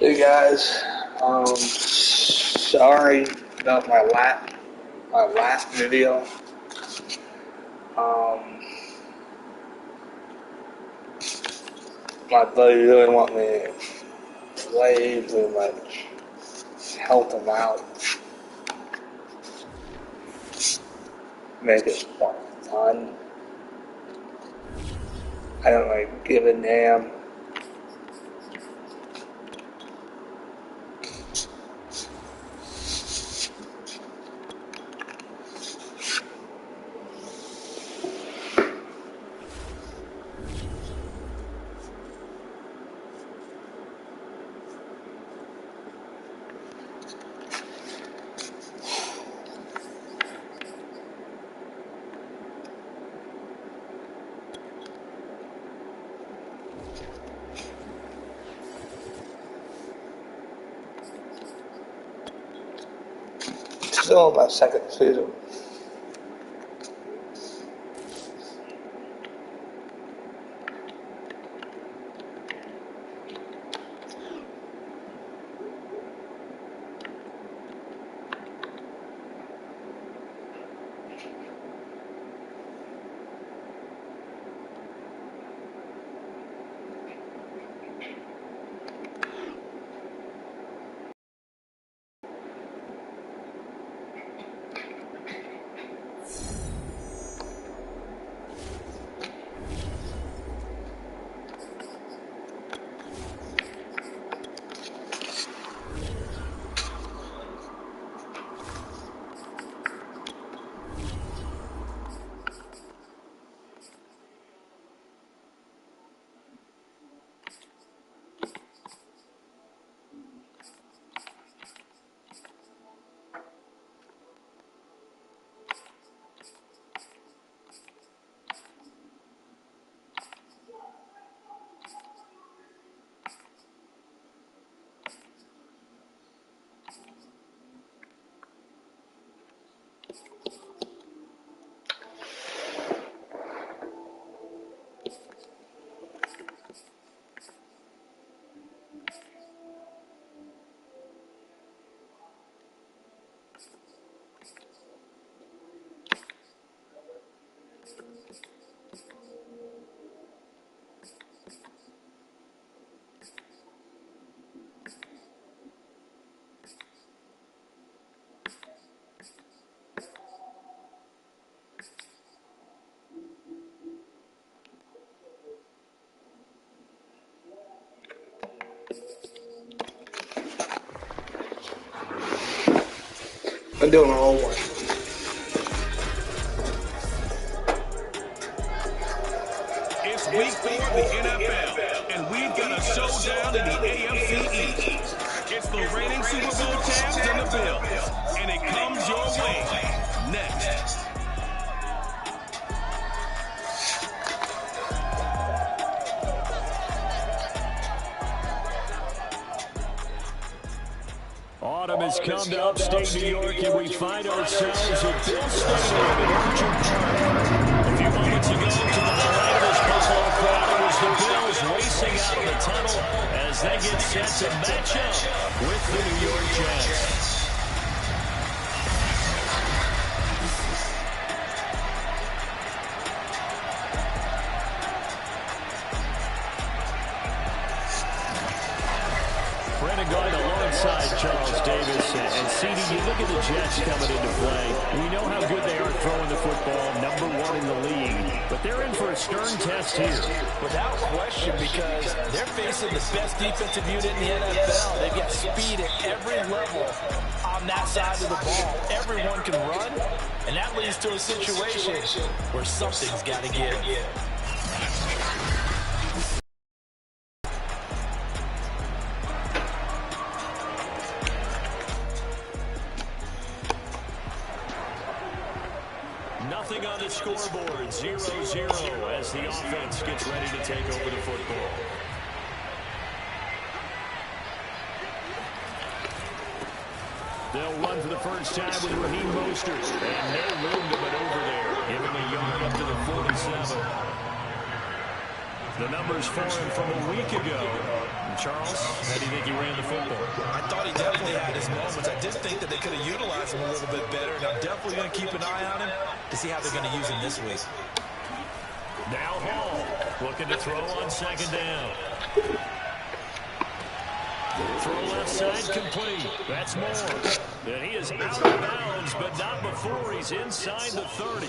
Hey guys, sorry about my last video. My buddy really wanted me to play too much, help him out, make it fun. I don't really give a damn. Still in my second season. I'm doing my own one. It's week 4 of the NFL, and we've got a showdown in the AFC East. It's the reigning Super Bowl champs and the Bills, and it comes your way next. Autumn has come to upstate New York, and we find ourselves at Bills Stadium in Orchard Park. A few moments ago, to the delight of this Buffalo crowd, it was the Bills racing out of the tunnel as they get set to match up with the New York Jets. Brandon Guard alongside Charles Davis. And CD, you look at the Jets coming into play. We know how good they are throwing the football, #1 in the league. But they're in for a stern test here. Without question, because they're facing the best defensive unit in the NFL. They've got speed at every level on that side of the ball. Everyone can run, and that leads to a situation where something's got to give. Nothing on the scoreboard, 0-0 as the offense gets ready to take over the football. They'll run for the first time with Raheem Mostert, and no room to maneuver there. Give him a yard up to the 47. The numbers for him from a week ago. Charles, how do you think he ran the football? I thought he definitely had his moments. I did think that they could have utilized him a little bit better, and I'm definitely going to keep an eye on him to see how they're going to use him this week. Now Hall looking to throw on second down. Throw left side complete. That's more. And he is out of bounds, but not before he's inside the 30.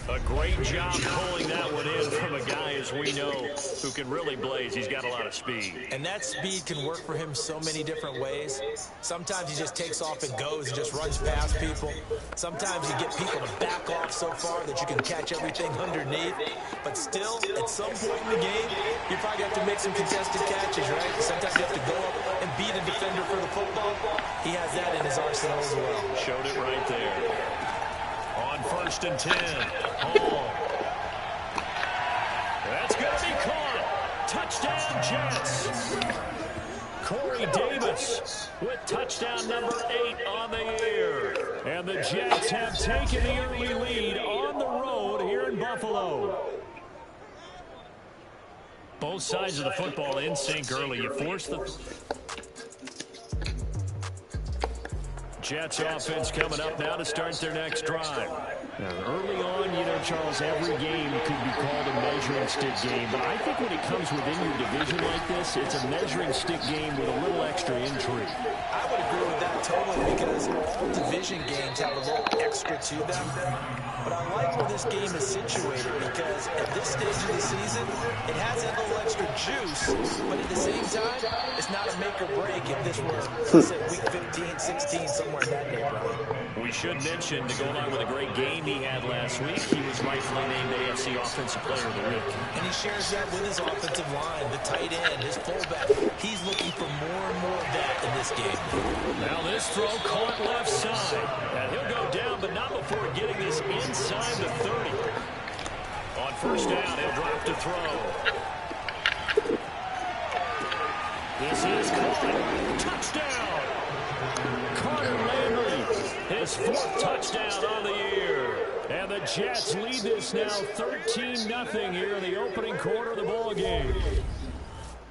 A great job pulling that one in from a guy, as we know, who can really blaze. He's got a lot of speed. And that speed can work for him so many different ways. Sometimes he just takes off and goes and just runs past people. Sometimes you get people to back off so far that you can catch everything underneath. But still, at some point in the game, you probably have to make some contested catches, right? Sometimes you have to go up and beat a defender for the football. He has that in his arsenal as well. Showed it right there. On 1st and 10. Hall. That's going to be caught. Touchdown, Jets. Corey Davis with touchdown number 8 on the year. And the Jets have taken the early lead on the road here in Buffalo. Both sides of the football in sync early. You force the Jets offense coming up now to start their next drive. Now, early on, you know, Charles, every game could be called a measuring stick game. But I think when it comes within your division like this, it's a measuring stick game with a little extra intrigue. I would agree with that totally because all division games have a little extra to them. But I like where this game is situated because at this stage of the season, it has that little extra juice. But at the same time, it's not a make or break if this were, let's say, week 15, 16, somewhere in that neighborhood. We should mention, to go along with a great game he had last week, he was rightfully named AFC Offensive Player of the Week. And he shares that with his offensive line, the tight end, his fullback. He's looking for more and more of that in this game. Now this throw caught left side. And he'll go down, but not before getting this inside the 30. On 1st down, he'll drop to throw. This is caught. Touchdown! Carter Landry, his 4th touchdown on the year. And the Jets lead this now 13-0 here in the opening quarter of the ball game.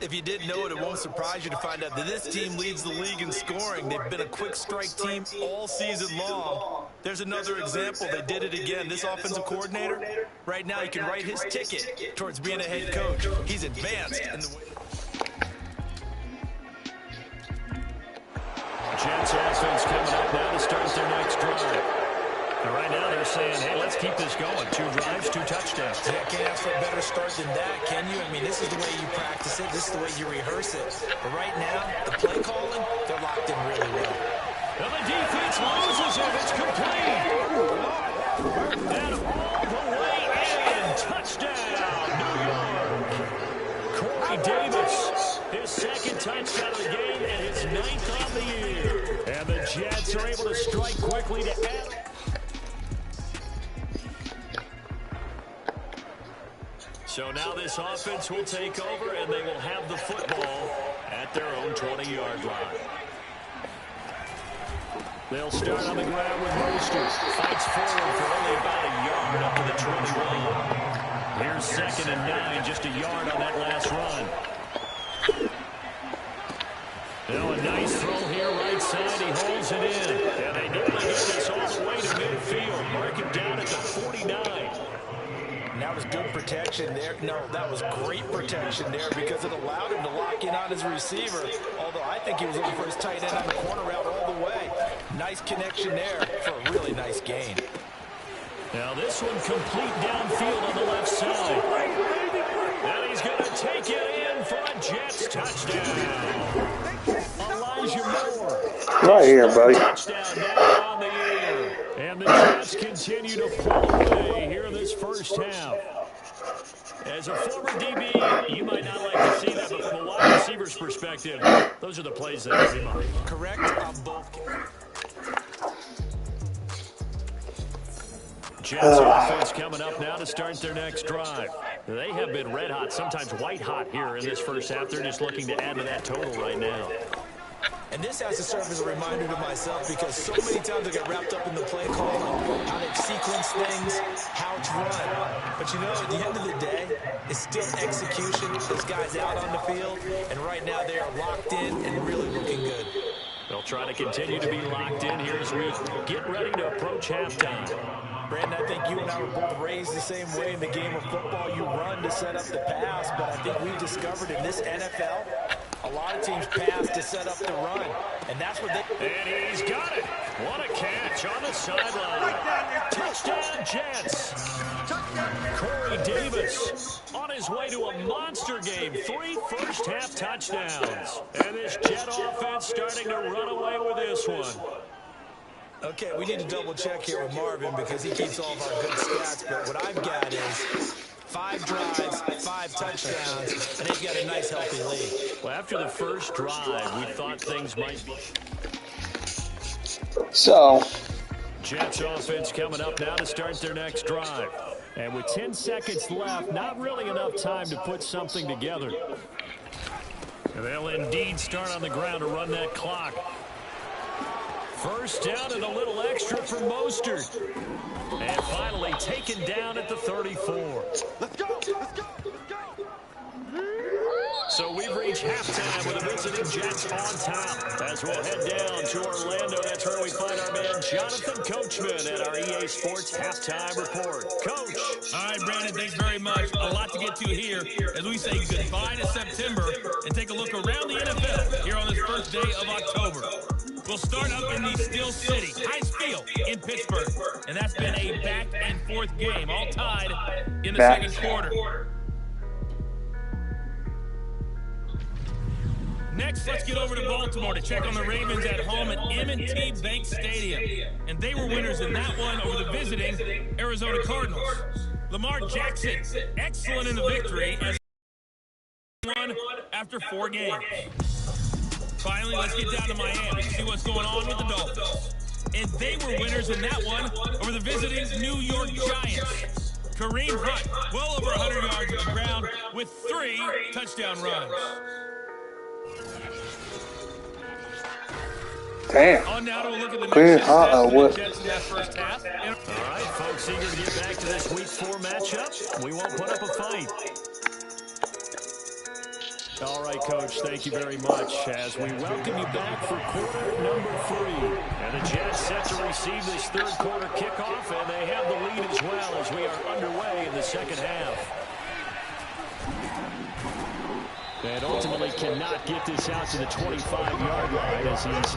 If you didn't know it, it won't surprise you to find out that this team leads the league in scoring. They've been a quick strike team all season long. There's another example. They did it again. This offensive coordinator, right now, he can write his ticket towards being a head coach. He's advanced in the way. Jets offense coming up now to start their next drive. And right now they're saying, hey, let's keep this going. 2 drives, 2 touchdowns. Yeah, can't ask for a better start than that, can you? I mean, this is the way you practice it. This is the way you rehearse it. But right now, the play calling, they're locked in really well. And the defense loses it. It's complete. And all the way in. Touchdown, New York. Corey Davis, his 2nd touchdown of the game and his 9th on the year. And the Jets are able to strike quickly to add. So now this offense will take over, and they will have the football at their own 20-yard line. They'll start on the ground with Mostert. Fights forward for only about a yard up to the 21. Here's 2nd and 9, just a yard on that last run. Now a nice throw here, right side. He holds it in. And they nearly get this all the way to midfield. Mark it down at the 49. And that was good protection there. No, that was great protection there because it allowed him to lock in on his receiver. Although I think he was looking for his tight end on the corner route all the way. Nice connection there for a really nice gain. Now this one complete downfield on the left side. And he's going to take it in for a Jets touchdown. Elijah Moore. Right here, buddy. Touchdown now on the year. And the Jets continue to pull away here in this first half. As a former DB, you might not like to see that, but from a wide receiver's perspective, those are the plays that are in mind. Correct on both. Jets offense coming up now to start their next drive. They have been red hot, sometimes white hot here in this first half. They're just looking to add to that total right now. And this has to serve as a reminder to myself because so many times I get wrapped up in the play call, how they've sequenced things, how it's run. But, you know, at the end of the day, it's still execution. Those guys out on the field, and right now they are locked in and really looking good. They'll try to continue to be locked in here as we get ready to approach halftime. Brandon, I think you and I were both raised the same way in the game of football. You run to set up the pass, but I think we've discovered in this NFL, a lot of teams pass to set up the run, and that's what they... And he's got it. What a catch on the sideline. Touchdown, Jets. Corey Davis on his way to a monster game. 3 first-half touchdowns. And this Jet offense starting to run away with this one. Okay, we need to double-check here with Marvin because he keeps all of our good stats, but what I've got is 5 drives, 5 touchdowns, and they've got a nice, healthy lead. Well, after the first drive, we thought things might be... So, Jets offense coming up now to start their next drive. And with 10 seconds left, not really enough time to put something together. And they'll indeed start on the ground to run that clock. First down and a little extra for Mostert. And finally taken down at the 34. Let's go! Let's go! Let's go! So we've reached halftime with the visiting Jets on top. As we'll head down to Orlando, that's where we find our man Jonathan Coachman at our EA Sports Halftime Report. Coach. All right, Brandon, thanks very much. A lot to get to here as we say goodbye to September and take a look around the NFL here on this first day of October. We'll start up in the Steel City, Heinz Field in Pittsburgh. And that's been a back-and-forth game, all tied in the second quarter. Next, let's get over to Baltimore to check on the Ravens at home at M&T Bank Stadium. And they were winners in that one over the visiting Arizona Cardinals. Lamar Jackson, excellent in the victory as won after 4 games. Finally, let's get down to Miami to see what's going on with the Dolphins. And they were winners in that one over the visiting New York Giants. Kareem Hunt, well over 100 yards on the ground with 3 touchdown runs. damn. On now to a look at the Clear next Jets in that first half. All right, folks, eager to get back to this Week 4 matchup. We won't put up a fight. All right, Coach, thank you very much as we welcome you back for quarter number 3. And the Jets set to receive this third quarter kickoff, and they have the lead as well as we are underway in the second half. And ultimately cannot get this out to the 25-yard line as he's...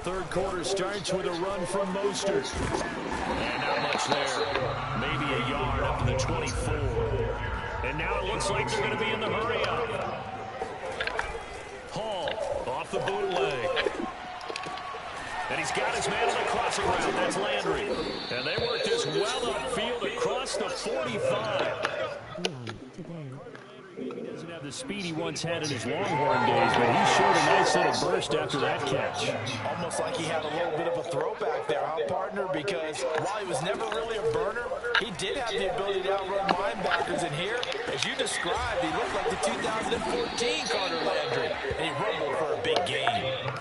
Third quarter starts with a run from Mostert. And not much there. Maybe a yard up to the 24. And now it looks like they're going to be in the hurry-up. Hall off the bootleg. And he's got his man on the crossing route. That's Landry. And they work this well upfield across the 45. The speed he once had in his Longhorn days, but he showed a nice little burst after that catch. Almost like he had a little bit of a throwback there, huh, partner? Because while he was never really a burner, he did have the ability to outrun linebackers. And here, as you described, he looked like the 2014 Carter Landry, and he rumbled for a big game.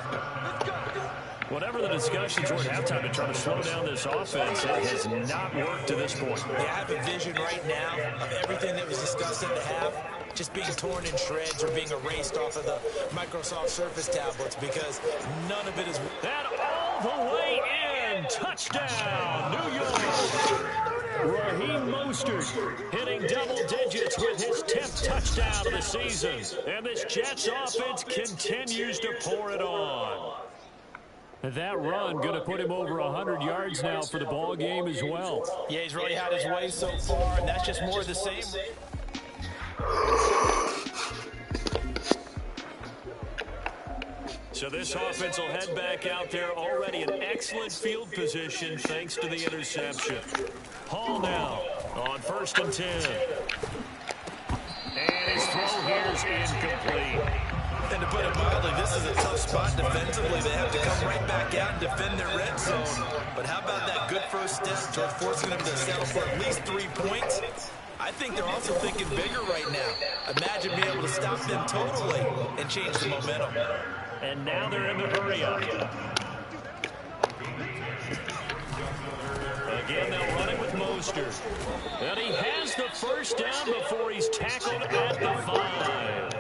Whatever the discussions were at halftime to try to slow down this offense, it has not worked to this point. Yeah, I have a vision right now of everything that was discussed at the half just being torn in shreds or being erased off of the Microsoft Surface tablets because none of it is... And all the way in! Touchdown, New York! Raheem Mostert hitting double digits with his 10th touchdown of the season. And this Jets offense continues to pour it on. That run going to put him over 100 yards now for the ball game as well. Yeah, he's really had his way so far, and that's just more of the same. So this offense will head back out there already in excellent field position thanks to the interception. Hall now on 1st and 10. And his throw here is incomplete. And to put it mildly, this is a tough spot defensively. They have to come right back out and defend their red zone. But how about that good first step toward forcing them to settle for at least 3 points? I think they're also thinking bigger right now. Imagine being able to stop them totally and change the momentum. And now they're in the hurry-up. Again, they'll run it with Mostert. And he has the first down before he's tackled at the 5.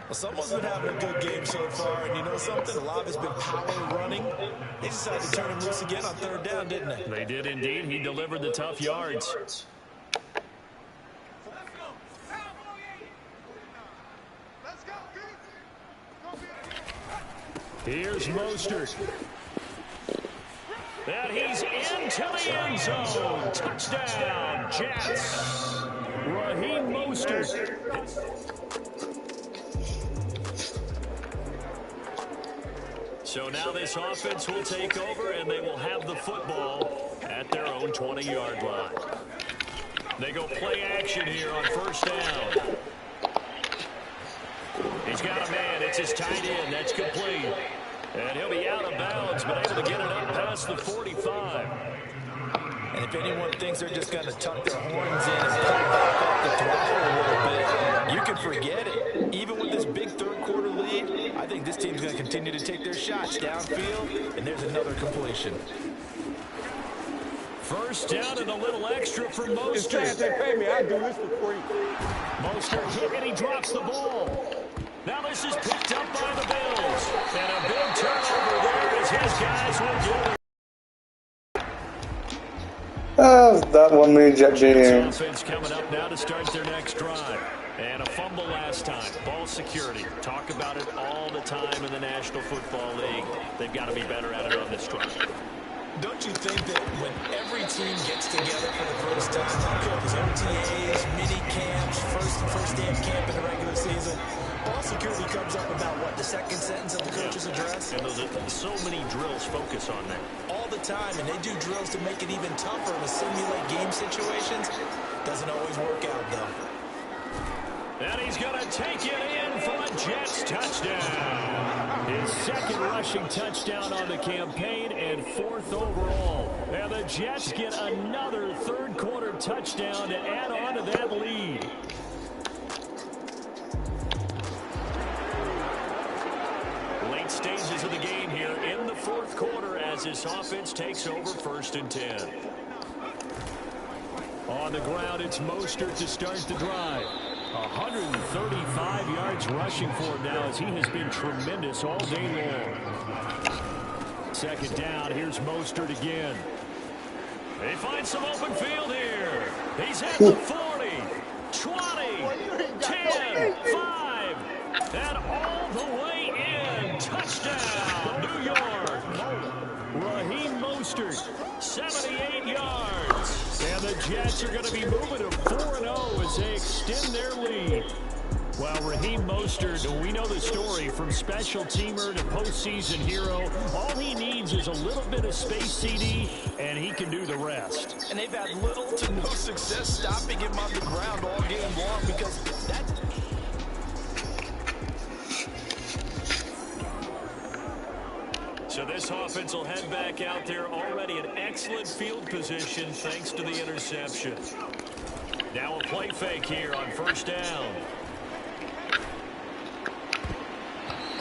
Well, someone's been having a good game so far, and you know something? A lot of it's been power running. They decided to turn him loose again on 3rd down, didn't they? They did indeed. He delivered the tough yards. Here's Mostert. And he's into the end zone. Touchdown, Jets. Raheem Mostert. So now this offense will take over, and they will have the football at their own 20-yard line. They go play action here on 1st down. He's got a man. It's his tight end. That's complete. And he'll be out of bounds, but able to get it up past the 45. And if anyone thinks they're just going to tuck their horns in and pull back up the throttle a little bit, you can forget it. Even with this big 3rd quarter lead, I think this team's going to continue to take their shots downfield, and there's another completion. 1st down and a little extra for Mostert. They pay me. I do this for free. Mostert hit and he drops the ball. Now this is picked up by the Bills. And a big turnover there as his guys will get it. That 1 minute jet jam. Offense coming up now to start their next drive. And a fumble last time. Ball security. Talk about it all the time in the National Football League. They've got to be better at it on this drive. Don't you think that when every team gets together for the first time, I don't care if it's OTAs, mini camps, first day of camp in the regular season, ball security comes up about what, the 2nd sentence of the coach's address? And those are so many drills focus on that. All the time, and they do drills to make it even tougher to simulate game situations. Doesn't always work out, though. And he's going to take it in for a Jets touchdown. His 2nd rushing touchdown on the campaign and 4th overall. And the Jets get another 3rd quarter touchdown to add on to that lead. Late stages of the game here in the 4th quarter as this offense takes over 1st and 10. On the ground, it's Mostert to start the drive. 135 yards rushing for him now as he has been tremendous all day long. 2nd down, here's Mostert again. They find some open field here. He's at the 40, 20, 10, 5, and all the way in. Touchdown, New York. Raheem Mostert, 78 yards. And the Jets are going to be moving to 4-0 as they extend their lead. Well, Raheem Mostert, we know the story from special teamer to postseason hero. All he needs is a little bit of space CD, and he can do the rest. And they've had little to no success stopping him on the ground all game long because that's... So this offense will head back out there already in excellent field position thanks to the interception. Now a play fake here on 1st down.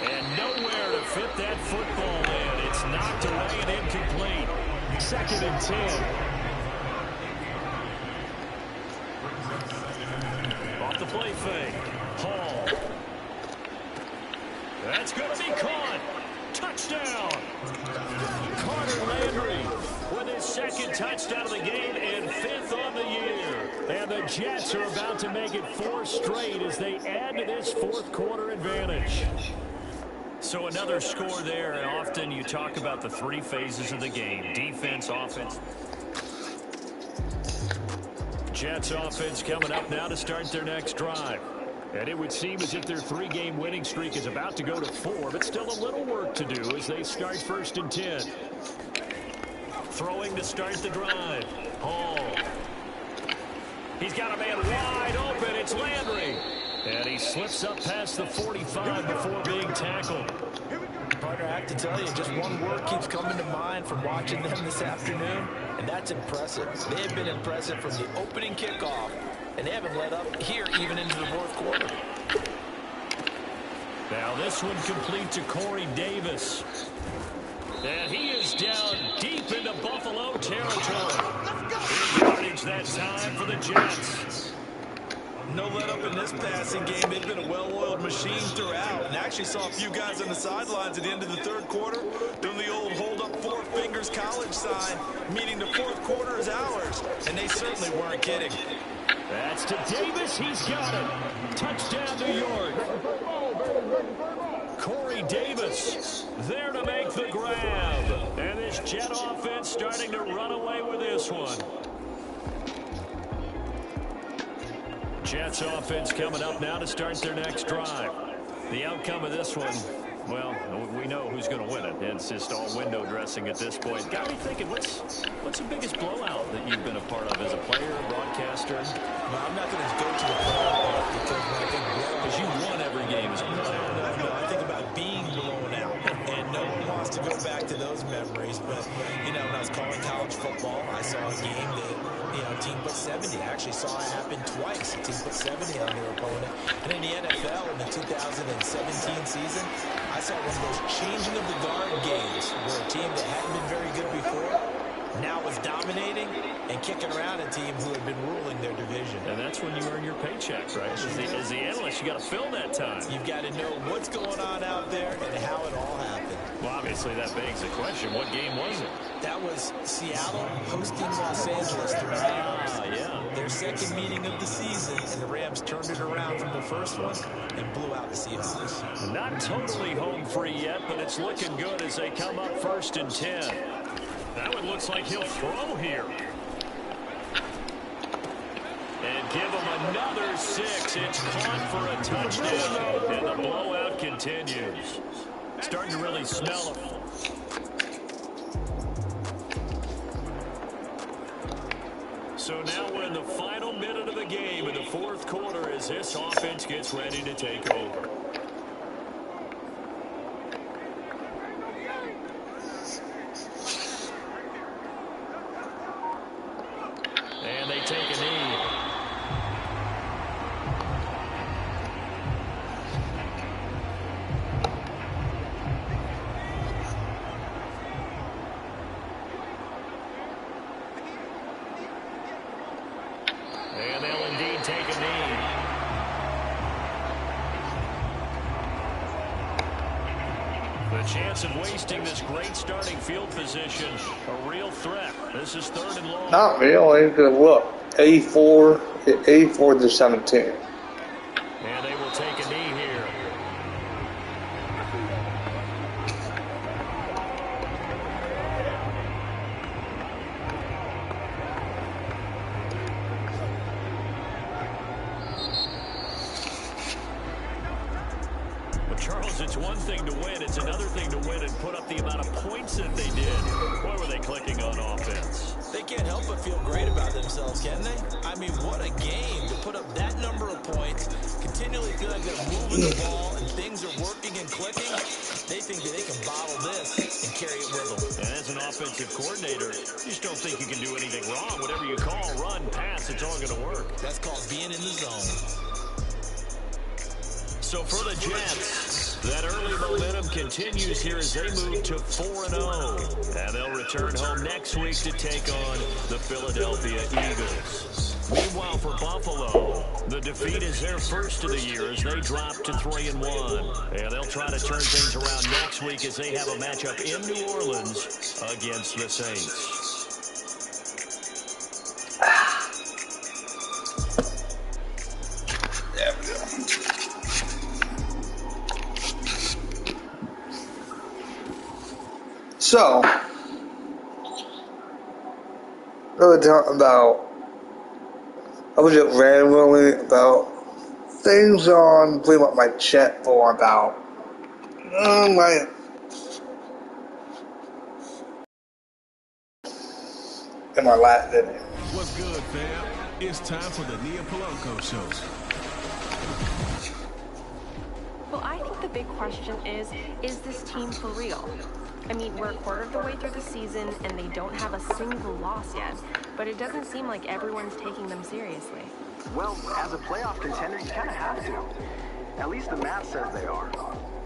And nowhere to fit that football in. It's knocked away and incomplete. 2nd and 10. Off the play fake. Hall. That's going to be caught. Touchdown! Carter Landry with his 2nd touchdown of the game and 5th on the year. And the Jets are about to make it 4 straight as they add to this 4th quarter advantage. So another score there, and often you talk about the 3 phases of the game. Defense, offense. Jets offense coming up now to start their next drive. And it would seem as if their 3-game winning streak is about to go to 4, but still a little work to do as they start 1st and 10. Throwing to start the drive. Hall. He's got a man wide open. It's Landry. And he slips up past the 45 before being tackled. Partner, I have to tell you, just one word keeps coming to mind from watching them this afternoon, and that's impressive. They have been impressive from the opening kickoff, and they haven't let up here even into the fourth quarter. Now this one complete to Corey Davis. And he is down deep into Buffalo territory. Big yardage that time for the Jets. No let up in this passing game. They've been a well-oiled machine throughout. And actually saw a few guys on the sidelines at the end of the third quarter doing the old hold up four fingers college sign, meaning the fourth quarter is ours. And they certainly weren't kidding. That's to Davis. He's got it. Touchdown, New York. Corey Davis there to make the grab. And this Jet offense starting to run away with this one. Jets offense coming up now to start their next drive. The outcome of this one, well, we know who's going to win it. It's just all window dressing at this point. Got me thinking, what's the biggest blowout that you've been a part of as a player, broadcaster? Well, I'm not going to go to the blowout because when I think blowout, Because you won every game as a player. No, I think about being blown out. And no one wants to go back to those memories. But, you know, when I was calling college football, I saw a game that, you know, team put 70. I actually saw it happen twice. A team put 70 on their opponent. And in the NFL in the 2017 season, I saw one of those changing of the guard games where a team that hadn't been very good before now was dominating and kicking around a team who had been ruling their division. And that's when you earn your paycheck, right? As the analyst, you got to fill that time. You've got to know what's going on out there and how it all happened. Well, obviously that begs the question, what game was it? That was Seattle hosting Los Angeles the Rams. Yeah. Their second meeting of the season, and the Rams turned it around from the first one and blew out the Seahawks. Not totally home free yet, but it's looking good as they come up 1st and 10. That one looks like he'll throw here. And give him another 6. It's caught for a touchdown. And the blowout continues. Starting to really smell it. So now we're in the final minute of the game in the fourth quarter as this offense gets ready to take over. And they take a knee. And they'll indeed take a knee. The chance of wasting this great starting field position, a real threat. This is 3rd and long. Not really. Look, 84 to 17. And they will take a knee here. Well, Charles, it's one thing to win. It's another thing to win and put up the amount of points that they did. Boy, were they clicking on offense. They can't help but feel great about themselves, can they? I mean, what a game to put up that number of points, continually feel like they're moving the ball and things are working and clicking. They think that they can bottle this and carry it with them. And as an offensive coordinator, you just don't think you can do anything wrong. Whatever you call, run, pass, it's all going to work. That's called being in the zone. So for the Jets, that early momentum continues here as they move to 4-0. And they'll return home next week to take on the Philadelphia Eagles. Meanwhile, for Buffalo, the defeat is their first of the year as they drop to 3-1. And they'll try to turn things around next week as they have a matchup in New Orleans against the Saints. There we go. So, really talking about, I was just rambling about things on pretty much my chat for about, in my last video. What's good, fam? It's time for the Nia Polanco Show. Well, I think the big question is this team for real? I mean, we're a quarter of the way through the season, and they don't have a single loss yet, but it doesn't seem like everyone's taking them seriously. Well, as a playoff contender, you kind of have to. At least the math says they are.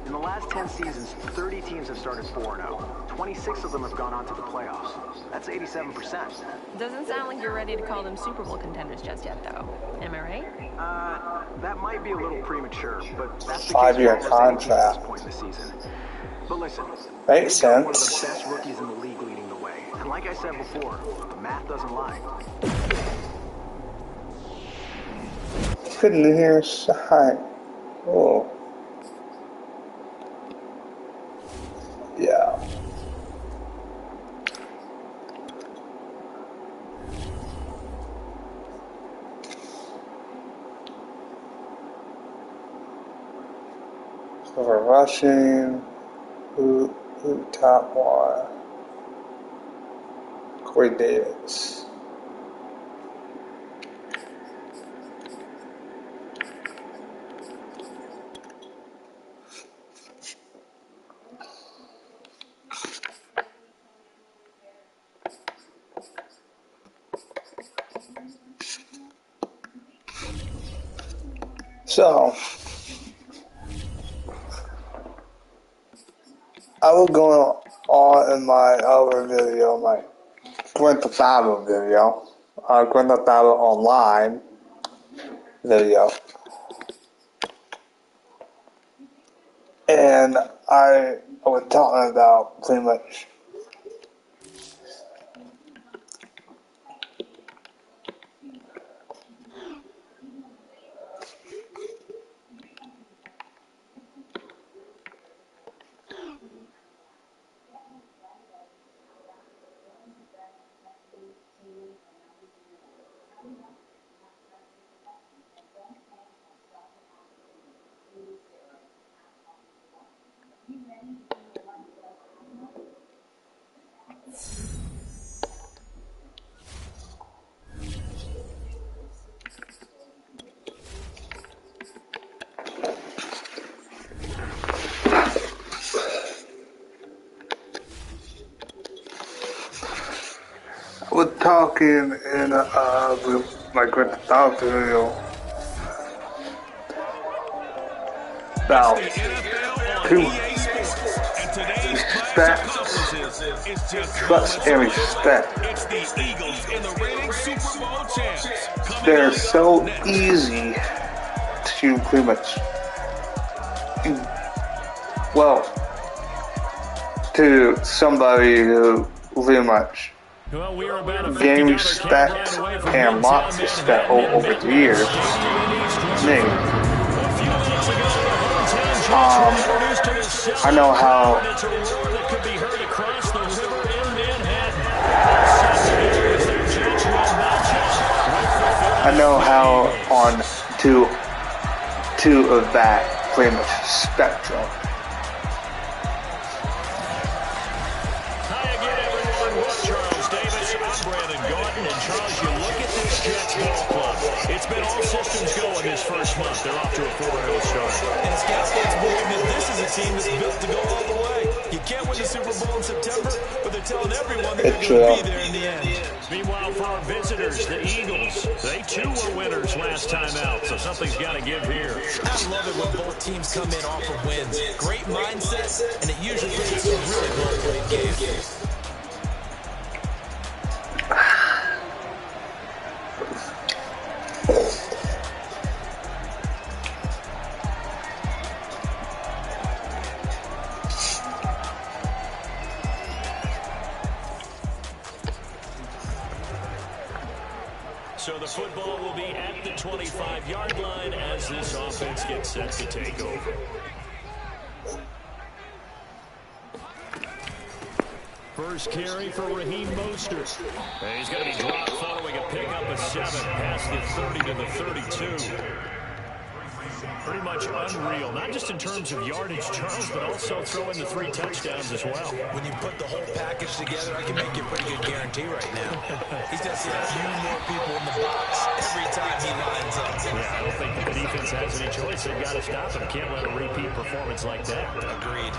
In the last 10 seasons, 30 teams have started 4-0. 26 of them have gone on to the playoffs. That's 87%. Doesn't sound like you're ready to call them Super Bowl contenders just yet, though. Am I right? That might be a little premature, but that's the Five-year case for almost any team at contract. this point in the season. But listen, Makes they've got one of the sense. best rookies in the league leading the way. And like I said before, the math doesn't lie. Couldn't hear a sign. Oh. Yeah. So for rushing, who top one? Corey Davis. So, I will go on in my other video, my Grand Theft Auto video, Grand Theft Auto Online video, and I was talking about pretty much we're talking in my Grand Theft Auto video about It's the NFL on two EA Sports, and today's clash respect, of conferences is just trust and moments away. respect. It's the Eagles and the reigning Super Bowl champs. Coming They're up so next. easy to pretty much, well, to somebody who pretty much Well, we are about a gain 50-yard respect count away from and Midtown lots of respect Manhattan over at the years. Stadium in East Me, A few minutes ago, the hometown Jets were introduced to the sellout I know how- crowd. It's a roar that could be heard across the river in Manhattan. Set together as their Jets will match up with the I know how Eagles. on two of that pretty much spectrum. Hi again, everyone. With Charles Davis, I'm Brandon Gordon. And Charles, you look at this Jets ball club. It's been all systems go in this first month. They're off to a 4-0 start. And Scouts fans believe that this is a team that's built to go all the way. You can't win the Super Bowl in September, but they're telling everyone that they're It's going to be there in the end. Meanwhile, for our visitors, the Eagles, they too were winners last time out, so something's got to give here. I love it when both teams come in off of wins. Great mindset, and it usually leads to a really well-played game. So the football will be at the 25-yard line as this offense gets set to take over. First carry for Raheem Mostert. And he's going to be dropped following a pickup of 7 past the 30 to the 32. Pretty much unreal, not just in terms of yardage, Charles, but also throwing the 3 touchdowns as well. When you put the whole package together, I can make you a pretty good guarantee right now. He's going to see a few more people in the box every time he lines up. Yeah, I don't think the defense has any choice. They've got to stop him. Can't let a repeat performance like that. Agreed.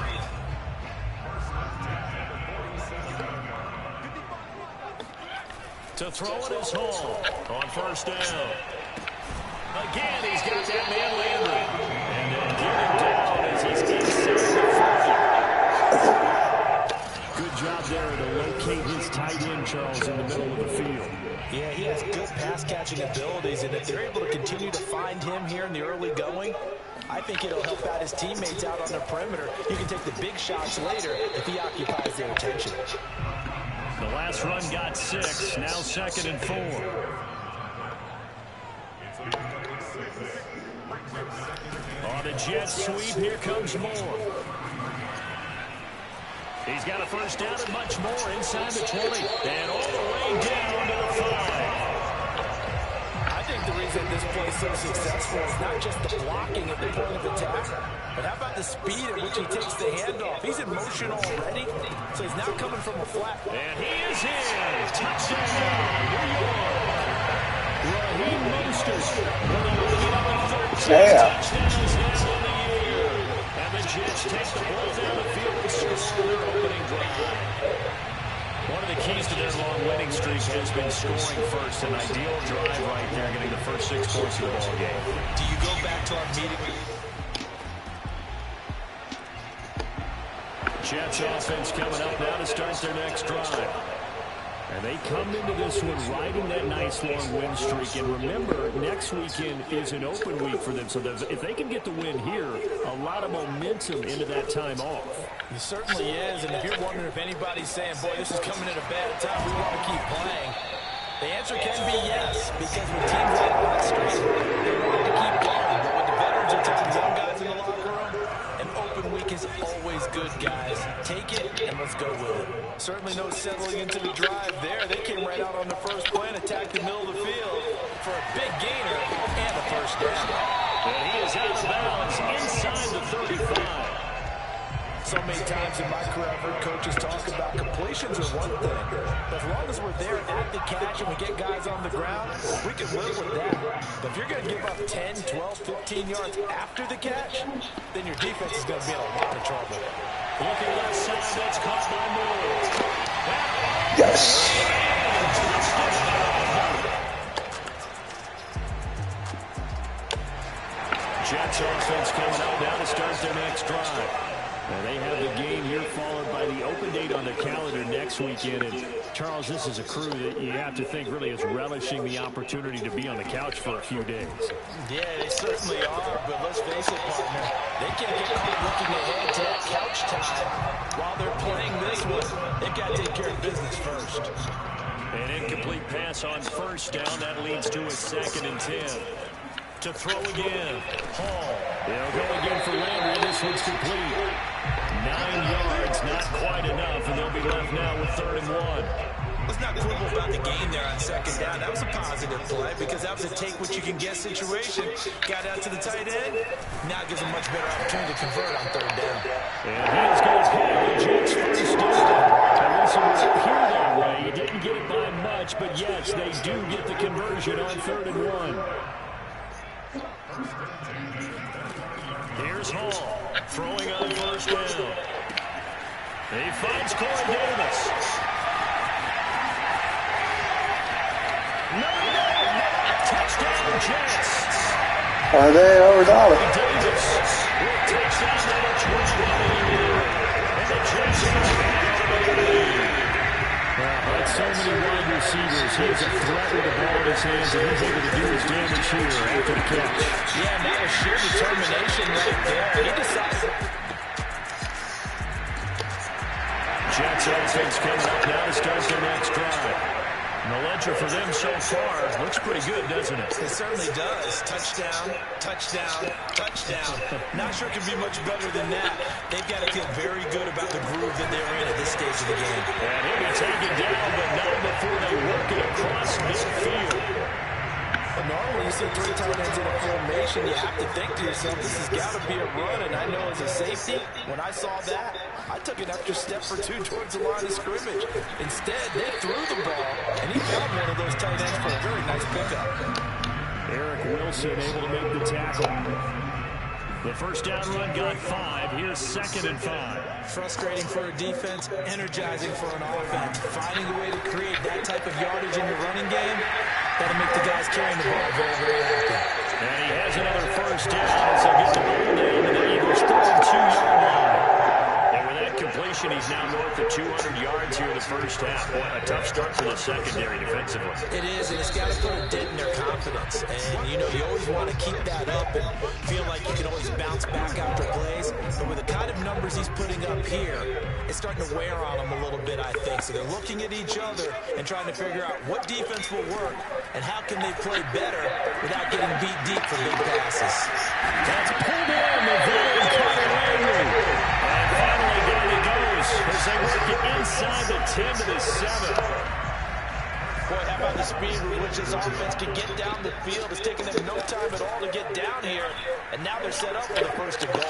To throw it is Hall on first down. Again, he's got that man Landry. And then get him down as he's inside the 40. Good job there to locate his tight end, Charles, in the middle of the field. Yeah, he has good pass-catching abilities, and if they're able to continue to find him here in the early going, I think it'll help out his teammates out on the perimeter. You can take the big shots later if he occupies their attention. The last run got 6, now 2nd and 4. On the jet sweep, here comes Moore. He's got a first down and much more inside the 20. And all the way down to the 5. I think the reason this play is so successful is not just the blocking at the point of attack, but how about the speed at which he takes the handoff? He's in motion already, so he's now coming from a flat. And he is in. Touchdown, New York. Raheem Mostert with a lead on 13 touchdowns now on the year. And the Jets take the ball down the field and score their opening drive. One of the keys to their long winning streak has been scoring first. An ideal drive right there, getting the first 6 points of the ball game. Do you go back to our meeting? Jets offense coming up now to start their next drive. And they come into this one riding that nice long win streak. And remember, next weekend is an open week for them. So if they can get the win here, a lot of momentum into that time off. It certainly is. And if you're wondering if anybody's saying, boy, this is coming at a bad time, we want to keep playing, the answer can be yes. Because when teams like hot streak, they want to keep going. But when the veterans are telling young guys in the locker room, an open week is always good, guys. Take it and let's go with it. Certainly no settling into the drive there. They came right out on the first play and attacked the middle of the field for a big gainer and a first down. And he is out of bounds inside the 35. So many times in my career I've heard coaches talk about completions are one thing. But as long as we're there at the catch and we get guys on the ground, we can live with that. But if you're going to give up 10, 12, 15 yards after the catch, then your defense is going to be in a lot of trouble. Looking left side, that's caught by Moore. Yes. Jets offense coming out now to start their next drive. Now they have the game here followed by the open date on the calendar next weekend. And Charles, this is a crew that you have to think really is relishing the opportunity to be on the couch for a few days. Yeah, they certainly are, but let's face it, partner, they can't get caught looking ahead to that couch time while they're playing this one. They've got to take care of business first. An incomplete pass on first down. That leads to a 2nd and 10. To throw again. Hall. They'll go again for Landry. This one's complete. 9 yards, not quite enough, and they'll be left now with 3rd and 1. Let's not quibble about the gain there on 2nd down. That was a positive play because that was a take-what-you-can-get situation. Got out to the tight end. Now it gives them much better opportunity to convert on 3rd down. And he is going to have the Jets first down. At least it would appear that way. He didn't get it by much, but yes, they do get the conversion on 3rd and 1. Here's Hall, throwing on first down. He finds Corey Davis. No, touchdown Jets. Are they overall? Davis with touchdown number 12 on the year. And the Jets have the lead. Like so many wide receivers, he has a threat with the ball in his hands, and he's able to do his damage here after the catch. Yeah, and that was sheer determination right there. He decided. Jets offense coming up now to start their next drive. And the ledger for them so far looks pretty good, doesn't it? It certainly does. Touchdown, touchdown, touchdown. Not sure it can be much better than that. They've got to feel very good about the groove that they're in at this stage of the game. And he'll be taken down, but not before they work it across midfield. Well, normally you see 3 tight ends in a formation, you have to think to yourself, this has got to be a run. And I know as a safety, when I saw that, I took an extra step or 2 towards the line of scrimmage. Instead, they threw the ball, and he found one of those tight ends for a very nice pickup. Eric Wilson able to make the tackle. The first down run got 5. Here's 2nd and 5. Frustrating for a defense, energizing for an offense. Finding a way to create that type of yardage in your running game, that'll make the guys carrying the ball very, very happy. And he has another first down as they get the ball down to the Eagles' 32-yard line. And with that completion, he's now north of 200 yards here in the first half. Boy, a tough start for the secondary defensively. It is, and it's got to put a dent in their confidence. And, you know, you always want to keep that up and feel like you can always bounce back after plays. But with the kind of numbers he's putting up here, it's starting to wear on them a little bit, I think. So they're looking at each other and trying to figure out what defense will work and how can they play better without getting beat deep for big passes. That's pulled in the veteran Carter Landry. And finally down he goes as they work it inside the 10 to the 7. Boy, how about the speed with which this offense can get down the field? It's taken them no time at all to get down here, and now they're set up for the first and goal.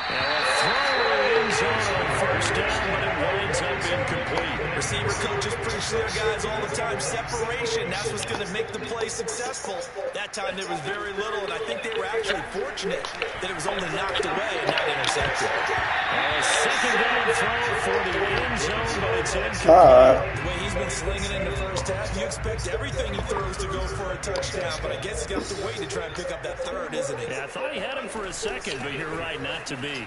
And a throw in zone on first down, but it winds up incomplete. Receiver coaches preach their guys all the time. Separation, that's what's going to make the play successful. That time there was very little, and I think they were actually fortunate that it was only knocked away and not intercepted. A second down throw for the end zone, but it's incomplete. The way he's been slinging in the first half, you expect everything he throws to go for a touchdown, but I guess he's got to wait to try and pick up that third, isn't he? Yeah, I thought he had him for a second, but you're right, not to be.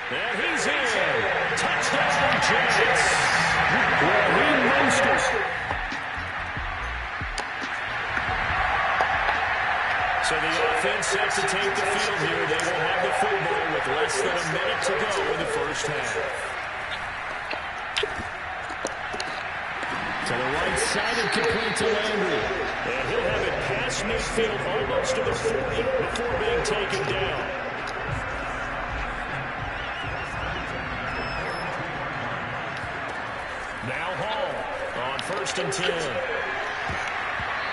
And he's in. Touchdown, Giants. Raheem Mostert. So the offense set to take the field here. They will have the football with less than a minute to go in the first half. To the right side and complete to Landry. And he'll have it past midfield almost to the 40 before being taken down. Now Hall on 1st and 10.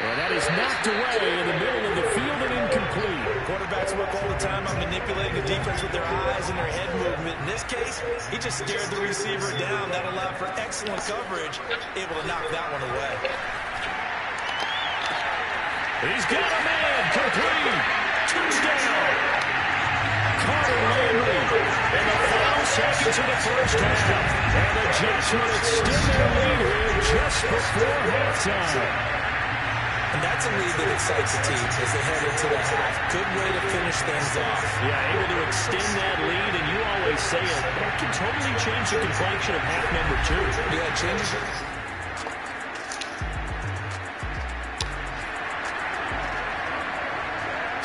And that is knocked away in the middle of the field and incomplete. Quarterbacks work all the time on manipulating the defense with their eyes and their head movement. In this case, he just stared the receiver down. That allowed for excellent coverage, able to knock that one away. He's got a man, complete. Touchdown. Carter Landry in the final seconds of the first half. And the Jets will extend their lead here just before halftime. And that's a lead that excites the team as they head into the half. Good way to finish things off. Yeah, able to extend that lead, and you always say it can totally change the complexion of half number 2. Yeah, it changes it.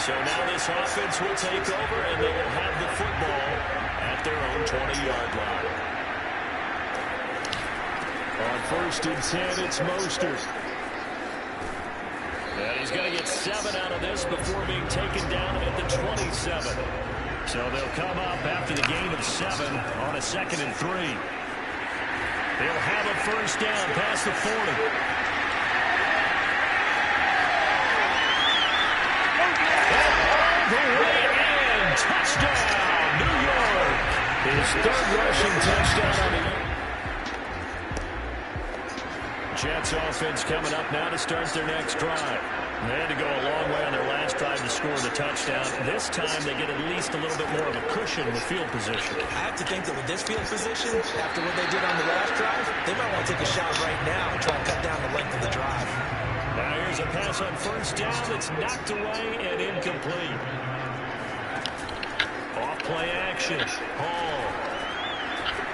So now this offense will take over, and they will have the football at their own 20-yard line. On 1st and 10, it's Mostert. And he's going to get 7 out of this before being taken down at the 27. So they'll come up after the gain of 7 on a 2nd and 3. They'll have a first down past the 40. All the way in. Touchdown, New York. His 3rd rushing touchdown on the year. Jets offense coming up now to start their next drive. They had to go a long way on their last drive to score the touchdown. This time they get at least a little bit more of a cushion with field position. I have to think that with this field position, after what they did on the last drive, they might want to take a shot right now and try and cut down the length of the drive. Now here's a pass on first down. It's knocked away and incomplete. Off play action. Hall.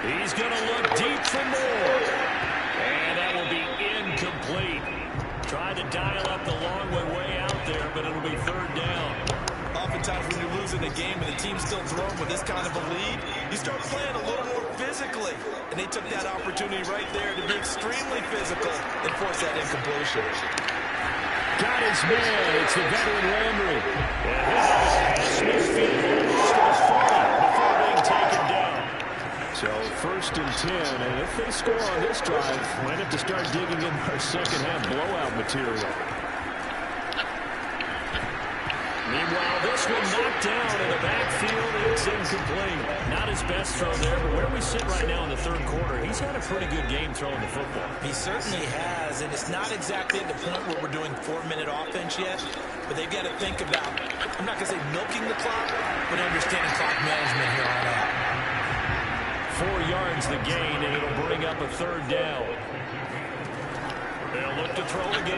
He's going to look deep for more. And that will be incomplete. Trying to dial up the long way out there, but it'll be 3rd down. Oftentimes when you're losing a game and the team's still throwing with this kind of a lead, you start playing a little more physically. And they took that opportunity right there to be extremely physical and force that incompletion. Got his man. It's the veteran Landry. And he'll have it past midfield almost to the 40 before being taken down. So 1st and 10, and if if they score on this drive, might have to start digging in our second-half blowout material. Meanwhile, this one knocked down in the backfield. It's incomplete. Not his best throw there, but where we sit right now in the third quarter, he's had a pretty good game throwing the football. He certainly has, and it's not exactly at the point where we're doing 4-minute offense yet, but they've got to think about, I'm not going to say milking the clock, but understanding clock management here on out. 4 yards the gain, and it'll bring up a third down. They'll look to throw again.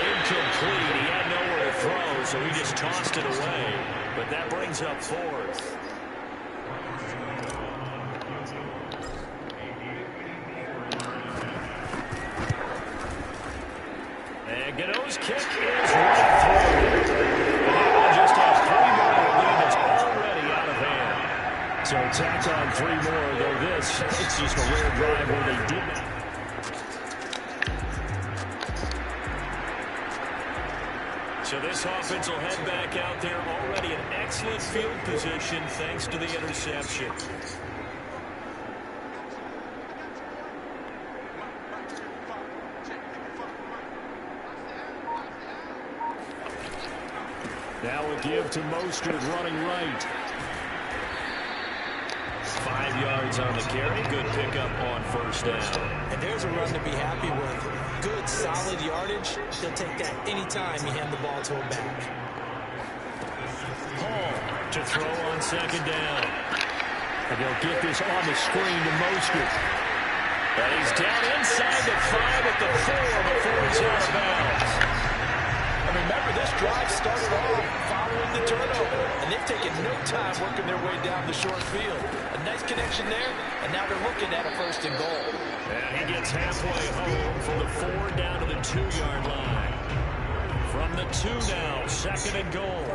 Incomplete. He had nowhere to throw, so he just tossed it away. But that brings up fourth. And Gano's kick is right through. And they will just have 3 more in a lead that's already out of hand. So tack on 3 more, though this, it's just a rare drive where they did not. So this offense will head back out there, already in excellent field position thanks to the interception. Now a give to Mostert running right. 5 yards on the carry. Good pickup on first down. And there's a run to be happy with. Good, solid yardage. He'll take that anytime you hand the ball to him back. Hall to throw on second down. And they'll get this on the screen to Mostert. And he's down inside the 5 at the 4 before he's out of bounds. And remember, this drive started off following the turnover, and they've taken no time working their way down the short field. A nice connection there, and now they're looking at a 1st and goal. And he gets halfway home for the 4 down to the 2-yard line. From the 2 now, 2nd and goal.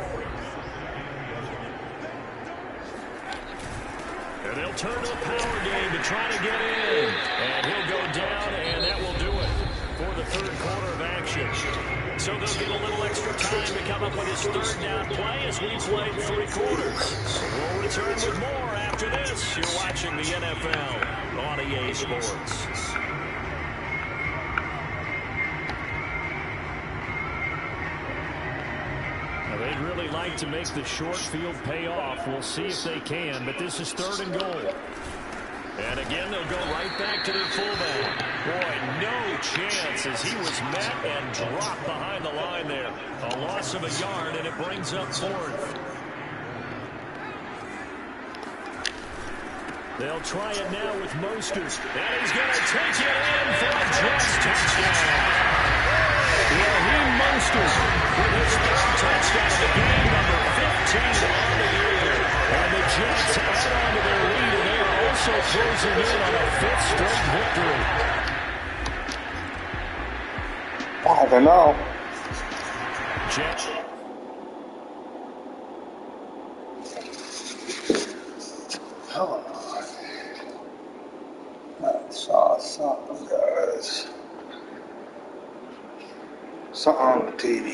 And they'll turn to the power game to try to get in. And he'll go down, and that will do it for the 3rd quarter of action. So they'll get a little extra time to come up with his 3rd down play as we played 3 quarters. We'll return with more after this. You're watching the NFL on EA Sports. Now they'd really like to make the short field pay off. We'll see if they can, but this is 3rd and goal. And again, they'll go right back to their fullback. Boy, no chance as he was met and dropped behind the line there. A loss of a yard, and it brings up 4th. They'll try it now with Mostert. And he's going to take it in for a Jets touchdown. Raheem Mostert with his 3rd touchdown of the game, number 15 on the year. And the Jets add on to their lead, and they are also closing in on a 5th straight victory. I don't know. Jets. Hold on. I saw something, guys. Something on the TV.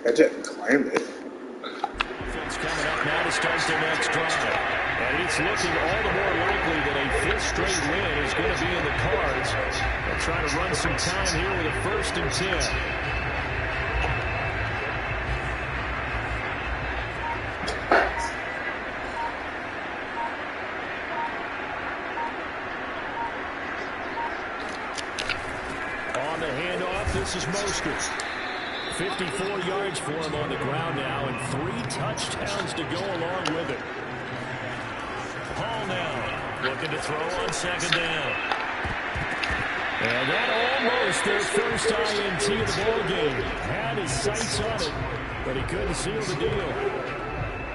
I didn't claim it. Defense coming up now to start their next drive. And it's looking all the more likely that a 5th straight win is going to be in the cards. They'll try to run some time here with a 1st and 10. On the handoff, this is Mostert. 54 yards for him on the ground now, and 3 touchdowns to go along with it. Hall now looking to throw on 2nd down. And that almost their first INT of the ballgame. Had his sights on it, but he couldn't seal the deal.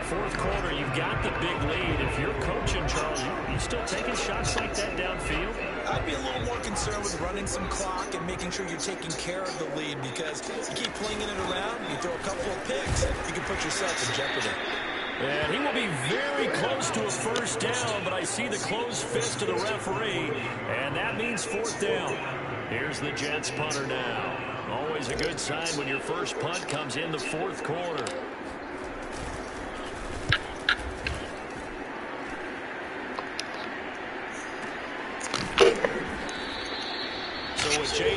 4th quarter, you've got the big lead. If you're coaching, Charles, you still taking shots like that downfield? I'd be a little more concerned with running some clock and making sure you're taking care of the lead, because you keep flinging it around, you throw a couple of picks, you can put yourself in jeopardy. And he will be very close to a 1st down, but I see the closed fist of the referee, and that means 4th down. Here's the Jets punter now. Always a good sign when your first punt comes in the 4th quarter.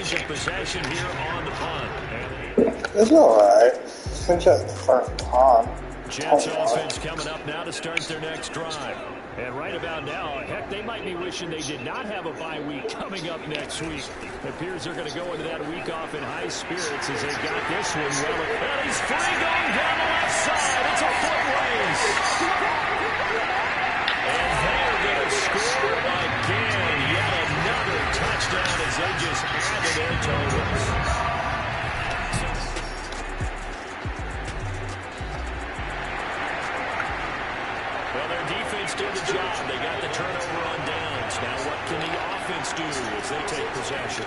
change of possession here on the punt. It's alright. It's just first time. Jets offense coming up now to start their next drive. And right about now, heck, they might be wishing they did not have a bye week coming up next week. It appears they're going to go into that week off in high spirits as they got this one well. And he's free going down the left side. It's a foot race. And they're going to score again. Yet another touchdown as they just added their totals. Did the job. They got the turnover on downs. Now what can the offense do as they take possession?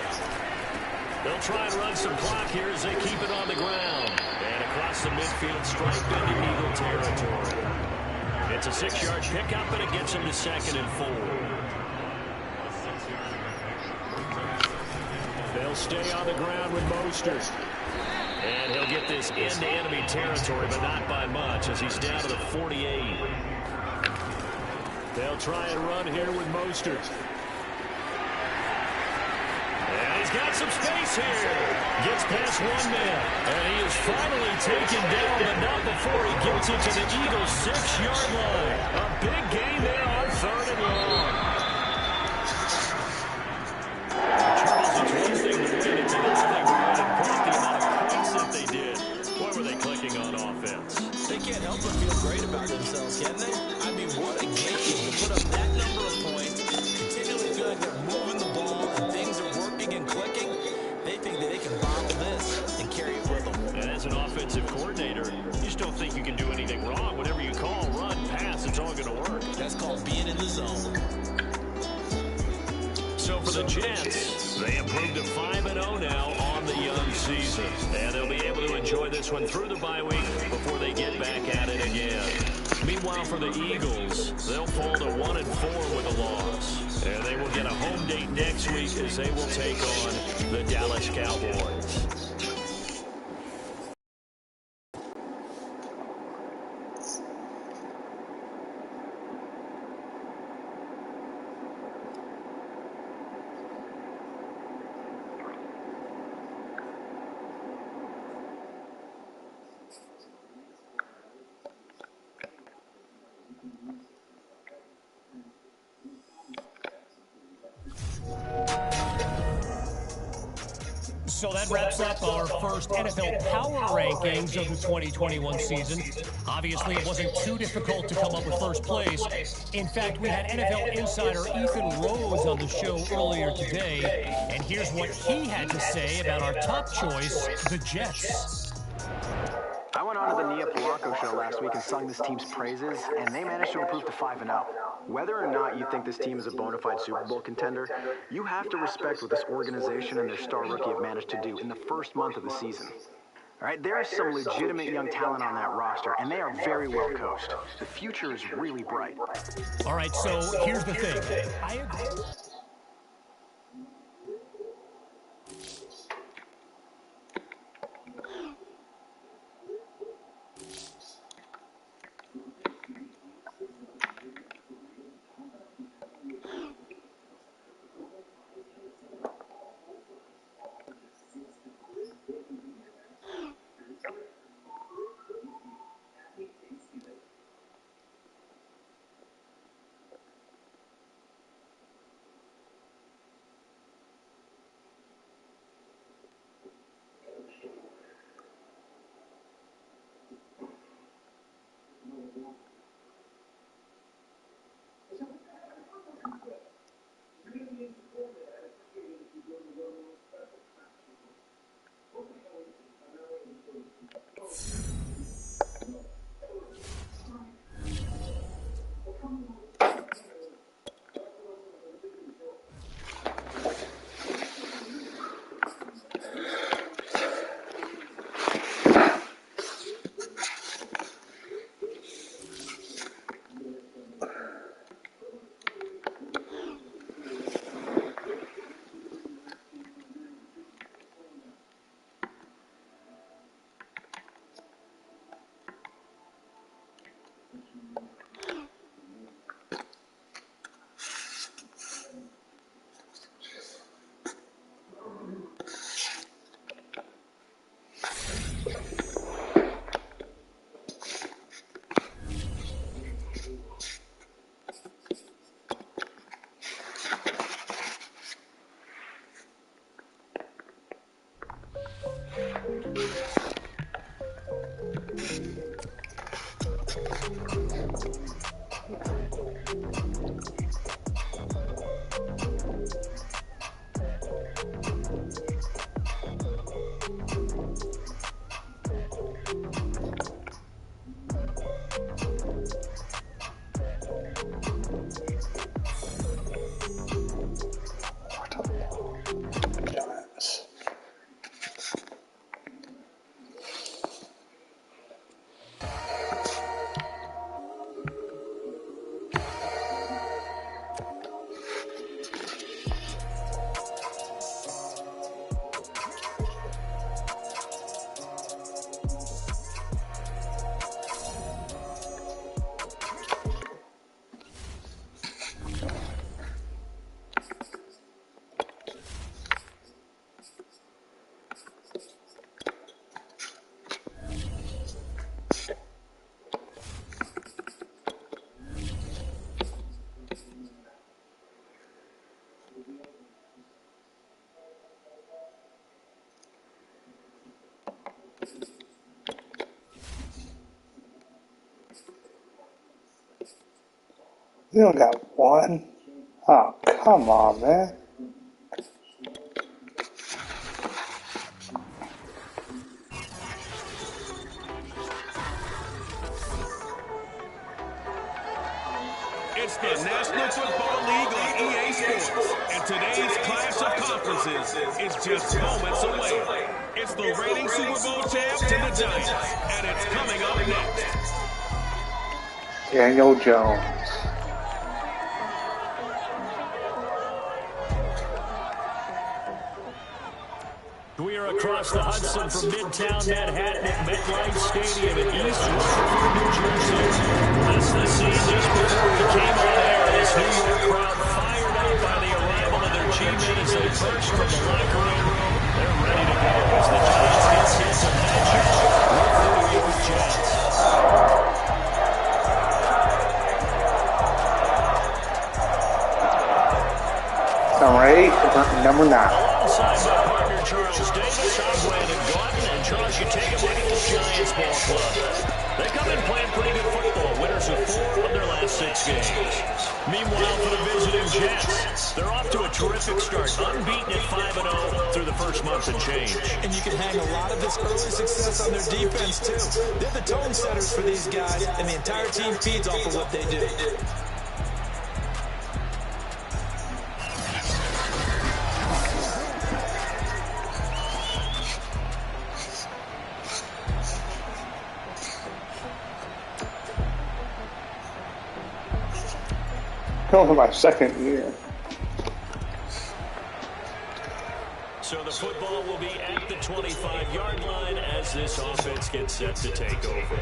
They'll try and run some clock here as they keep it on the ground. And across the midfield stripe into Eagle territory. It's a 6-yard pickup, and it gets them to 2nd and 4. They'll stay on the ground with Mostert. And he'll get this into enemy territory, but not by much as he's down to the 48. They'll try and run here with Mostert. And he's got some space here. Gets past one man. And he is finally taken down, but not before he gets it to the Eagles' 6-yard line. A big gain there on 3rd and long. Charles, it's one thing to win. It's another thing to win and put the amount of points that they did. Boy, were they clicking on offense. They can't help but feel great about themselves, can they? I mean, what a game to put up that number of points, continually feel like they're moving the ball and things are working and clicking. They think that they can bottle this and carry it with them. And as an offensive coordinator, you just don't think you can do anything wrong. Whatever you call, run, pass, it's all going to work. That's called being in the zone. So for the Jets, they improved to 5-0 now on the young season. And they'll be able to enjoy this one through the bye week before they get back at it again. Meanwhile, for the Eagles, they'll fall to 1-4 with a loss. And they will get a home date next week as they will take on the Dallas Cowboys. So that wraps up our first NFL Power Rankings of the 2021 season. Obviously, it wasn't too difficult to come up with first place. In fact, we had NFL insider Ethan Rhodes on the show earlier today, and here's what he had to say about our top choice, the Jets. I went on to the Nia Polanco show last week and sung this team's praises, and they managed to improve to 5-0. Whether or not you think this team is a bona fide Super Bowl contender, you have to respect what this organization and their star rookie have managed to do in the first month of the season. All right, there is some legitimate young talent on that roster, and they are very well coached. The future is really bright. All right, so here's the thing. I agree. You don't got one. Oh, come on, man. It's the National Football League on EA Sports, and today's clash of conferences is just moments away. It's the reigning Super Bowl champs and the Giants, and it's coming up next. Daniel Jones. We are across the Hudson from Midtown Manhattan at MetLife Stadium in East Rutherford, New Jersey. This is the scene just before we came on air. This New York crowd fired up by the arrival of their G-men as they burst from the locker room. They're ready to go as the Giants get set to match up with the New York Jets. Number 8, number 9. Alongside my partner, Charles Davis, I'm Brandon Gordon, and Charles, you take a look at this Giants ball club. They come in playing pretty good football, winners of 4 of their last 6 games. Meanwhile, for the visiting Jets, they're off to a terrific start, unbeaten at 5-0 through the first month and change. And you can hang a lot of this early success on their defense, too. They're the tone setters for these guys, and the entire team feeds off of what they do. Going for my 2nd year. So the football will be at the 25-yard line as this offense gets set to take over.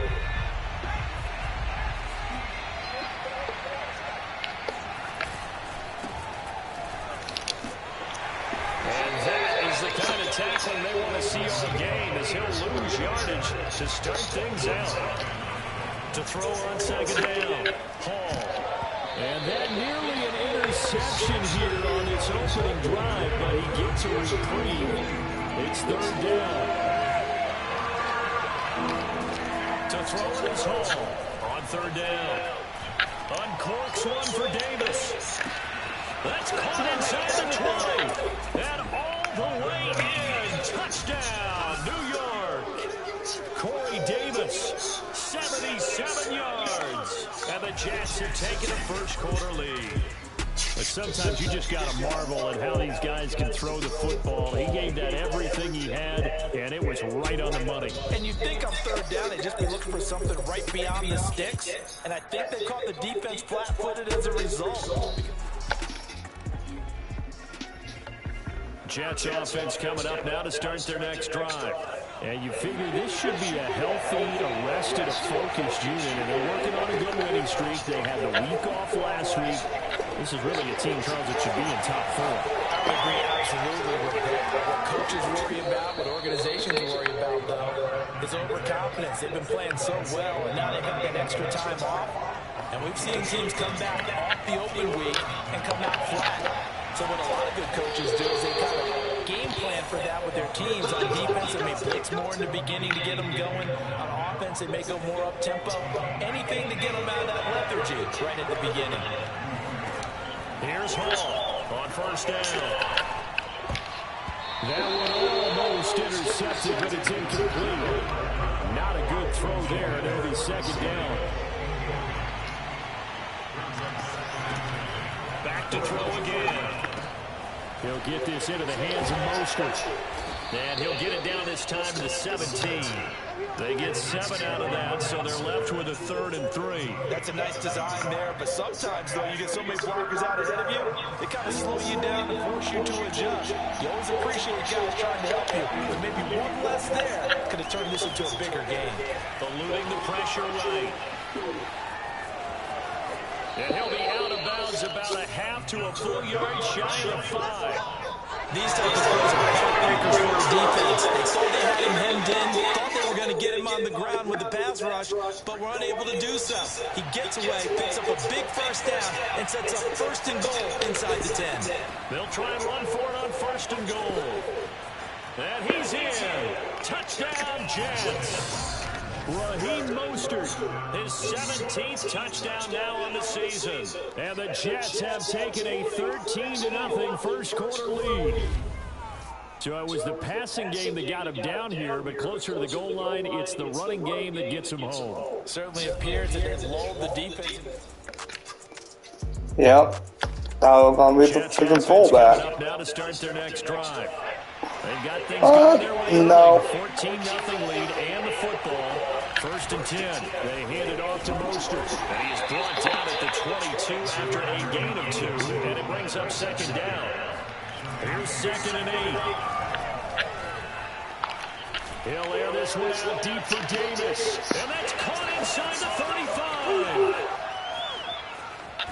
And that is the kind of tackling they want to see all game as he'll lose yardage to start things out. To throw on 2nd down, Hall. And that nearly an interception here on its opening drive, but he gets a reprieve. It's 3rd down. To throw it is Hall on 3rd down. Uncorks one for Davis. That's caught inside the 20. And all the way in. Touchdown, New York. Corey Davis, 77 yards. And the Jets have taken a first-quarter lead. But sometimes you just got to marvel at how these guys can throw the football. He gave that everything he had, and it was right on the money. And you think on 3rd down, they'd just be looking for something right beyond the sticks. And I think they caught the defense flat-footed as a result. Jets offense coming up now to start their next drive. And you figure this should be a healthy, arrested, focused unit. And they're working on a good winning streak. They had the week off last week. This is really a team, Charles, that should be in top 4. I would agree absolutely with that. What coaches worry about, what organizations worry about, though, is overconfidence. They've been playing so well, and now they have that extra time off. And we've seen teams come back off the open week and come out flat. So what a lot of good coaches do is they kind of game plan for that with their teams. On defense, they may blitz more in the beginning to get them going. On offense, they may go more up-tempo. Anything to get them out of that lethargy right at the beginning. Here's Hall on 1st down. That one almost intercepted, but it's incomplete. Not a good throw there, and it'll be 2nd down. Back to throw again. He'll get this into the hands of Mostert. And he'll get it down this time to the 17. They get 7 out of that, so they're left with a 3rd and 3. That's a nice design there, but sometimes, though, you get so many blockers out ahead of you, they kind of slow you down and force you to adjust. You always appreciate guys trying to help you, but maybe one less there could have turned this into a bigger game. Eluding the pressure right. And he'll be out of bounds about a half to a full yard shy of 5. These type of plays are heartbreakers for the defense. They thought they had him hemmed in, thought they were going to get him on the ground with the pass rush, but were unable to do so. He gets away, picks up a big 1st down, and sets up 1st and goal inside the 10. They'll try and run for it on 1st and goal. And he's in. Touchdown, Jets. Raheem Mostert, his 17th touchdown now on the season. And the Jets have taken a 13-0 first quarter lead. So it was the passing game that got him down here, but closer to the goal line, it's the running game that gets him home. Certainly appears that they've lulled the defense. Yep. Now we're going to be the freaking fullback. Up now to start their next drive. They've got things going their way. No. 14-0 lead and the football. 1st and 10. They hand it off to Mostert. And he is brought down at the 22 after a gain of 2. And it brings up 2nd down. Here's 2nd and 8. He'll air this one out deep for Davis. And that's caught inside the 35.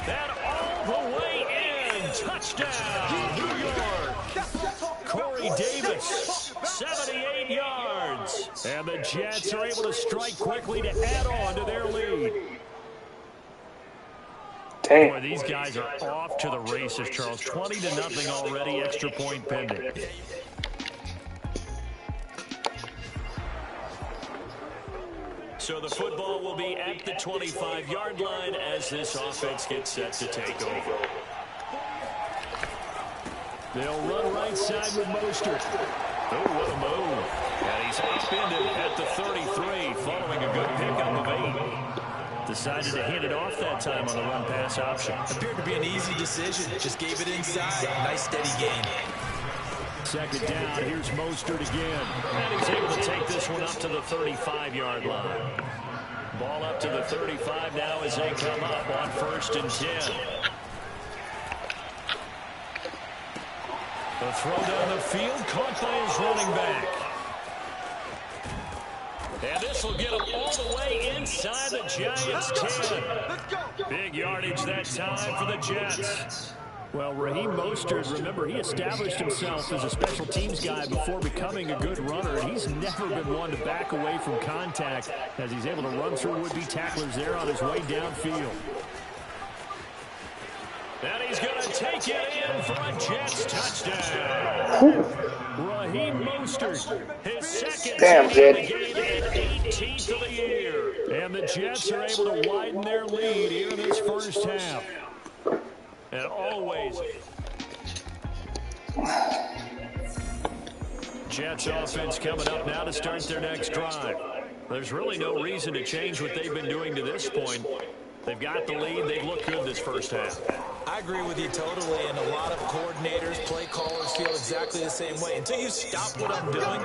And all the way in. Touchdown, New York. Corey Davis, 78 yards. And the Jets are able to strike quickly to add on to their lead. Dang. Boy, these guys are off to the races, Charles. 20-0 already, extra point pending. So the football will be at the 25-yard line as this offense gets set to take over. They'll run right side with Mostert. Oh, what a move. And he's upended at the 33 following a good pickup of 8. Decided to hand it off that time on the run-pass option. Appeared to be an easy decision. Just gave it inside. Nice steady gain. 2nd down. Here's Mostert again. And he's able to take this one up to the 35-yard line. Ball up to the 35 now as they come up on 1st and 10. The throw down the field, caught by his running back. And this will get him all the way inside the Giants' 10. Big yardage that time for the Jets. Well, Raheem Mostert, remember, he established himself as a special teams guy before becoming a good runner, and he's never been one to back away from contact as he's able to run through would-be tacklers there on his way downfield. And he's going to take it in for a Jets touchdown. Raheem Mostert, his 2nd game and 18th of the year. And the Jets are able to widen their lead here in this first half. And always, Jets offense coming up now to start their next drive. There's really no reason to change what they've been doing to this point. They've got the lead. They've looked good this first half. I agree with you totally, and a lot of coordinators, play callers feel exactly the same way. Until you stop what I'm doing,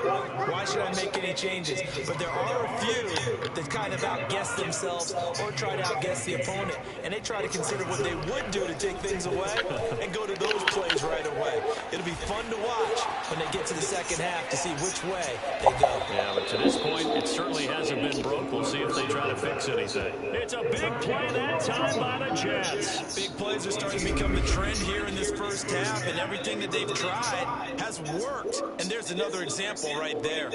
why should I make any changes? But there are a few that kind of outguess themselves or try to outguess the opponent, and they try to consider what they would do to take things away and go to those plays right away. It'll be fun to watch when they get to the second half to see which way they go. Yeah, but to this point, it certainly hasn't been broke. We'll see if they try to fix anything. It's a big play that time by the Jets. Big plays are starting to become the trend here in this first half, and everything that they've tried has worked. And there's another example right there.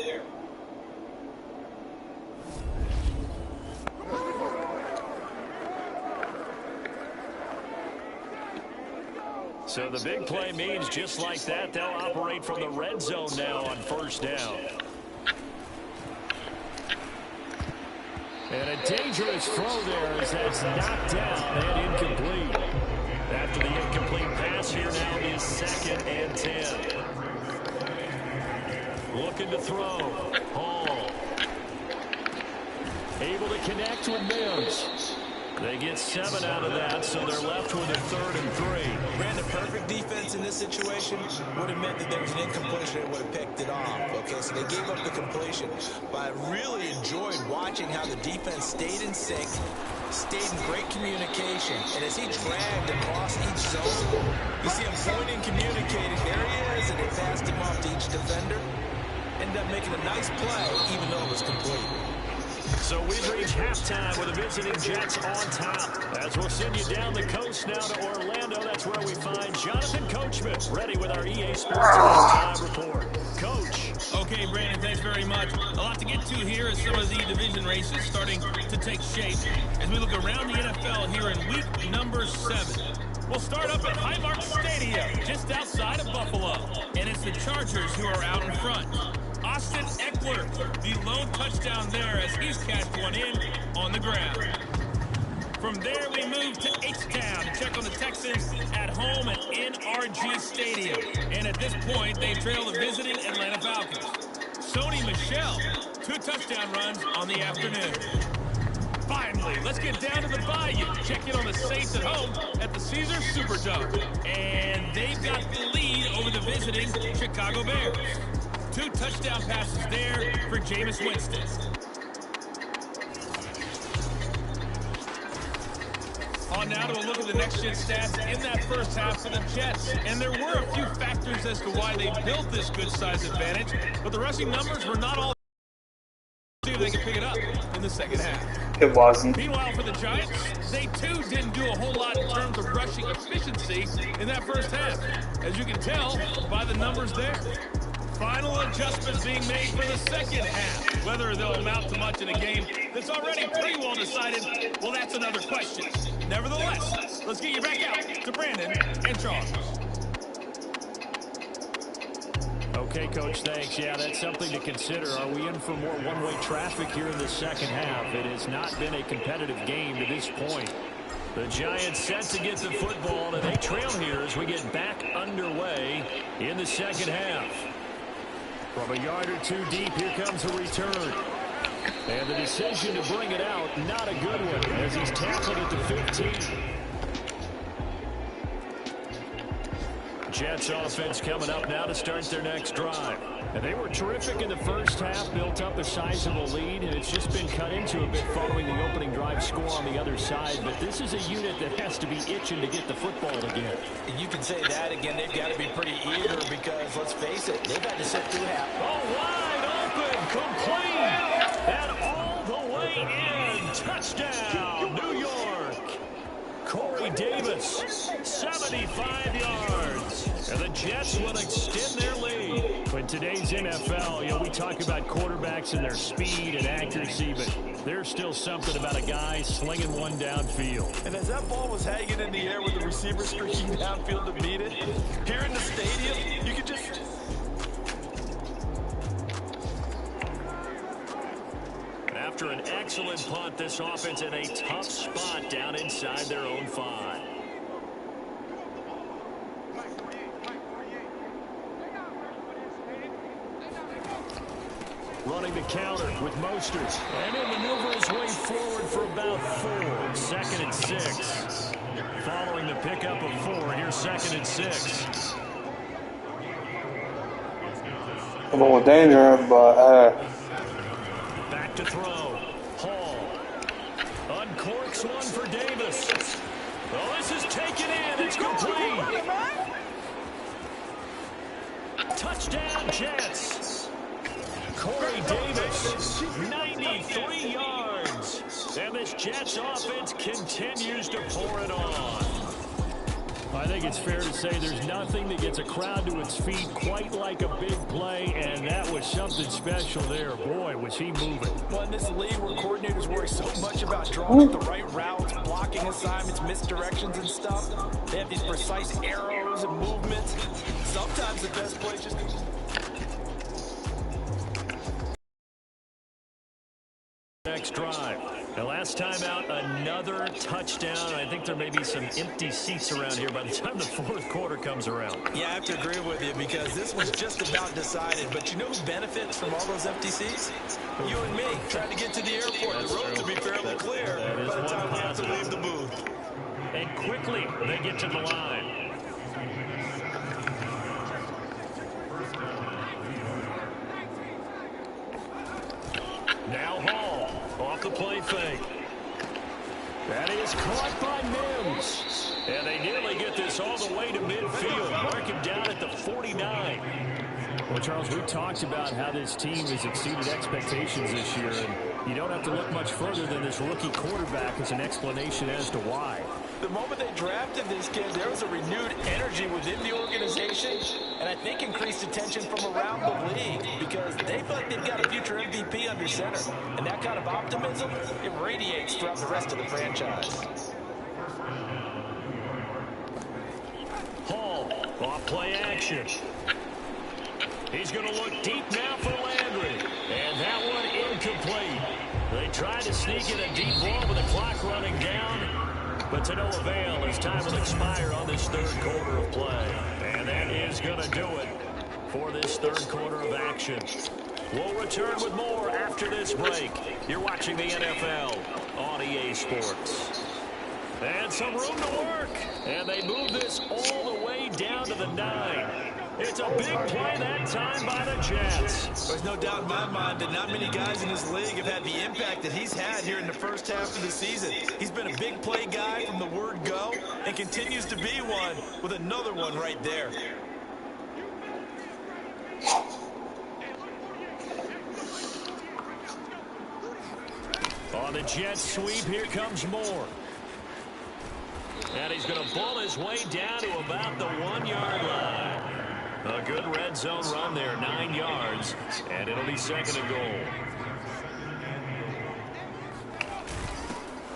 So the big play means just like that, they'll operate from the red zone now on 1st down. And a dangerous throw there as that's knocked down and incomplete. After the incomplete pass, here now is 2nd and 10. Looking to throw. Hall. Able to connect with Mims. They get 7 out of that, so they're left with a 3rd and 3. Ran the perfect defense in this situation would have meant that there was an incompletion and would have picked it off. Okay, so they gave up the completion. But I really enjoyed watching how the defense stayed in sync, stayed in great communication, and as he dragged across each zone, you see him pointing, communicating, there he is, and they passed him off to each defender. Ended up making a nice play, even though it was complete. So we've reached halftime with the visiting Jets on top. As we'll send you down the coast now to Orlando, that's where we find Jonathan Coachman, ready with our EA Sports Halftime report. Coach. Okay, Brandon, thanks very much. A lot to get to here as some of the division races starting to take shape as we look around the NFL here in week number 7. We'll start up at Highmark Stadium, just outside of Buffalo. And it's the Chargers who are out in front. Austin Austin Eckler, the lone touchdown there as he's cashed one in on the ground. From there, we move to H-Town to check on the Texans at home at NRG Stadium. And at this point, they trail the visiting Atlanta Falcons. Sony Michel, 2 touchdown runs on the afternoon. Finally, let's get down to the Bayou. Check in on the Saints at home at the Caesars Superdome. And they've got the lead over the visiting Chicago Bears. 2 touchdown passes there for Jameis Winston. On now to a look at the next-gen stats in that first half for the Jets. And there were a few factors as to why they built this good-size advantage, but the rushing numbers were not all. See if they can pick it up in the second half. It wasn't. Meanwhile, for the Giants, they too didn't do a whole lot in terms of rushing efficiency in that first half, as you can tell by the numbers there. Final adjustments being made for the second half. Whether they'll amount to much in a game that's already pretty well decided, well, that's another question. Nevertheless, let's get you back out to Brandon and Charles. Okay, Coach, thanks. Yeah, that's something to consider. Are we in for more one-way traffic here in the second half? It has not been a competitive game to this point. The Giants set to get the football, and they trail here as we get back underway in the second half. From a yard or 2 deep, here comes a return. And the decision to bring it out, not a good one, as he's tackled at the 15. Jets offense coming up now to start their next drive. And they were terrific in the first half, built up a sizable lead, and it's just been cut into a bit following the opening drive score on the other side. But this is a unit that has to be itching to get the football again. You can say that again. They've got to be pretty eager because, let's face it, they've had to sit through half. Oh, wide open, complete, and all the way in. Touchdown, New York. Corey Davis, 75 yards. And the Jets will extend their lead. In today's NFL, we talk about quarterbacks and their speed and accuracy, but there's still something about a guy slinging one downfield. And as that ball was hanging in the air with the receiver streaking downfield to beat it, here in the stadium, you could just... After an excellent punt, this offense in a tough spot down inside their own 5. Running the counter with Mostert. And he'll maneuver his way forward for about 4. 2nd and 6. Following the pickup of 4, here's 2nd and 6. A little danger, but Back to throw. Hall. Uncorks one for Davis. Oh, this is taken in. It's complete. Touchdown, Jets. Corey Davis, 93 yards. And this Jets offense continues to pour it on. I think it's fair to say there's nothing that gets a crowd to its feet quite like a big play, and that was something special there. Boy, was he moving. Well, in this league where coordinators worry so much about drawing up the right routes, blocking assignments, misdirections and stuff, they have these precise arrows and movements. Sometimes the best play just... Next drive. The last time out, another touchdown. I think there may be some empty seats around here by the time the 4th quarter comes around. Yeah, I have to agree with you because this was just about decided. But you know who benefits from all those empty seats? You and me, trying to get to the airport. The road to be fairly clear by the time we have to leave the booth. And quickly, they get to the line. Now Hall, off the play fake. That is caught by Mims. And they nearly get this all the way to midfield. Mark him down at the 49. Well, Charles, we talked about how this team has exceeded expectations this year, and you don't have to look much further than this rookie quarterback as an explanation as to why. The moment they drafted this kid, there was a renewed energy within the organization, and I think increased attention from around the league because they feel like they've got a future MVP under center. And that kind of optimism, it radiates throughout the rest of the franchise. Hall, off play action. He's going to look deep now for Landry. And that one incomplete. They tried to sneak in a deep ball with the clock running down, but to no avail as time will expire on this third quarter of play. And that is going to do it for this third quarter of action. We'll return with more after this break. You're watching the NFL on EA Sports. And some room to work. And they move this all the way down to the 9. It's a big play that time by the Jets. There's no doubt in my mind that not many guys in this league have had the impact that he's had here in the first half of the season. He's been a big play guy from the word go and continues to be one with another one right there. On the Jets sweep, here comes Moore. And he's going to ball his way down to about the 1-yard line. A good red zone run there, 9 yards, and it'll be second and goal.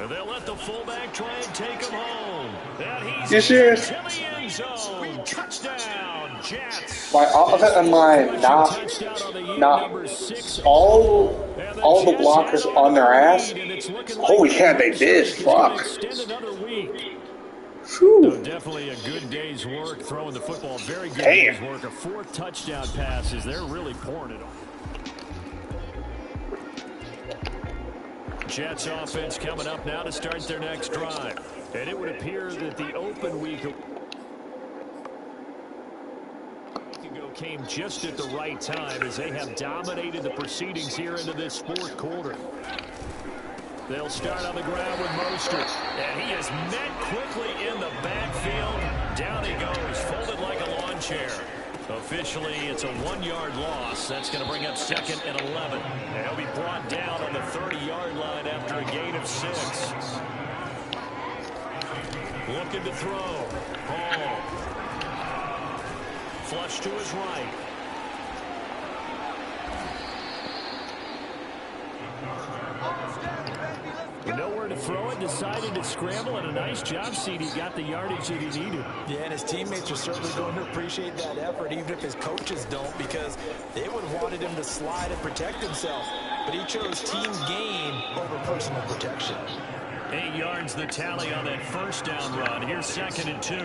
And they'll let the fullback try and take him home. And he's to the end zone. Touchdown, Jets. My offensive line, not all the blockers on their ass. Holy cow, they did. Fuck. No, definitely a good day's work throwing the football. Very good day's work. A 4 touchdown passes. They're really pouring it on. Jets offense coming up now to start their next drive. And it would appear that the open week ago came just at the right time as they have dominated the proceedings here into this fourth quarter. They'll start on the ground with Mostert. And he is met quickly in the backfield. Down he goes, folded like a lawn chair. Officially, it's a 1-yard loss. That's going to bring up second and 11. And he'll be brought down on the 30-yard line after a gain of 6. Looking to throw. Hall. Flush to his right. Nowhere to throw it, decided to scramble, and a nice job, CD got the yardage that he needed. Yeah, and his teammates are certainly going to appreciate that effort, even if his coaches don't, because they would have wanted him to slide and protect himself. But he chose team gain over personal protection. 8 yards the tally on that first down run. Here's second and 2.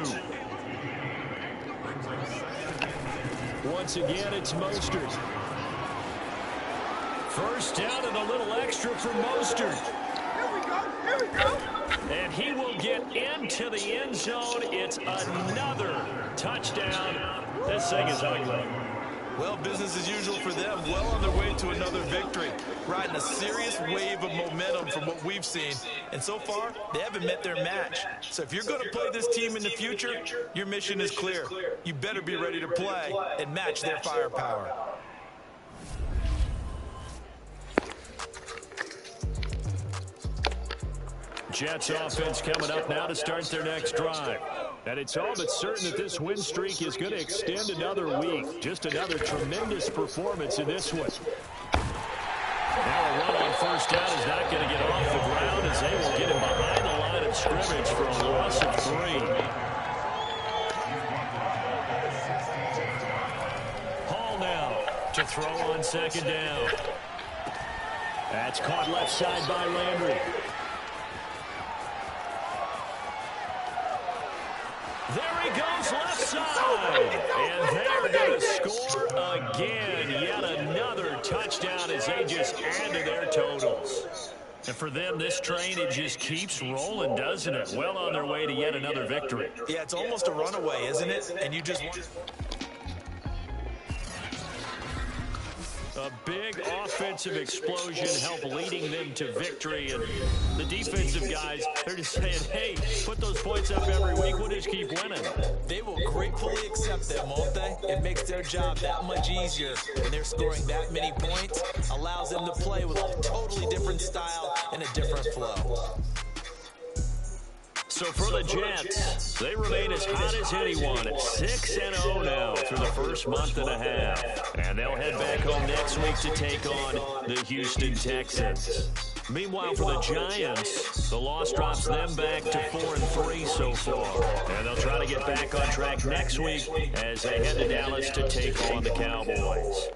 Once again, it's Mostert. First down and a little extra for Mostert. Here we go. And he will get into the end zone. It's another touchdown. This thing is ugly. Well, business as usual for them. Well on their way to another victory. Riding a serious wave of momentum from what we've seen. And so far, they haven't met their match. So if you're going to play this team in the future, your mission is clear. You better be ready to play and match their firepower. Jets offense coming up now to start their next drive. And it's all but certain that this win streak is going to extend another week. Just another tremendous performance in this one. Now a run on first down is not going to get off the ground as they will get him behind the line of scrimmage for a loss of 3. Hall now to throw on second down. That's caught left side by Landry. There he goes left side. And they're going to score again. Yet another touchdown as they just add to their totals. And for them, this train, it just keeps rolling, doesn't it? Well on their way to yet another victory. Yeah, it's almost a runaway, isn't it? And you just want... A big offensive explosion helped leading them to victory. And the defensive guys, they're just saying, hey, put those points up every week. We'll just keep winning. They will gratefully accept them, won't they? It makes their job that much easier when they're scoring that many points. Allows them to play with a totally different style and a different flow. So for the Jets, they remain as hot as anyone at 6-0 now through the first month and a half. And they'll head back home next week to take on the Houston Texans. Meanwhile, for the Giants, the loss drops them back to 4-3 so far. And they'll try to get back on track next week as they head to Dallas to take on the Cowboys.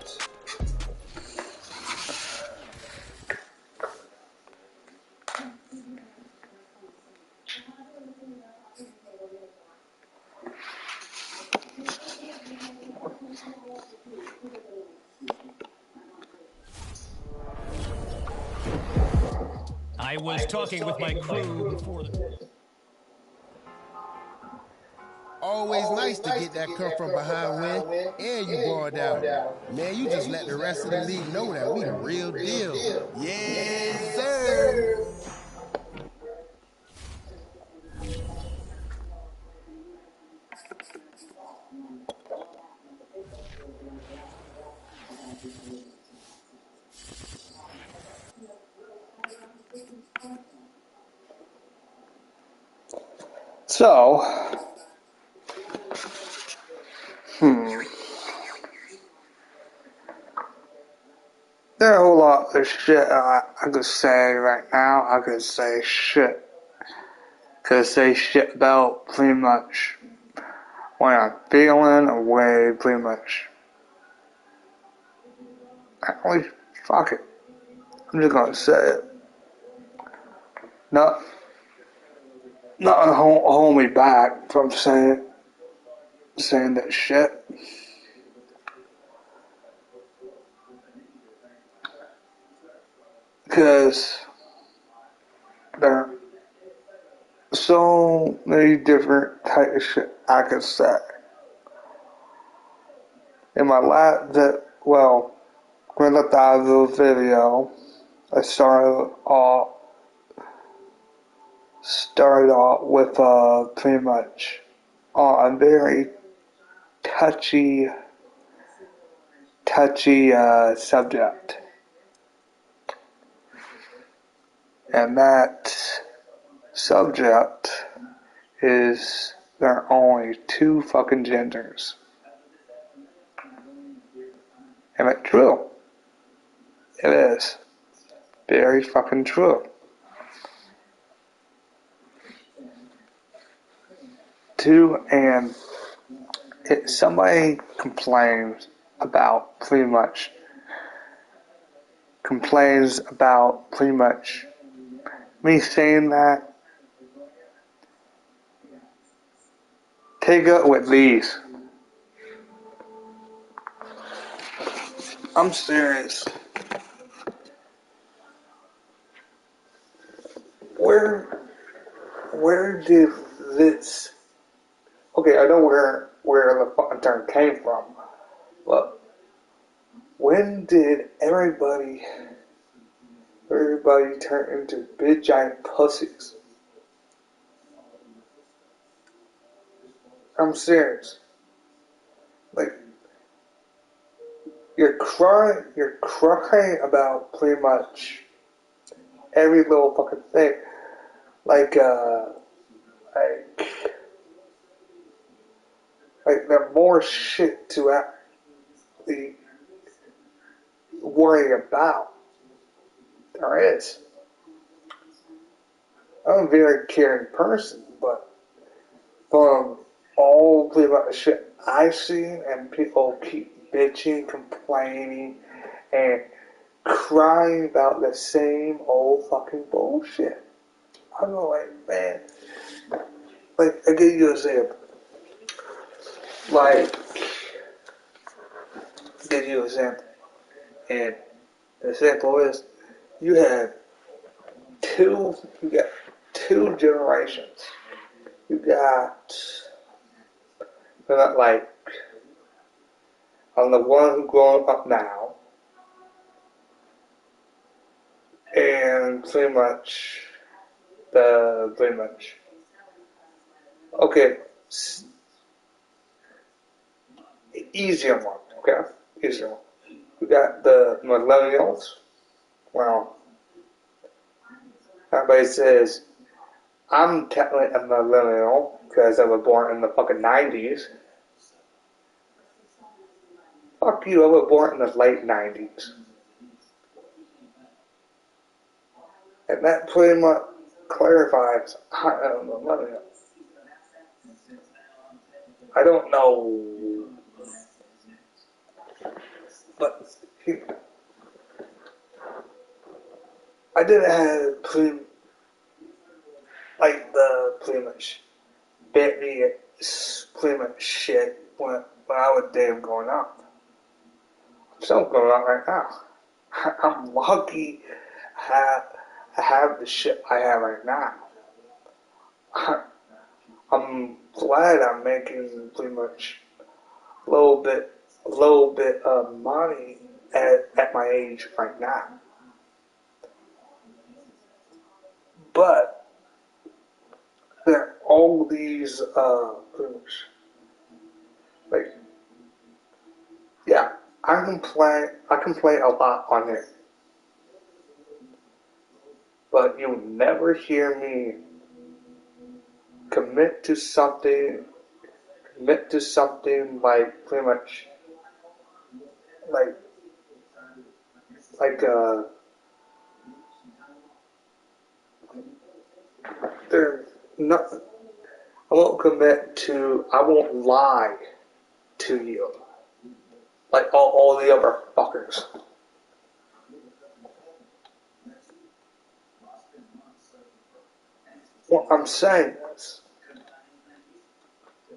I was talking with my crew before the... Always nice to get that come from behind win, and you balled out. Man, you just let the rest of the league know that we the real deal. Yes, sir. So, there are a whole lot of shit I could say right now. I could say shit. Could say shit about pretty much what I'm feeling away pretty much. Actually, fuck it. I'm just gonna say it. Not hold me back from saying that shit. Because there are so many different types of shit I could say. In my last, Grand Theft Auto video, I started off with pretty much a very touchy subject, and that subject is there are only two fucking genders. Am I true? It is very fucking true. And if somebody complains about pretty much me saying that, take it with these. I'm serious. Where did this? Okay, I know where the fucking term came from, but when did everybody turn into big giant pussies? I'm serious. Like, you're crying about pretty much every little fucking thing. Like there's more shit to actually worry about. There is. I'm a very caring person, but from all the shit I've seen, and people keep bitching, complaining, and crying about the same old fucking bullshit. I'm like, man. Like, I give you an example. And the example is, you got two generations. You got like, on the one who's growing up now, and pretty much, okay, easier one, okay, easier one. We got the millennials. Well, everybody says I'm technically a millennial because I was born in the fucking 90s. Fuck you, I was born in the late 90s. And that pretty much clarifies, I don't know, none of it. I don't know, but I didn't have pretty much bit me pretty much shit when I was damn growing up. I'm still growing up right now. I'm lucky I have the shit I have right now. I'm glad I'm making pretty much a little bit of money at my age right now. But there are all these pretty much, like, yeah, I can play a lot on it. But you'll never hear me commit to something like pretty much like there's nothing. I won't lie to you like all the other fuckers. What I'm saying is,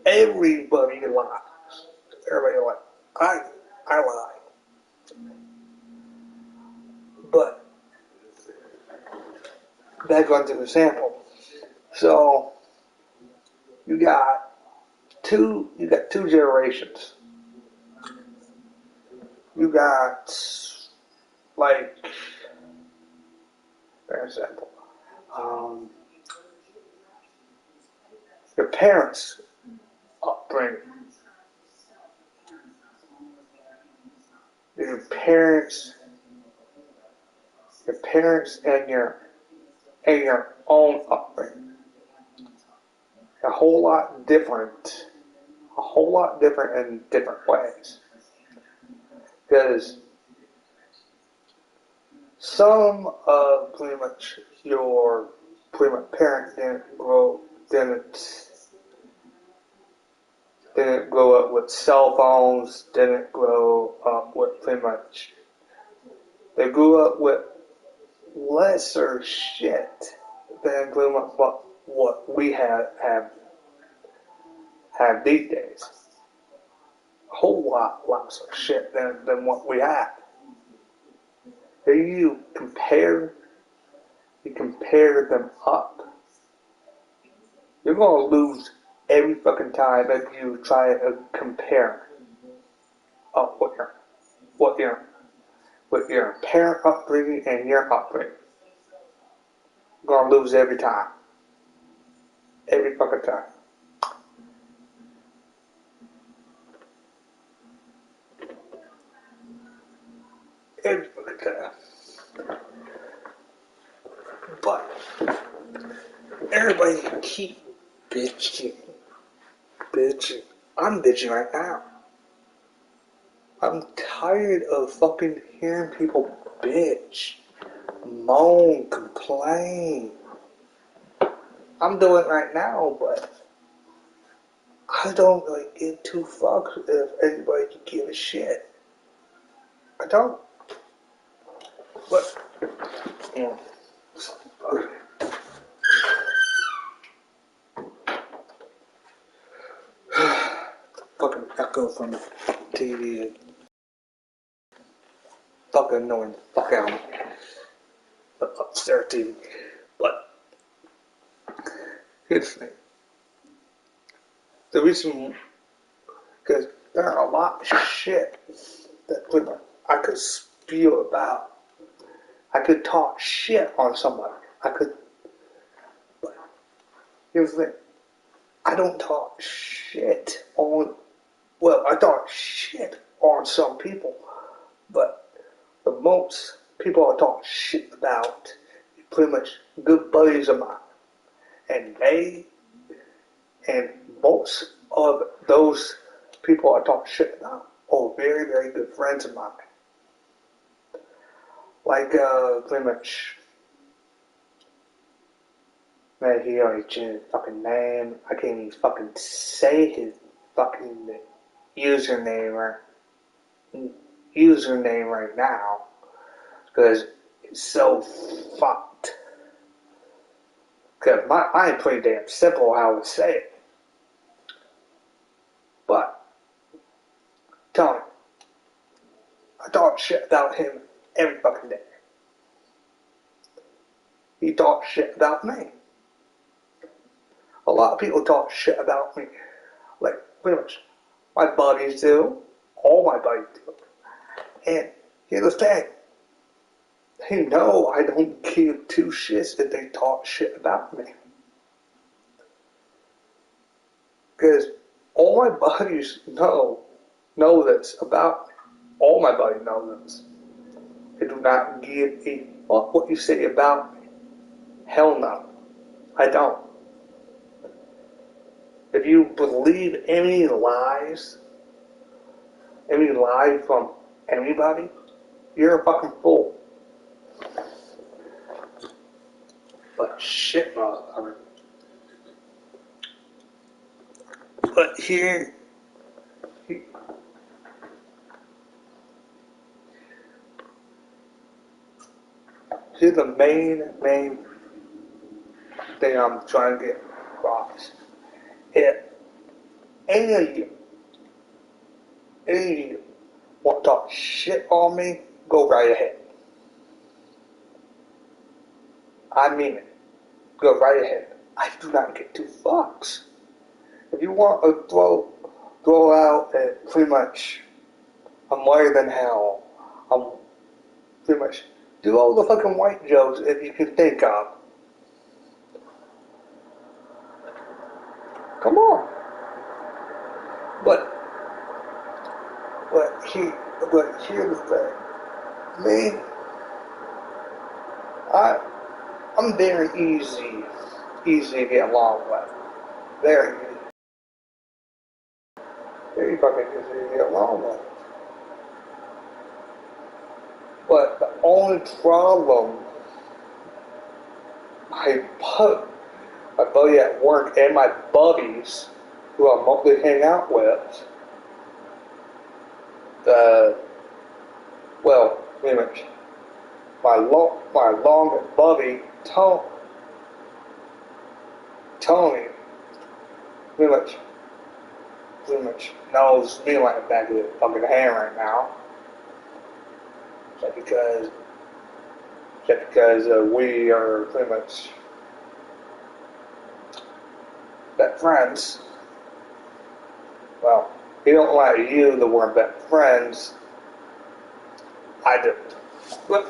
everybody lies. Everybody lies. I lie. But back onto the sample. So you got two generations. You got like, for example, your parents' upbringing. Your parents and your own upbringing. A whole lot different in different ways. Because some of your parents didn't grow up with cell phones, didn't grow up with they grew up with lesser shit than pretty much what we have these days. A whole lot less of shit than what we have. If you compare them up, you're gonna lose every fucking time if you try to compare up what your parent upbringing and your upbringing. You're gonna lose every time. Every fucking time. Every fucking time. But everybody keep bitching. I'm bitching right now. I'm tired of fucking hearing people bitch, moan, complain. I'm doing it right now, but I don't really give two fucks if anybody can give a shit. I don't. But, yeah. Fucking echo from the TV. Fucking annoying the fuck out of me. The upstairs TV. But here's the thing. The reason, because there are a lot of shit that I could spew about. I could talk shit on somebody. But here's the thing. I don't talk shit on, I talk shit on some people, but the most people I talk shit about are pretty much good buddies of mine. And most of those people I talk shit about are very, very good friends of mine. Like, pretty much, Man, he already changed his fucking name. I can't even fucking say his fucking username right now because it's so fucked. Because mine's pretty damn simple how to say it. But, Tony, I talk shit about him every fucking day. He talks shit about me. A lot of people talk shit about me. Like, pretty much, my buddies do. All my buddies do. And here's the thing. They know I don't give two shits if they talk shit about me. Because all my buddies know this about me. All my buddies know this. They do not give a fuck what you say about me. Hell no. I don't. If you believe any lies from anybody, you're a fucking fool. But shit, motherfucker. But here's the main thing I'm trying to get across. If any of you want to talk shit on me, go right ahead. I mean it. Go right ahead. I do not get two fucks. If you want to throw out at pretty much I'm whiter than hell, I'm pretty much do all the fucking white jokes if you can think of. Come on. But here's the thing. Me, I'm very easy to get along with. Very easy. Very fucking easy to get along with. But the only problem, my buddy at work and my buddies who I mostly hang out with, pretty much my long buddy Tony pretty much knows me like the back of his fucking hand right now. Just because we are pretty much best friends. Well, he don't like to use the word best friends. I do. But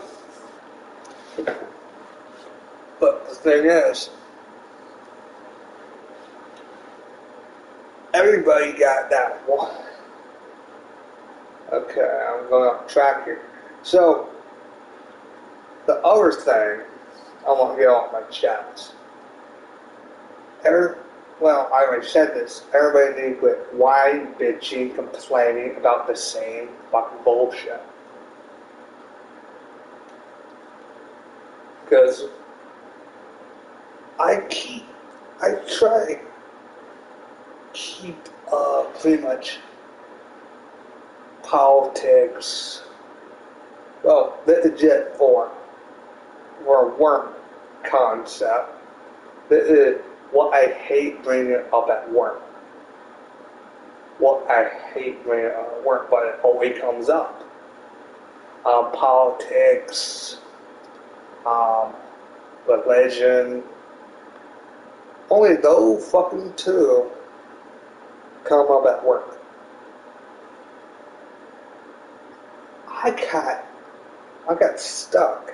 the thing is, everybody got that one. Okay, I'm going off track here. So, the other thing I want to get off my chest. I already said this. Everybody needs to quit whining, bitching, complaining about the same fucking bullshit. Because I try to keep pretty much politics, legit for a work concept. This is what I hate bringing up at work. But it always comes up. Politics, religion. Only those fucking two come up at work. I got stuck.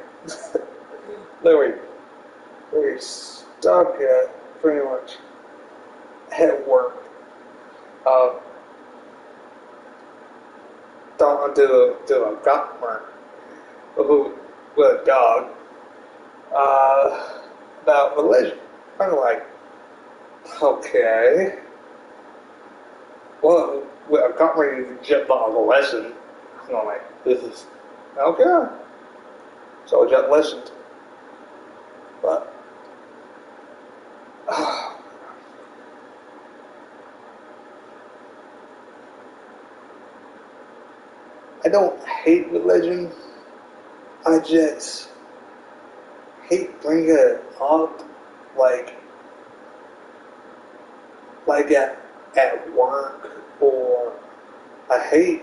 literally stuck at pretty much at work. Talking to a government with a dog about religion. I'm like, okay. Well, I got ready to jump on the lesson. And I'm like, this is okay. So I just listened. But don't hate religion. I just hate bringing it up, like at work, or I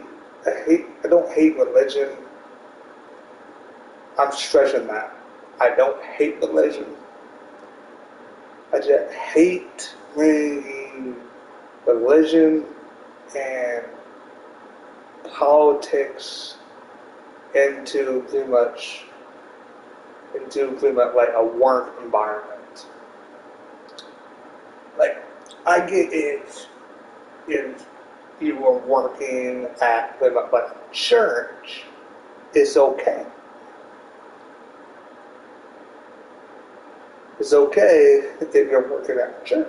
don't hate religion. I'm stressing that. I don't hate religion. I just hate bringing religion and politics into pretty much like a work environment. Like, I get it if you were working at pretty much like a church, it's okay. It's okay if you're working at a church.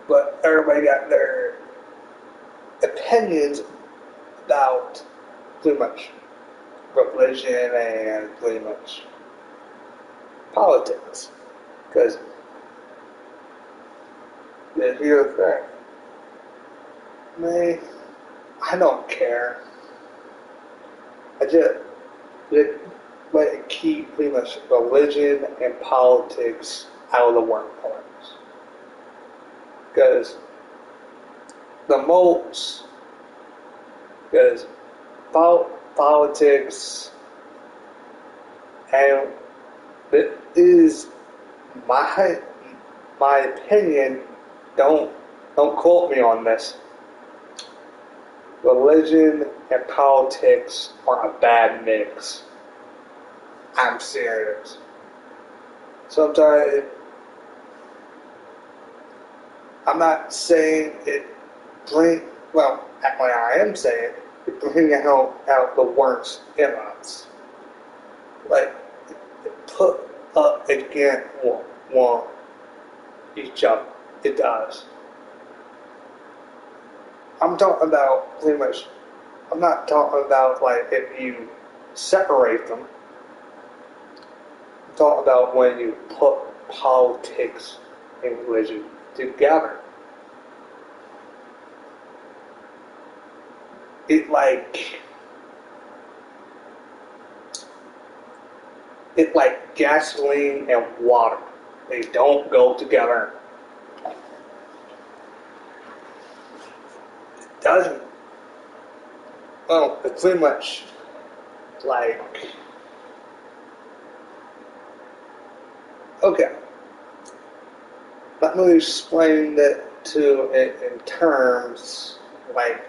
But everybody got their opinions about pretty much religion and pretty much politics. Because here's the thing. Man, I don't care. I just let it keep pretty much religion and politics out of the workplace. Because politics, and it is my opinion. Don't quote me on this. Religion and politics are a bad mix. I'm serious. Sometimes I'm not saying it actually I am saying it brings out the worst in us. Like, it put up against one each other. It does. I'm talking about pretty much, I'm not talking about like if you separate them. I'm talking about when you put politics and religion together. It's like gasoline and water. They don't go together. It doesn't. Well, it's pretty much like, okay, let me explain that to it in terms like,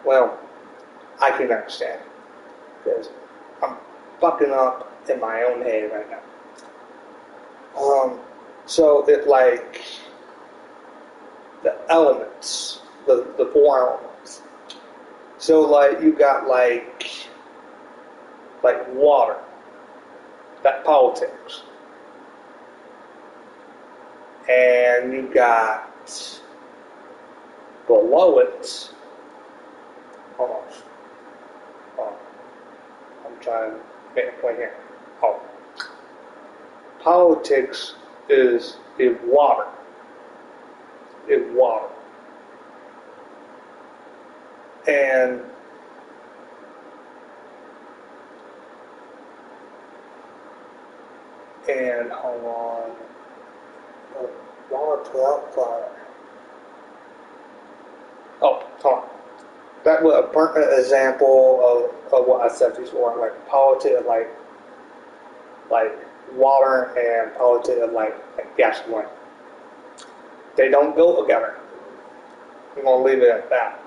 well, I can understand, because I'm fucking up in my own head right now. So it like the elements, the four elements. So like you got like water, that politics, and you got below it. Hold on. I'm trying to make a point here. Oh. Politics is water. It's water. And hold on. Water without fire. Oh, hold on. That was a perfect example of what I said before, like politics, like water, and politics, like gasoline. They don't go together. I'm gonna leave it at that.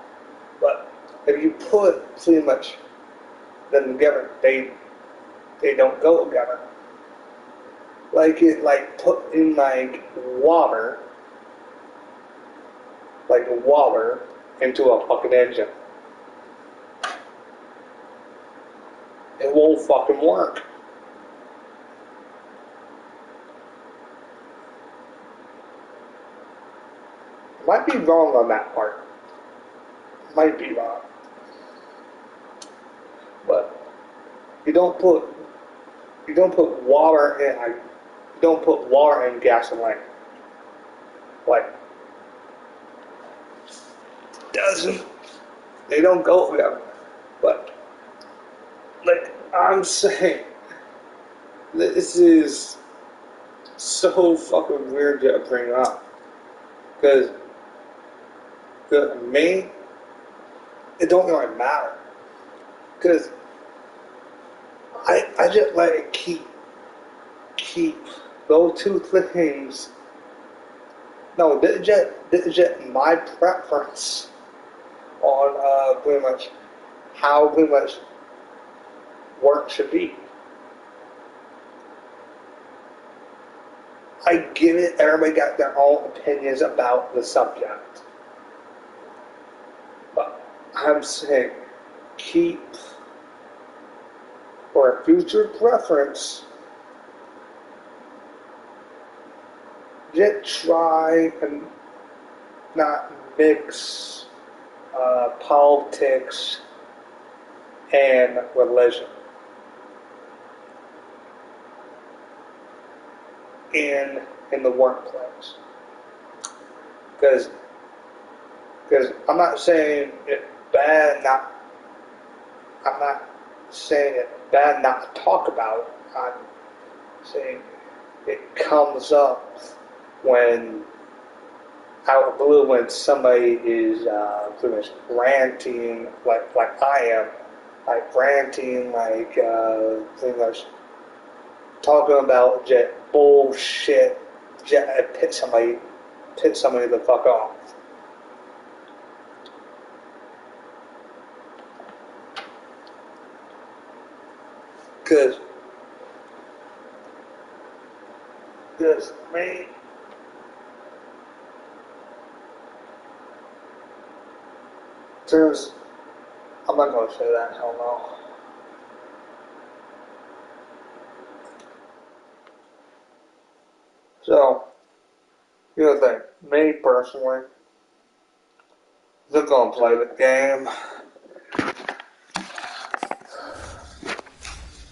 But if you put pretty much them together, they don't go together. Like it, like put in like water into a fucking engine. It won't fucking work. Might be wrong on that part. Might be wrong. But you don't put water in gasoline. Like, doesn't They don't go together. But, like, I'm saying, this is so fucking weird to bring up. Because, to me, it don't really matter. Because I just let it keep those two things. No, this is just my preference on pretty much how pretty much work should be. I get it, everybody got their own opinions about the subject. But I'm saying keep for a future preference, just try and not mix politics and religion in the workplace. Because I'm not saying it's bad not. I'm not saying it's bad not to talk about it. I'm saying it comes up when out of the blue when somebody is pretty much ranting like I am, like ranting like pretty much talking about just bullshit, just piss somebody the fuck off. Because me, I'm not going to say that, hell no. So, here's the thing, me personally, they're going to play the game.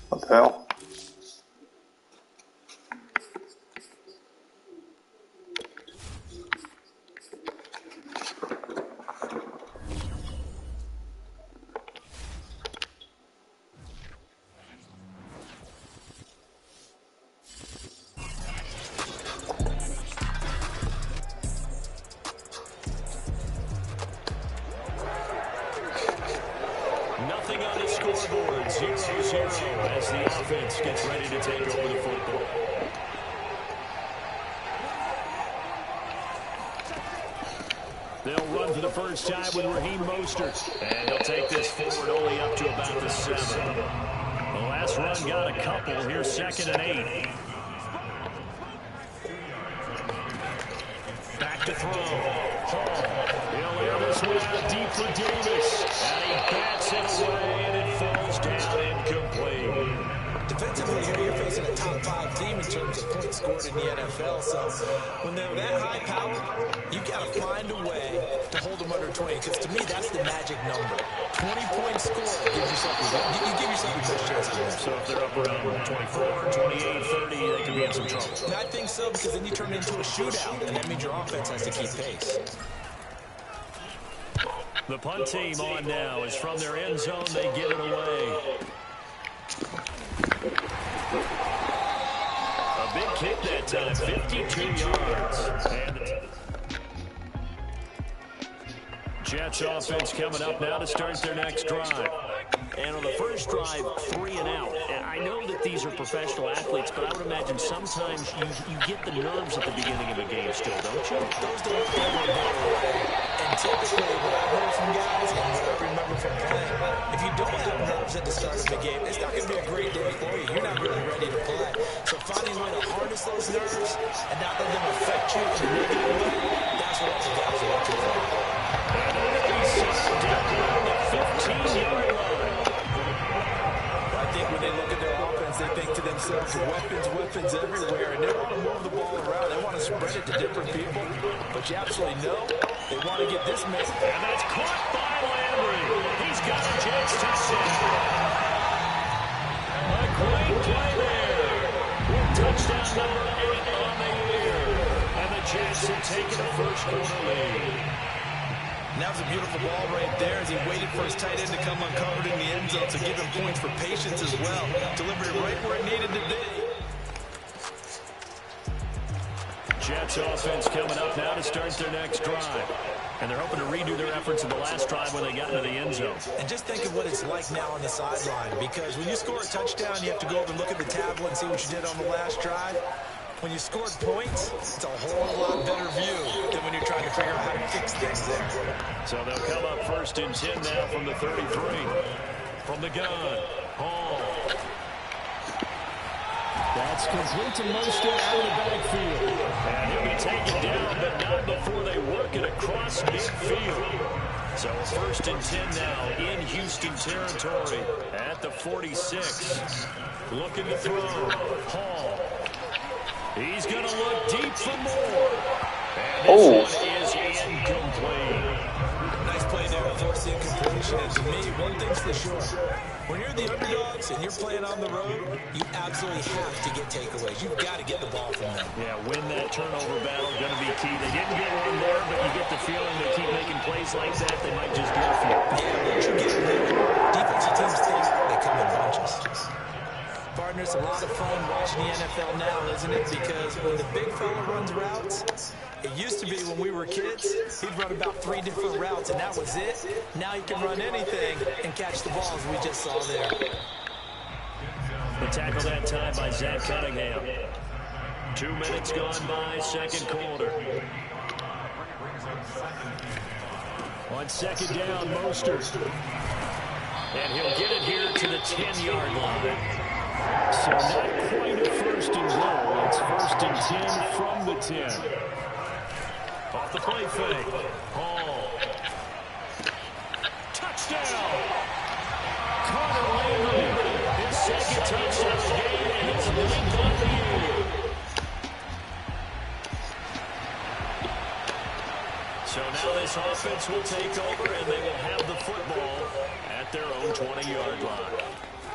What the hell? Nothing on the scoreboard, 0-0 as the offense gets ready to take over the football. They'll run for the first time with Raheem Mostert. And he'll take this forward only up to about the 7. The last run got a couple. Here's 2nd and 8. Back to throw. He'll air this one out deep for Davis. And he bats it away, and it falls down incomplete. Defensively here, you're facing a top 5 team in terms of points scored in the NFL. So when they're that high powered, you've got to find a way to hold them under 20. Because to me, that's the magic number. 20 points scored gives yourself you give yourself your best chance to win. So if they're up around 24, 28, 30, they could be in some trouble. And I think so, because then you turn it into a shootout, and that means your offense has to keep pace. The punt team on now is from their end zone. They give it away. A big kick that time, 52 yards. And Jets offense coming up now to start their next drive. And on the first drive, 3 and out. I know that these are professional athletes, but I would imagine sometimes you get the nerves at the beginning of a game still, don't you? Those don't go away. And typically, what I've heard from guys and what I remember from playing, if you don't have nerves at the start of the game, it's not going to be a great day for you. You're not really ready to play. So finding a way to harness those nerves and not let them affect you in a negative way, that's what all the guys are looking for. And he's settled down on the 15-yard line. I think when they look at their offense, they think to themselves, weapons everywhere, and they want to move the ball around. They want to spread it to different people, but you absolutely know they want to get this mix. And that's caught by Landry. He's got a Jets touchdown. A great play there. Touchdown number 8 on the year. And the Jets have taken a first quarter lead. And that was a beautiful ball right there as he waited for his tight end to come uncovered in the end zone to give him points for patience as well. Delivered it right where it needed to be. Jets offense coming up now to start their next drive. And they're hoping to redo their efforts in the last drive when they got into the end zone. And just think of what it's like now on the sideline, because when you score a touchdown, you have to go over and look at the tablet and see what you did on the last drive. When you scored points, it's a whole lot better view than when you're trying to figure out how to fix things there. So they'll come up 1st and 10 now from the 33. From the gun, Hall. That's complete to Mostert out of the backfield. And he'll be taken down, but not before they work it across midfield. So 1st and 10 now in Houston territory at the 46. Looking to throw. Hall. He's going to look deep for more. And this one is incomplete. Nice play there, forced incompletion. And to me, one thing's for sure. When you're the underdogs and you're playing on the road, you absolutely have to get takeaways. You've got to get the ball from them. Yeah, win that turnover battle, going to be key. They didn't get one there, but you get the feeling they keep making plays like that, they might just get a few. Yeah, once you get there, defensive teams think they come in bunches. Partner, it's a lot of fun watching the NFL now, isn't it? Because when the big fella runs routes, it used to be when we were kids, he'd run about 3 different routes, and that was it. Now he can run anything and catch the ball, as we just saw there. The tackle that time by Zach Cunningham. 2 minutes gone by, second quarter. On second down, Mostert. And he'll get it here to the 10-yard line. So not quite a 1st and goal. It's 1st and 10 from the 10. Off the play fake. Hall. Touchdown. Carter Landry. His 2nd touchdown of the game and his 9th of the year. So now this offense will take over and they will have the football at their own 20-yard line.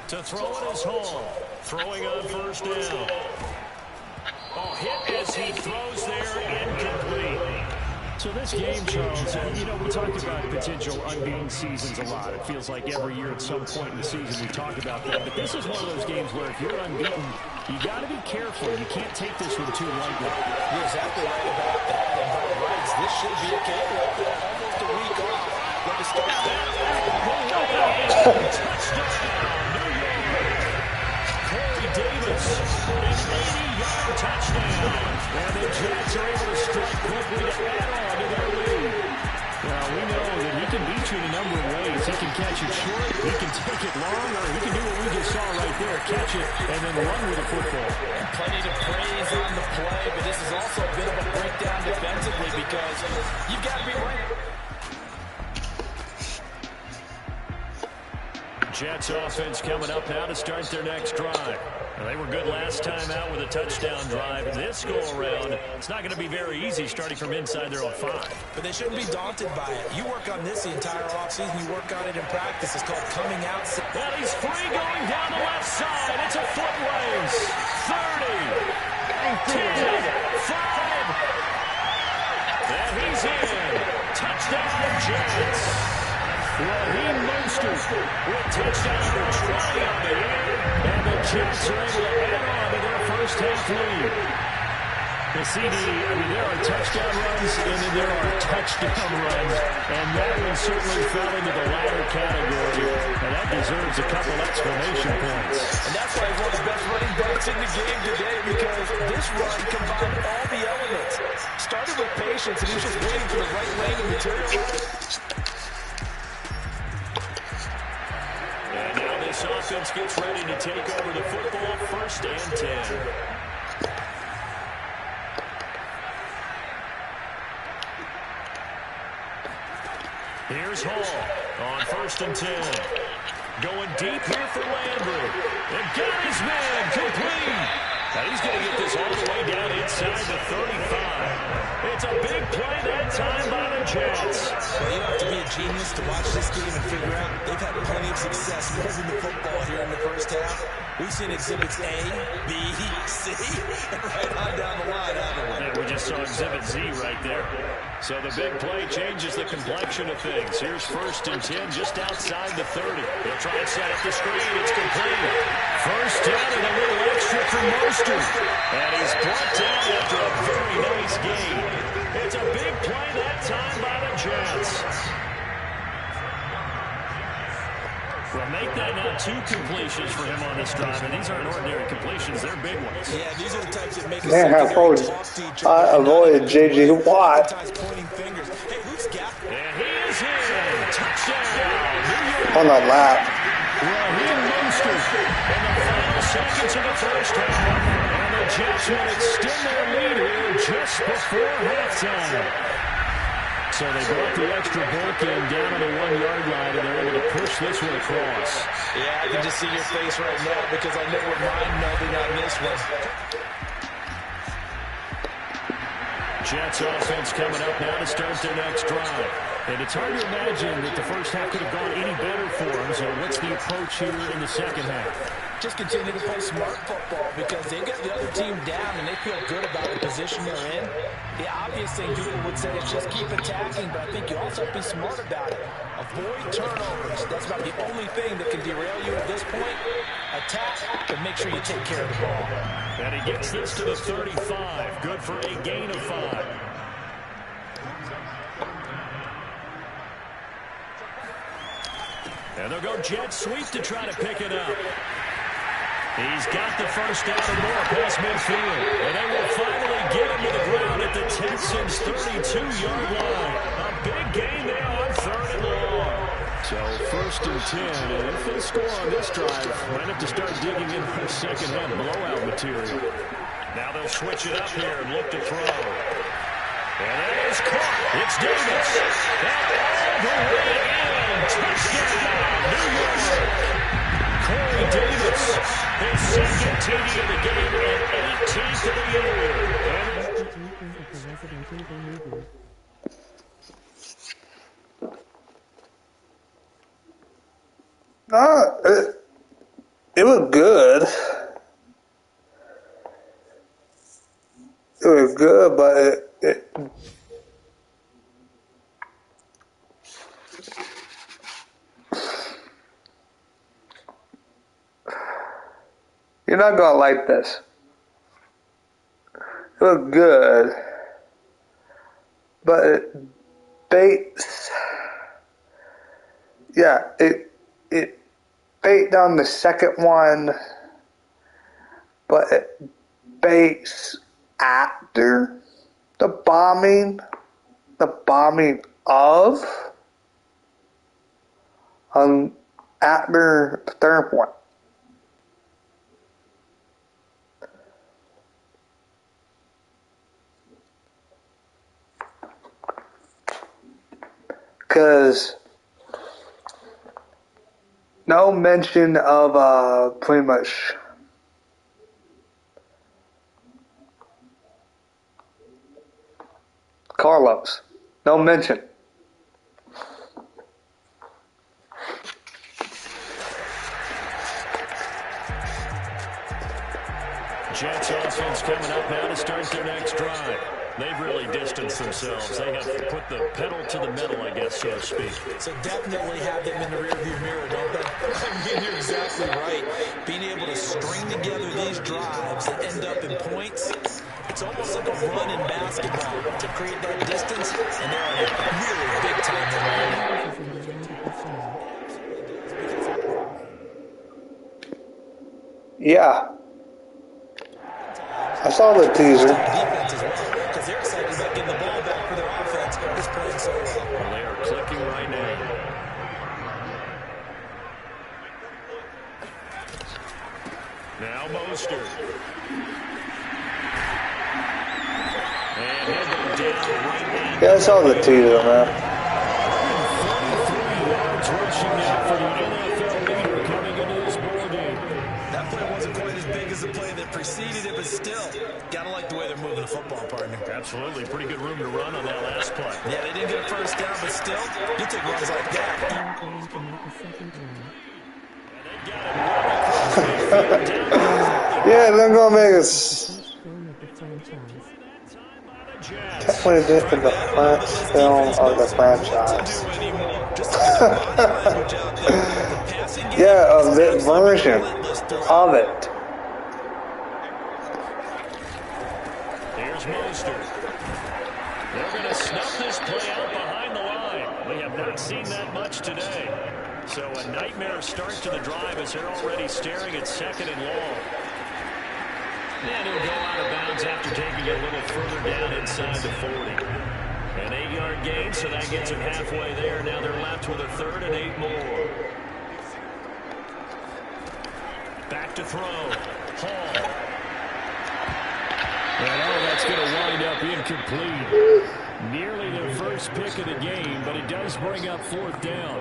To throw it is Hall. Throwing on 1st down. Oh, hit as he throws there, incomplete. So this game, Charles, you know, we talked about potential unbeaten seasons a lot. It feels like every year at some point in the season we talk about that. But this is one of those games where if you're unbeaten, you got to be careful. You can't take this one too lightly. You're exactly right about that. And by rights, this should be a game almost a week off. Let us start that. Davis, an 80-yard touchdown. And the Jets are able to strike quickly to add on to their lead. Well, we know that he can beat you in a number of ways. He can catch it short, he can take it long, or he can do what we just saw right there, catch it and then run with the football. And plenty to praise on the play, but this is also a bit of a breakdown defensively because you've got to be right. Jets offense coming up now to start their next drive. Well, they were good last time out with a touchdown drive. This go-around, it's not going to be very easy starting from inside their own 5. But they shouldn't be daunted by it. You work on this the entire offseason. You work on it in practice. It's called coming out. Well, he's free going down the left side. It's a foot race. 30, 10, 5. And he's in. Touchdown, Jets. Raheem Mostert with touchdown number 20 on the year, and the Jets are able to add on to their first half lead. The CD, I mean, there are touchdown runs, and then there are touchdown runs, and that one certainly fell into the latter category, and that deserves a couple exclamation points. And that's why he's one of the best running backs in the game today, because this run combined all the elements. Started with patience, and he was just waiting for the right lane to materialize. And now this offense gets ready to take over the football, 1st and 10. Here's Hall on 1st and 10. Going deep here for Landry. And got his man complete. Now he's going to get this all the way down inside the 35. It's a big play that time by the Jets. Well, you don't have to be a genius to watch this game and figure out they've had plenty of success moving the football here in the first half. We've seen exhibits A, B, C, and right on down the line, haven't we? Yeah, we just saw exhibit Z right there. So the big play changes the complexion of things. Here's 1st and 10 just outside the 30. They'll try and set up the screen. It's complete. 1st down and a little extra for Mostert. And he's brought down after a very nice game. It's a big play that time by the Jets. Well, make that now 2 completions for him on this drive, and these aren't ordinary completions. They're big ones. Yeah, these are the types that make us avoided J.J. Watt. Hey, who's got? And he is in. Touchdown. On that lap. Raheem Mostert in the final seconds of the first half. And the Jets will extend their lead here just before halftime. So they brought the extra bulk in down on the 1-yard line, and they're able to push this one across. Yeah, I can just see your face right now because I know we're mind-melding on this one. Jets offense coming up now to start their next drive. And it's hard to imagine that the first half could have gone any better for them. So what's the approach here in the second half? Just continue to play smart football because they get the other team down and they feel good about the position they're in. The obvious thing people would say is just keep attacking, but I think you also have to be smart about it. Avoid turnovers. That's about the only thing that can derail you at this point. Attack, but make sure you take care of the ball. And he gets this to the 35. Good for a gain of 5. And they'll go jet sweep to try to pick it up. He's got the first down and more past midfield. And they will finally get him to the ground at the Texans' 32-yard line. A big gain there on 3rd and long. So 1st and 10. And if they score on this drive, might have to start digging in for second half blowout material. Now they'll switch it up here and look to throw. And that is caught. It's Davis. And all the way in. Touchdown, New York. Corey Davis, his 2nd TD of the game and 18th of the year. It was good. It was good, but you're not gonna like this. It was good, but it baits. Yeah, it bait down the second one, but it baits after the bombing of after the third one. Because no mention of pretty much Carlos. No mention. Jets offense coming up now to start their next drive. They've really distanced themselves. They have put the pedal to the metal, I guess, so to speak. So definitely have them in the rearview mirror, don't they? I mean, you're exactly right. Being able to string together these drives that end up in points, it's almost like a run in basketball to create that distance, and they're on a really big time right now. Yeah. I saw the teaser. Defense as well, because they're excited about getting the ball back for their offense. It's playing so well. Well, they are clicking right now. Now Mostert. And he'll go down right. Yeah, I saw the teaser, man. 33 yards rushing now for the NFL leader coming into this ball game. That play wasn't quite as big as the play that preceded it, but still, gotta like the way they're moving the football, partner. Absolutely. Pretty good room to run on that last play. Yeah, they didn't get a first down, but still, you take runs like that. Yeah, they're gonna make us. Definitely this is the first film of the franchise. Yeah, of this version of it. Here's Mostert. They're going to snuff this play out behind the line. We have not seen that much today. So a nightmare start to the drive as they're already staring at 2nd and long. And he'll go out of bounds after taking it a little further down inside the 40. An 8-yard gain, so that gets him halfway there. Now they're left with a 3rd and 8 more. Back to throw. Hall. And that's going to wind up incomplete. Nearly the first pick of the game, but it does bring up 4th down.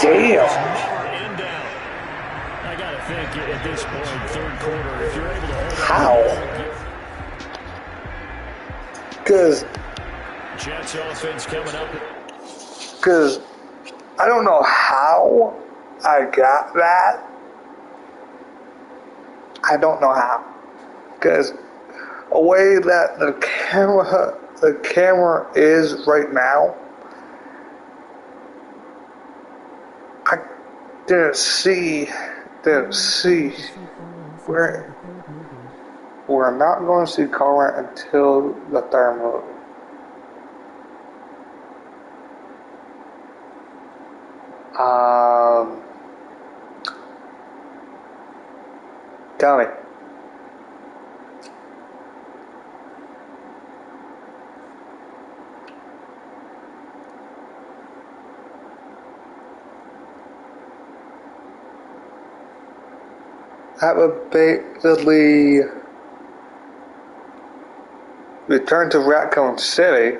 Damn. I got to think at this point, 3rd quarter, if you're able to hold how? Because Jets offense coming up. Because I don't know how I got that. I don't know how. Because the way that the camera is right now, I didn't see. We're not going to see color until the 3rd movie. Tell me. That would basically Return to Raccoon City,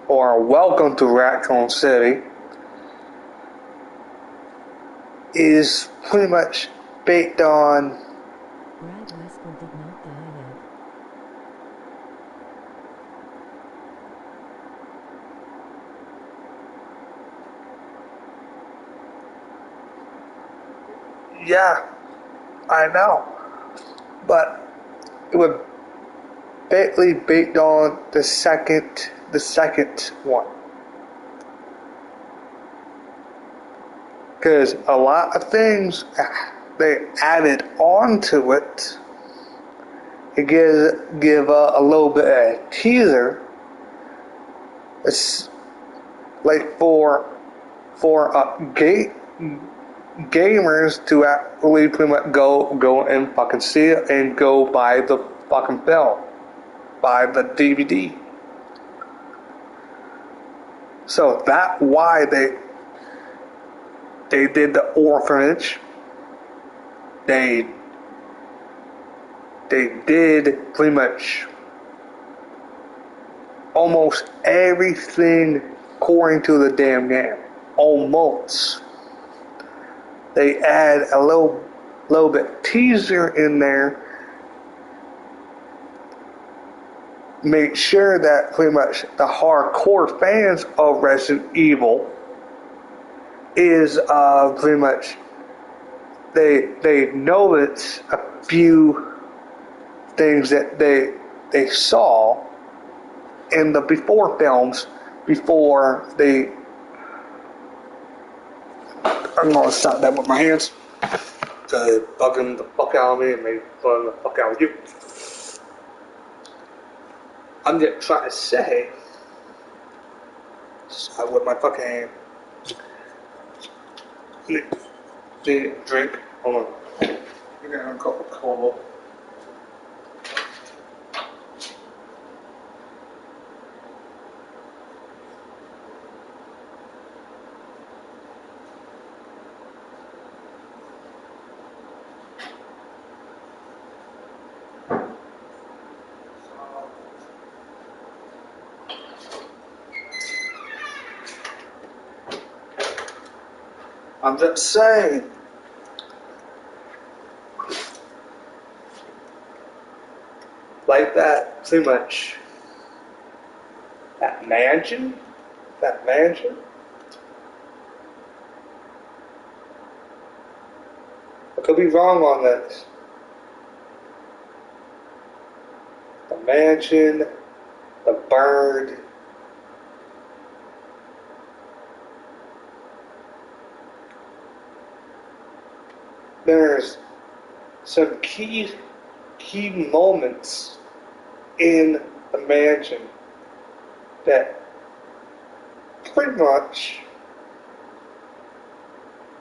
or Welcome to Raccoon City, is pretty much based on Brad Westbrook did not die yet. Yeah, I know, but it would basically based on the second one, because a lot of things they added on to it. It give a little bit of a teaser. It's like for gamers to actually pretty much go and fucking see it and go buy the fucking film, buy the DVD. So that's why they did the orphanage. They did pretty much almost everything according to the damn game. Almost. They add a little bit teaser in there. Make sure that pretty much the hardcore fans of Resident Evil is pretty much they notice a few things that they saw in the before films before they. I'm gonna stop that with my hands. Bugging the fuck out of me and maybe bugging the fuck out of you. I'm just trying to say. Stop with my fucking hand. Need a drink. Hold on. You're gonna have a cup of cola. I'm just saying. like that, pretty much. That mansion. I could be wrong on this. The mansion, the bird. There's some key moments in the mansion that pretty much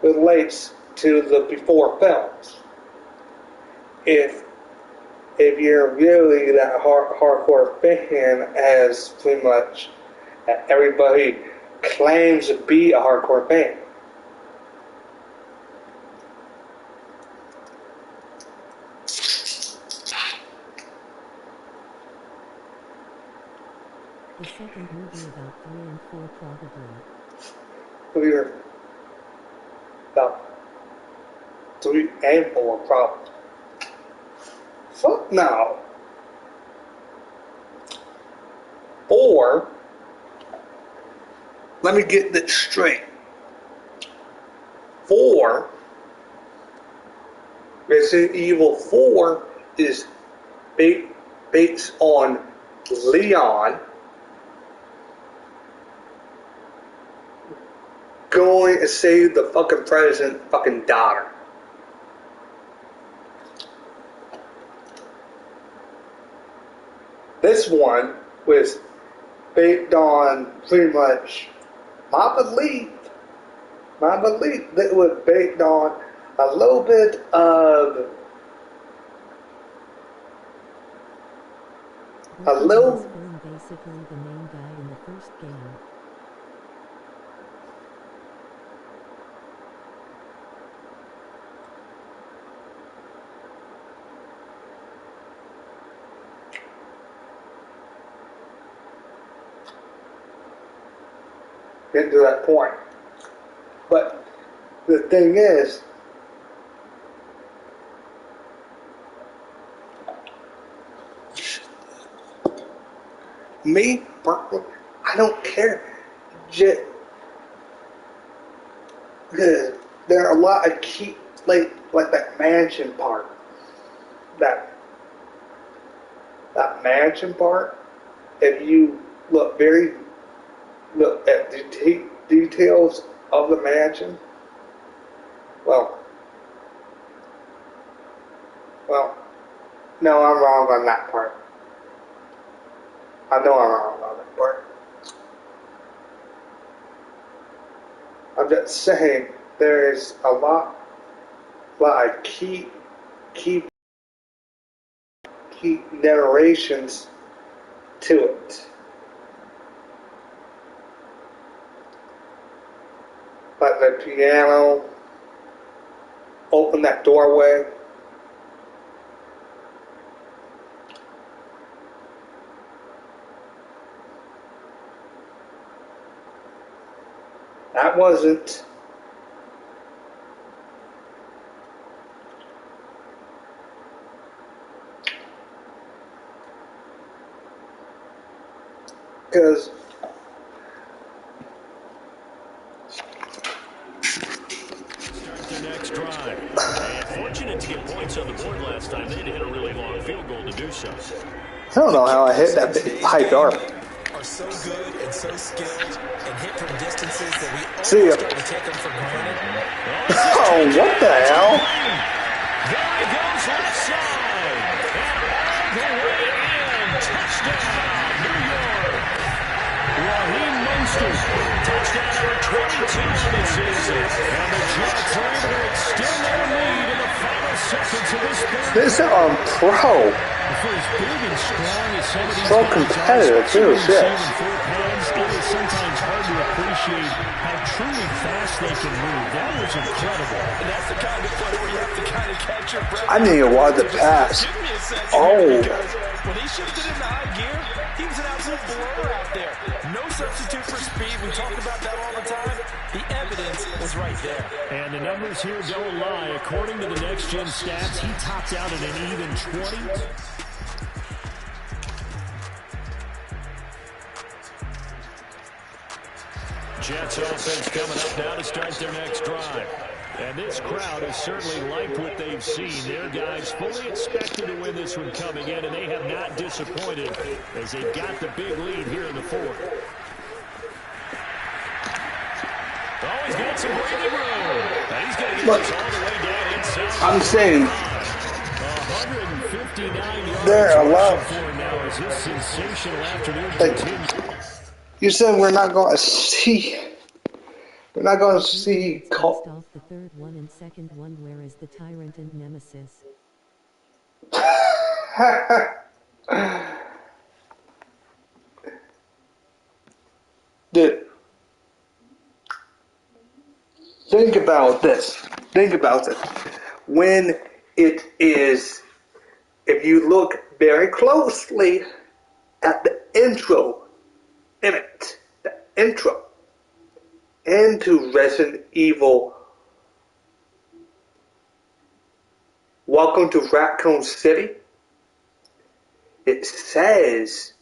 relates to the before films. If you're really that hardcore fan, as pretty much everybody claims to be a hardcore fan. The second movie about 3 and 4 probably. We're about 3 and 4 probably. Fuck no. 4. Let me get this straight. 4. Resident Evil 4 is based on Leon going to save the fucking president's fucking daughter. This one was based on pretty much my belief that it was based on a little bit of Basically the main guy in the first game. Get to that point. But the thing is, me, personally, I don't care. Just, because there are a lot of key, like that mansion part. That mansion part, if you look at the details of the mansion, well, no, I'm wrong on that part. I know I'm wrong on that part. I'm just saying there's a lot of key narrations to it. Like the piano, open that doorway. That wasn't because their next drive. And fortunate to get points on the board last time. They had to hit a really long field goal to do so. I don't know how I hit that big pipe arm. Are so good and so skilled and hit from distances that we See ya. almost start to take them for granted. Oh, what the hell? There he goes left side. And all the way in. Touchdown, New York. Raheem Mostert. Touchdown number 22 of the season. And the Jets are able to extend their lead in the final seconds of this third. This is on pro. For as big and strong as some of these So guys competitive, are, too, shit. receiving 4 pounds, it is sometimes hard to appreciate how truly fast they can move. That was incredible. And that's the kind of play where you have to kind of catch your breath. I need to watch the pass. Give me a second. Oh. Because when he shifted into high gear, he was an absolute blower out there. No substitute for speed. We talk about that all the time. The evidence was right there. And the numbers here don't lie. According to the next-gen stats, he topped out at an even 20. Jets offense coming up now to start their next drive. And this crowd has certainly liked what they've seen. Their guys fully expected to win this one coming in, and they have not disappointed as they've got the big lead here in the fourth. Oh, he's got some breathing room. And he's going to get this all the way down inside. I'm saying 159 yards there are a lot. Now as this sensational afternoon Like, continues. you said we're not going to see. We're not going to see. Off the third one and second one. Where is the tyrant and nemesis? Dude, think about this. Think about this. When it is, if you look very closely at the intro in it, the intro into Resident Evil, Welcome to Raccoon City, it says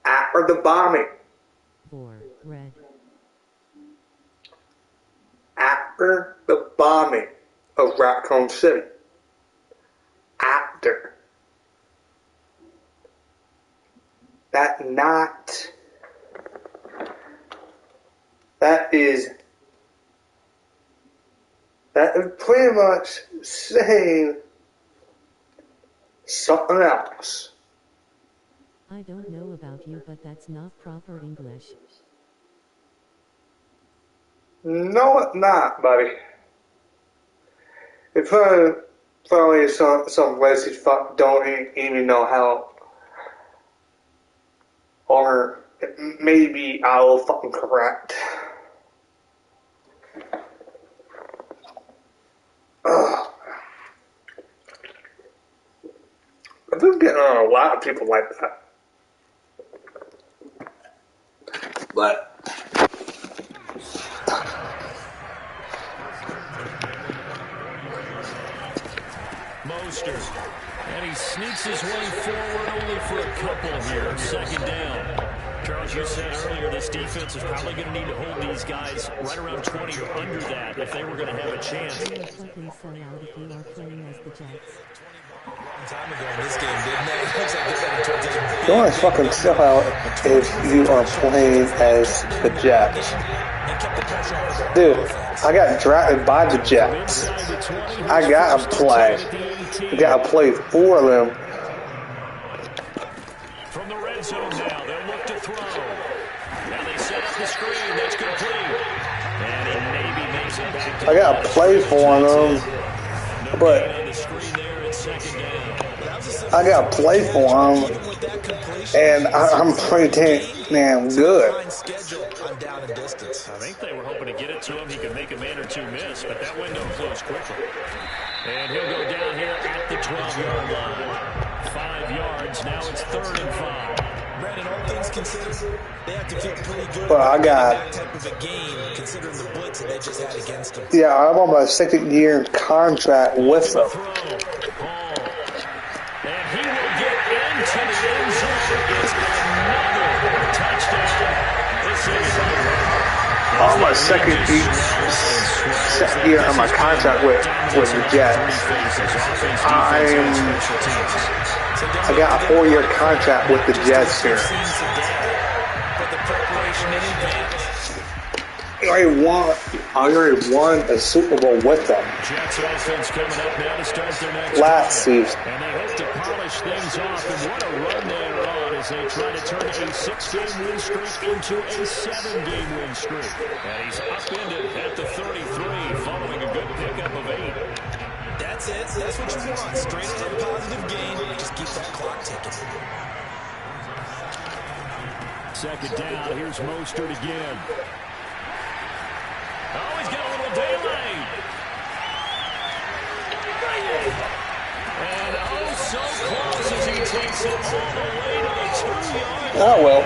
after the bombing, Red. After the bombing of Raccoon City, after that, that is pretty much saying something else. I don't know about you, but that's not proper English. No, it's not, buddy. It's probably some lazy fuck don't even know how, or maybe I will fucking correct. I've been getting on a lot of people like that. But Mostert. And he sneaks his way forward only for a couple here. Second down. Charles, you said earlier this defense is probably going to need to hold these guys right around 20 or under that if they were going to have a chance. You are fucking sell out if you are playing as the Jets. Time ago in this game, didn't they? Looks like they're headed towards a you want to fucking sell out if you are playing as the Jets. Dude, I got drafted by the Jets. I gotta play. I gotta play for them. From the red zone now, they'll look to throw. Now they set up the screen. That's complete. And he maybe makes it back to I gotta play for them. But I gotta play for them. And I'm pretty damn good. I think they were hoping to get it to him. He could make a man or two miss, but that window closed quickly. And he'll go down here at the 12-yard line. 5 yards. Now it's 3rd and 5. Brandon, all things considered, they have to feel pretty good But I got that type of a game, considering the blitz that they just had against them. yeah, I'm on my 2nd year contract with them. And he will get into the end zone. It's another touchdown. This is On my second year on my contract with the Jets. I got a 4-year contract with the Jets here. I already won a Super Bowl with them last season. And they hope to polish things off, and what a run they are on as they try to turn a 6-game win streak into a 7-game win streak. And he's upended at the 33 following a good pickup of 8. That's it. That's what you want. Straight ahead positive gain. Just keep that clock ticking. Second down. Here's Mostert again. Oh, he's got a little delay. And oh, so close as he takes it all the way to the 2-yard line. Oh, well.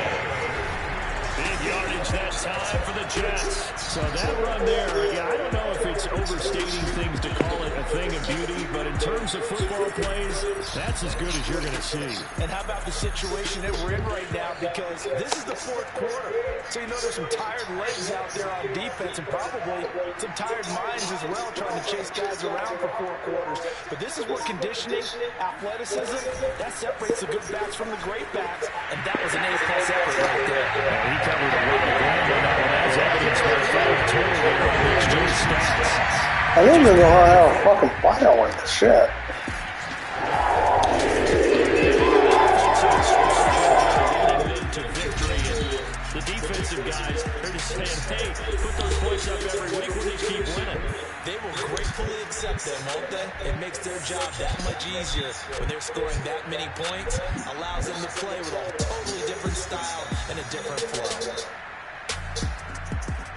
Big yardage that time for the Jets. So that run there, I don't know if it's overstating things to call it a thing of beauty, but in terms of football plays, that's as good as you're going to see. And how about the situation that we're in right now? Because this is the fourth quarter. So you know there's some tired legs out there on defense and probably some tired minds as well trying to chase guys around for 4 quarters. But this is where conditioning, athleticism, that separates the good backs from the great backs. And that was an A-plus effort right there. He covered a lot of ground on that one, as evidenced by 5 total there on the exchange stats. I don't even know how a fucking fight went to shit. The defensive guys are just saying, hey, put those points up every week, we'll just keep winning. They will gratefully accept them, won't they? It makes their job that much easier when they're scoring that many points. Allows them to play with a totally different style and a different flow.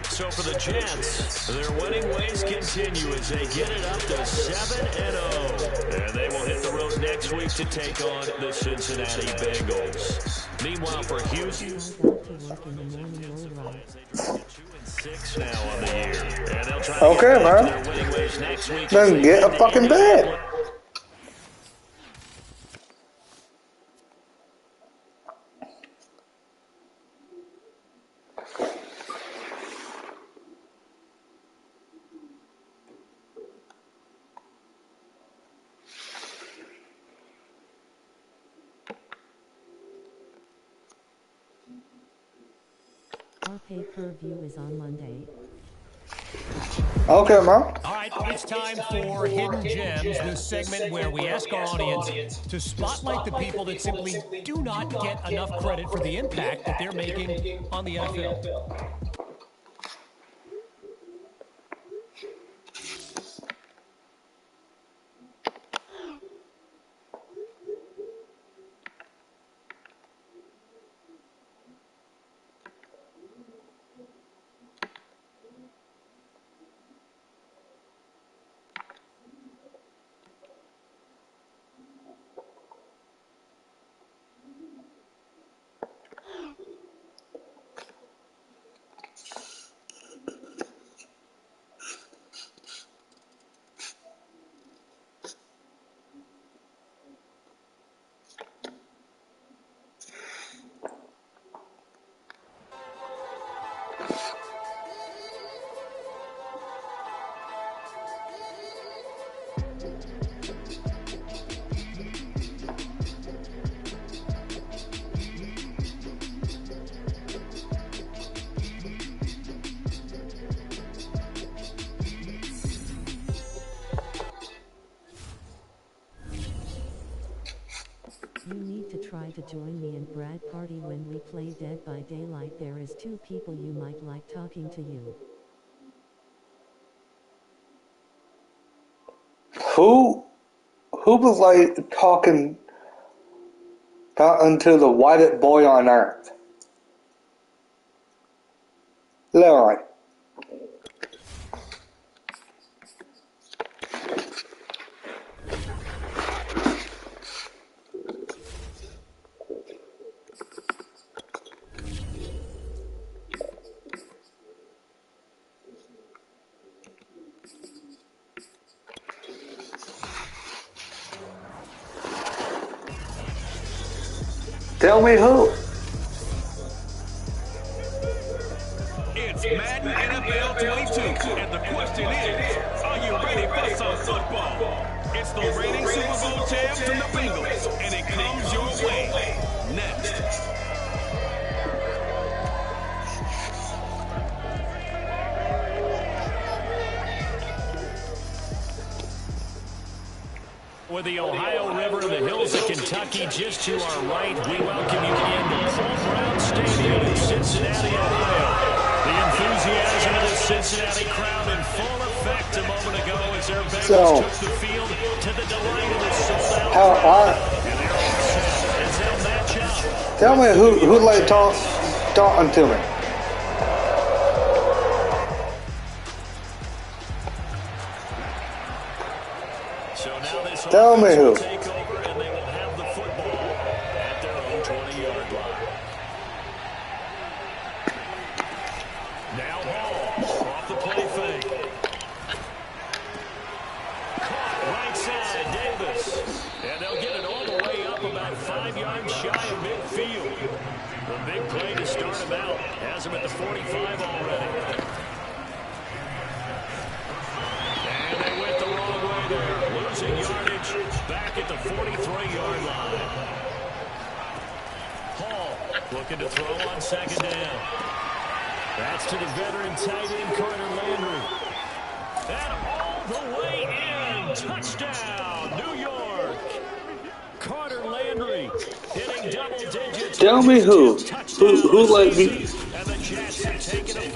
So for the Jets, their winning ways continue as they get it up to 7-0. And they will hit the road next week to take on the Cincinnati Bengals. Meanwhile, for Houston, 2-6 now on the year. And they'll try to get back to their winning ways next week. Then get a fucking bed. Our pay-per-view is on Monday. Okay, Mom. All right, it's time for Hidden Gems, this segment where we ask our audience to spotlight the people that simply do not get enough credit for the impact that they're making on the NFL. You need to try to join me and Brad party when we play Dead by Daylight. There is 2 people you might like talking to you. Who was like talking to the whitest boy on earth? Leroy. Tell me who. It's Madden NFL 22, and the question is, are you ready for some football? It's the reigning Super Bowl champs and the Bengals, and it comes your way next. With the Ohio River and the hills of Kentucky just to our right, we welcome you into Paul Brown Stadium in Cincinnati, Ohio. The enthusiasm of the Cincinnati crowd in full effect a moment ago as their Bengals took the field to the delight of the sold-out crowd. And they're all set as they'll match up. Tell me who like talking to me. Tell me who. Take over and they will have the football at their own 20-yard line. Now Hall off the play fake. Caught right side, Davis. And they'll get it all the way up about 5 yards shy of midfield. The big play to start him out. Has him at the 45 already. And they went the wrong way there. Losing yardage back at the 43-yard line. Hall looking to throw on second down. That's to the veteran tight end, Carter Landry. And all the way in. Touchdown, New York. Carter Landry hitting double digits. Tell me who let me,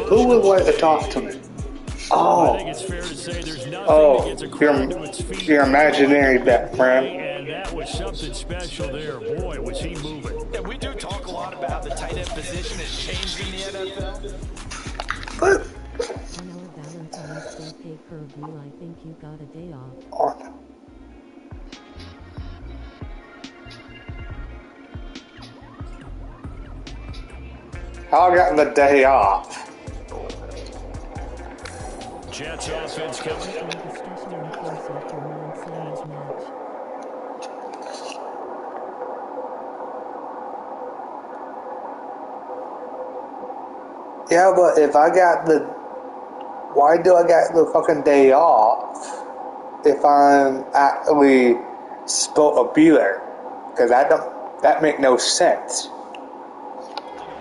who would like to talk to me? Oh, I think it's fair to say there's nothing that gets a crowd to its feet. Your imaginary bet, friend. And that was something special there. Boy, was he moving. And we do talk a lot about how the tight end position has changed in the NFL. But On our Valentine's Day pay-per-view, I think you got a day off. oh, no. How I got the day off? Jets offense coming in. Discussion in case after non-series match. Yeah, but if I got the, why do I get the fucking day off if I'm actually supposed to be there? Because that make no sense.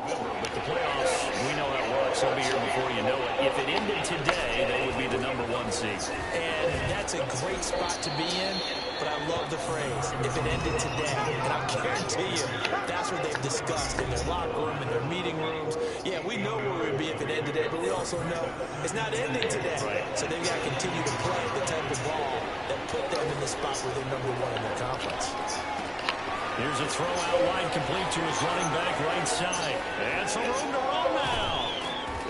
But the playoffs, we know how it works. They'll be here before you know it. If it ended today, they would be the number 1 seed. And that's a great spot to be in, but I love the phrase, if it ended today. And I guarantee you, that's what they've discussed in their locker room, in their meeting rooms. Yeah, we know where we'd be if it ended today, but we also know it's not ending today. Right. So they've got to continue to play the type of ball that put them in the spot where they're number 1 in their conference. Here's a throw out line complete to his running back right side. And some room to run now.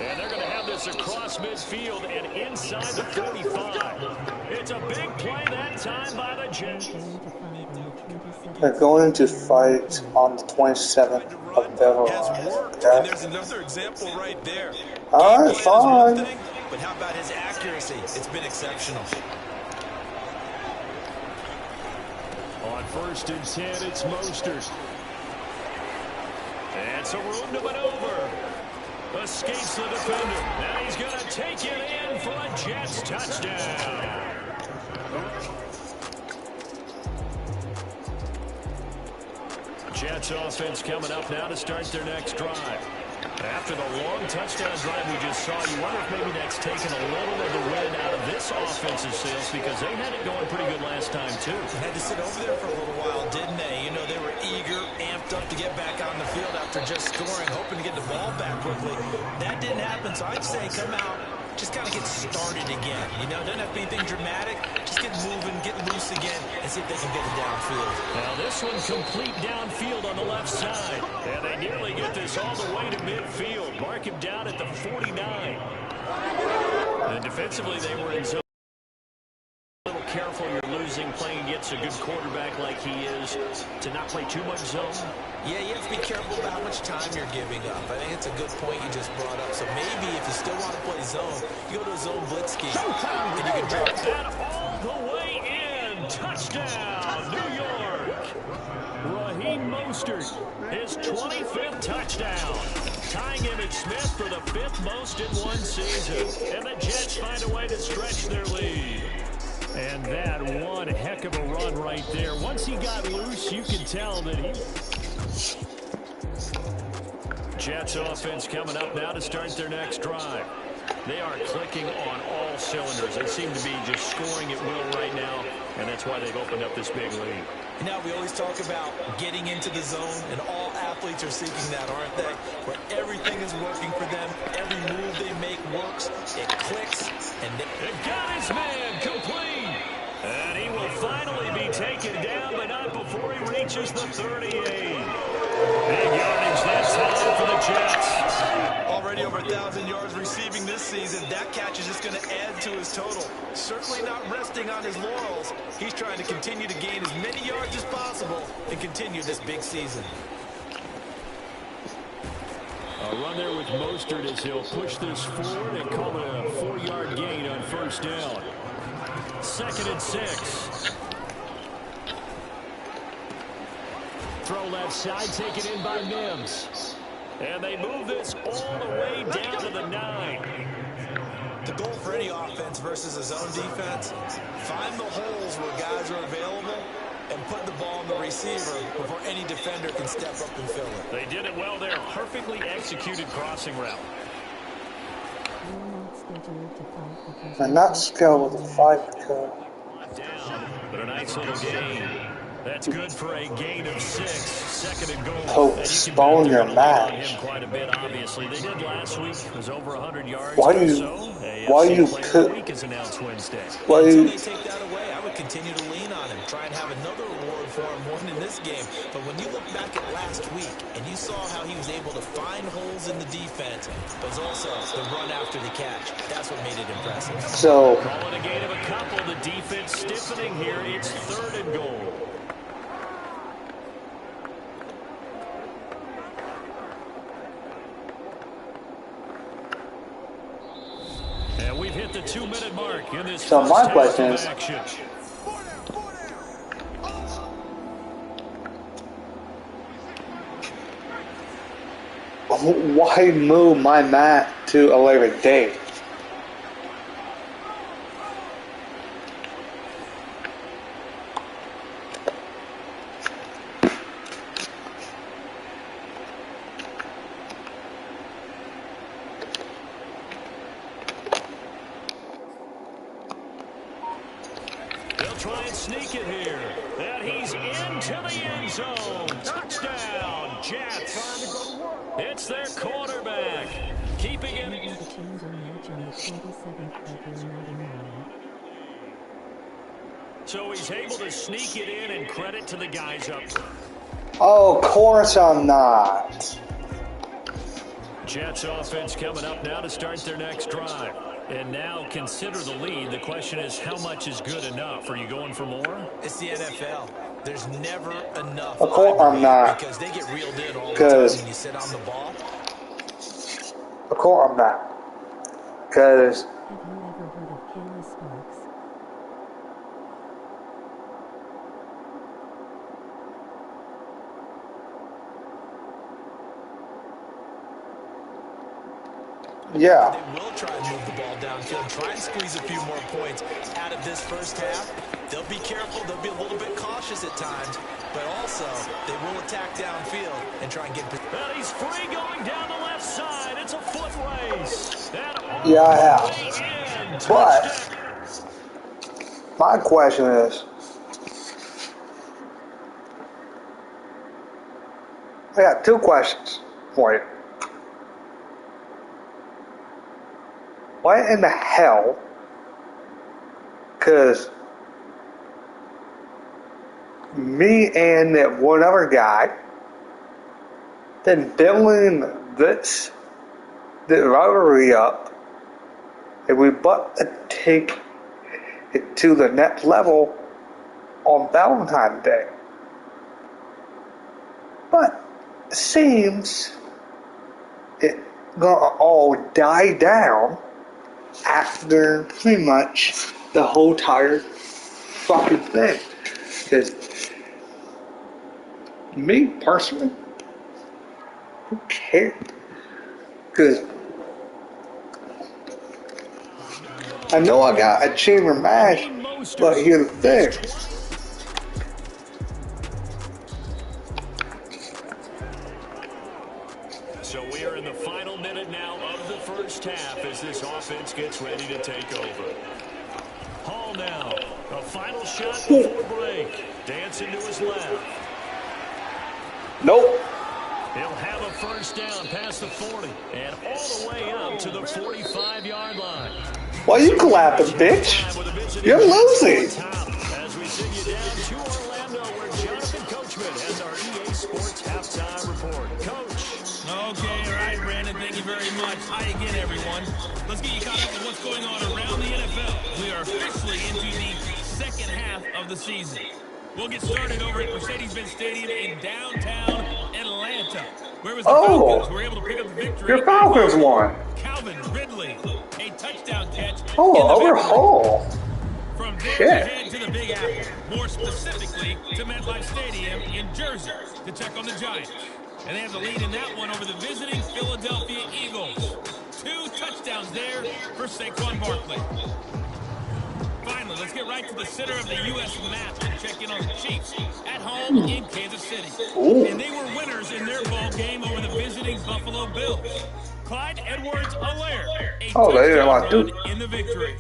And they're going to have this across midfield and inside the 45. It's a big play that time by the Jets. They're going to fight on the 27th of February. Okay. And there's another example right there. Alright, fine. But how about his accuracy? It's been exceptional. On 1st and 10, it's Mostert. And some room to maneuver. Escapes the defender. Now he's going to take it in for a Jets touchdown. Jets offense coming up now to start their next drive. After the long touchdown drive we just saw, you wonder if maybe that's taken a little of the wind out of this offensive sails because they had it going pretty good last time, too. They had to sit over there for a little while, didn't they? You know, they were eager, amped up to get back on the field after just scoring, hoping to get the ball back quickly. That didn't happen, so I'd say come out, just kind of get started again. You know, doesn't have to be anything dramatic. Just get moving, get loose again, and see if they can get it downfield. Now this one complete downfield on the left side. And they nearly get this all the way to midfield. Mark him down at the 49. And defensively, they were in zone. A little careful, you're losing playing against a good quarterback like he is to not play too much zone. Yeah, you have to be careful about how much time you're giving up. I think it's a good point you just brought up. So maybe if you still want to play zone, you go to a zone blitz scheme. And you can drop that all the way in. Touchdown, New York. Raheem Mostert, his 25th touchdown. Tying Emmitt Smith for the 5th most in one season. And the Jets find a way to stretch their lead. And that one heck of a run right there. Once he got loose, you can tell that he... Jets offense coming up now to start their next drive. They are clicking on all cylinders. They seem to be just scoring at will right now, and that's why they've opened up this big lead. You know, we always talk about getting into the zone, and all athletes are seeking that, aren't they? Where everything is working for them, every move they make works, it clicks, and they've got his man complete. And he will finally be taken down, but not before he reaches the 38. Big yardage that time for the Jets. Already over 1,000 yards receiving this season. That catch is just going to add to his total. Certainly not resting on his laurels. He's trying to continue to gain as many yards as possible and continue this big season. A run there with Mostert as he'll push this forward and call it a 4-yard gain on first down. 2nd and 6. Throw left side, taken in by Mims. And they move this all the way down to the 9. The goal for any offense versus a zone defense, find the holes where guys are available and put the ball on the receiver before any defender can step up and fill it. They did it well there. Perfectly executed crossing route. And not scheduled to fight because Down, but a nice little gain. That's good for a gain of 6. 2nd and goal. Postpone your match. Quite a bit, obviously. They did last week. It was over 100 yards. Why you put week is announced Wednesday. Until they take that away, I would continue to lean on him. Try and have another reward for him winning this game. But when you look back at last week and you saw how he was able to find holes in the defense, but also the run after the catch, that's what made it impressive. So calling a gain of a couple. The defense stiffening here. It's 3rd and goal. And we've hit the 2-minute mark in this. So my question is, why move my mat to a later date? Try and sneak it here. And he's into the end zone. Touchdown, Jets. It's their quarterback. Keeping it. So he's able to sneak it in, and credit to the guys up. Oh, of course I'm not. Jets offense coming up now to start their next drive. And now consider the lead. The question is, how much is good enough? Are you going for more? It's the NFL. There's never enough. Of course I'm not. Because they get reeled in all the time when you sit on the ball. Of course I'm not. Because have you ever heard of Kayla Sparks? yeah. They will try and move the ball downfield, try and squeeze a few more points out of this first half. They'll be careful. They'll be a little bit cautious at times, but also they will attack downfield and try and get. Well, he's free going down the left side. It's a foot race. Yeah, I have. But my question is, I got 2 questions for you. What in the hell? Because me and that one other guy been building the rivalry up, and we but to take it to the next level on Valentine's Day. But it seems it gonna all die down after pretty much the whole entire fucking thing. Because me personally, who cares? Because I know I got a chamber match, but here's the thing. So we are in the final minute now of the first half as this offense gets ready to take over. Hall now, a final shot before break. Dancing to his left. Nope. He'll have a first down past the 40 and all the way up to the 45-yard line. Why you clapping, bitch? You're losing. As we send you down to Orlando, where Jonathan Coachman has our EA Sports halftime report. Coach. Okay, all right, Brandon, thank you very much. Hi again, everyone. Let's get you caught up with what's going on around the NFL. We are officially into the second half of the season. We'll get started over at Mercedes-Benz Stadium in downtown Atlanta. Whereas the Falcons were able to pick up the victory. Your Falcons won. Calvin Ridley, a touchdown catch. Over Hull. From there to head to the Big Apple, more specifically to MetLife Stadium in Jersey to check on the Giants. And they have the lead in that one over the visiting Philadelphia Eagles. 2 touchdowns there for Saquon Barkley. Finally, let's get right to the center of the U.S. map and check in on the Chiefs at home in Kansas City. And they were winners in their ball game over the visiting Buffalo Bills. Clyde Edwards-Helaire, a touchdown run in the victory.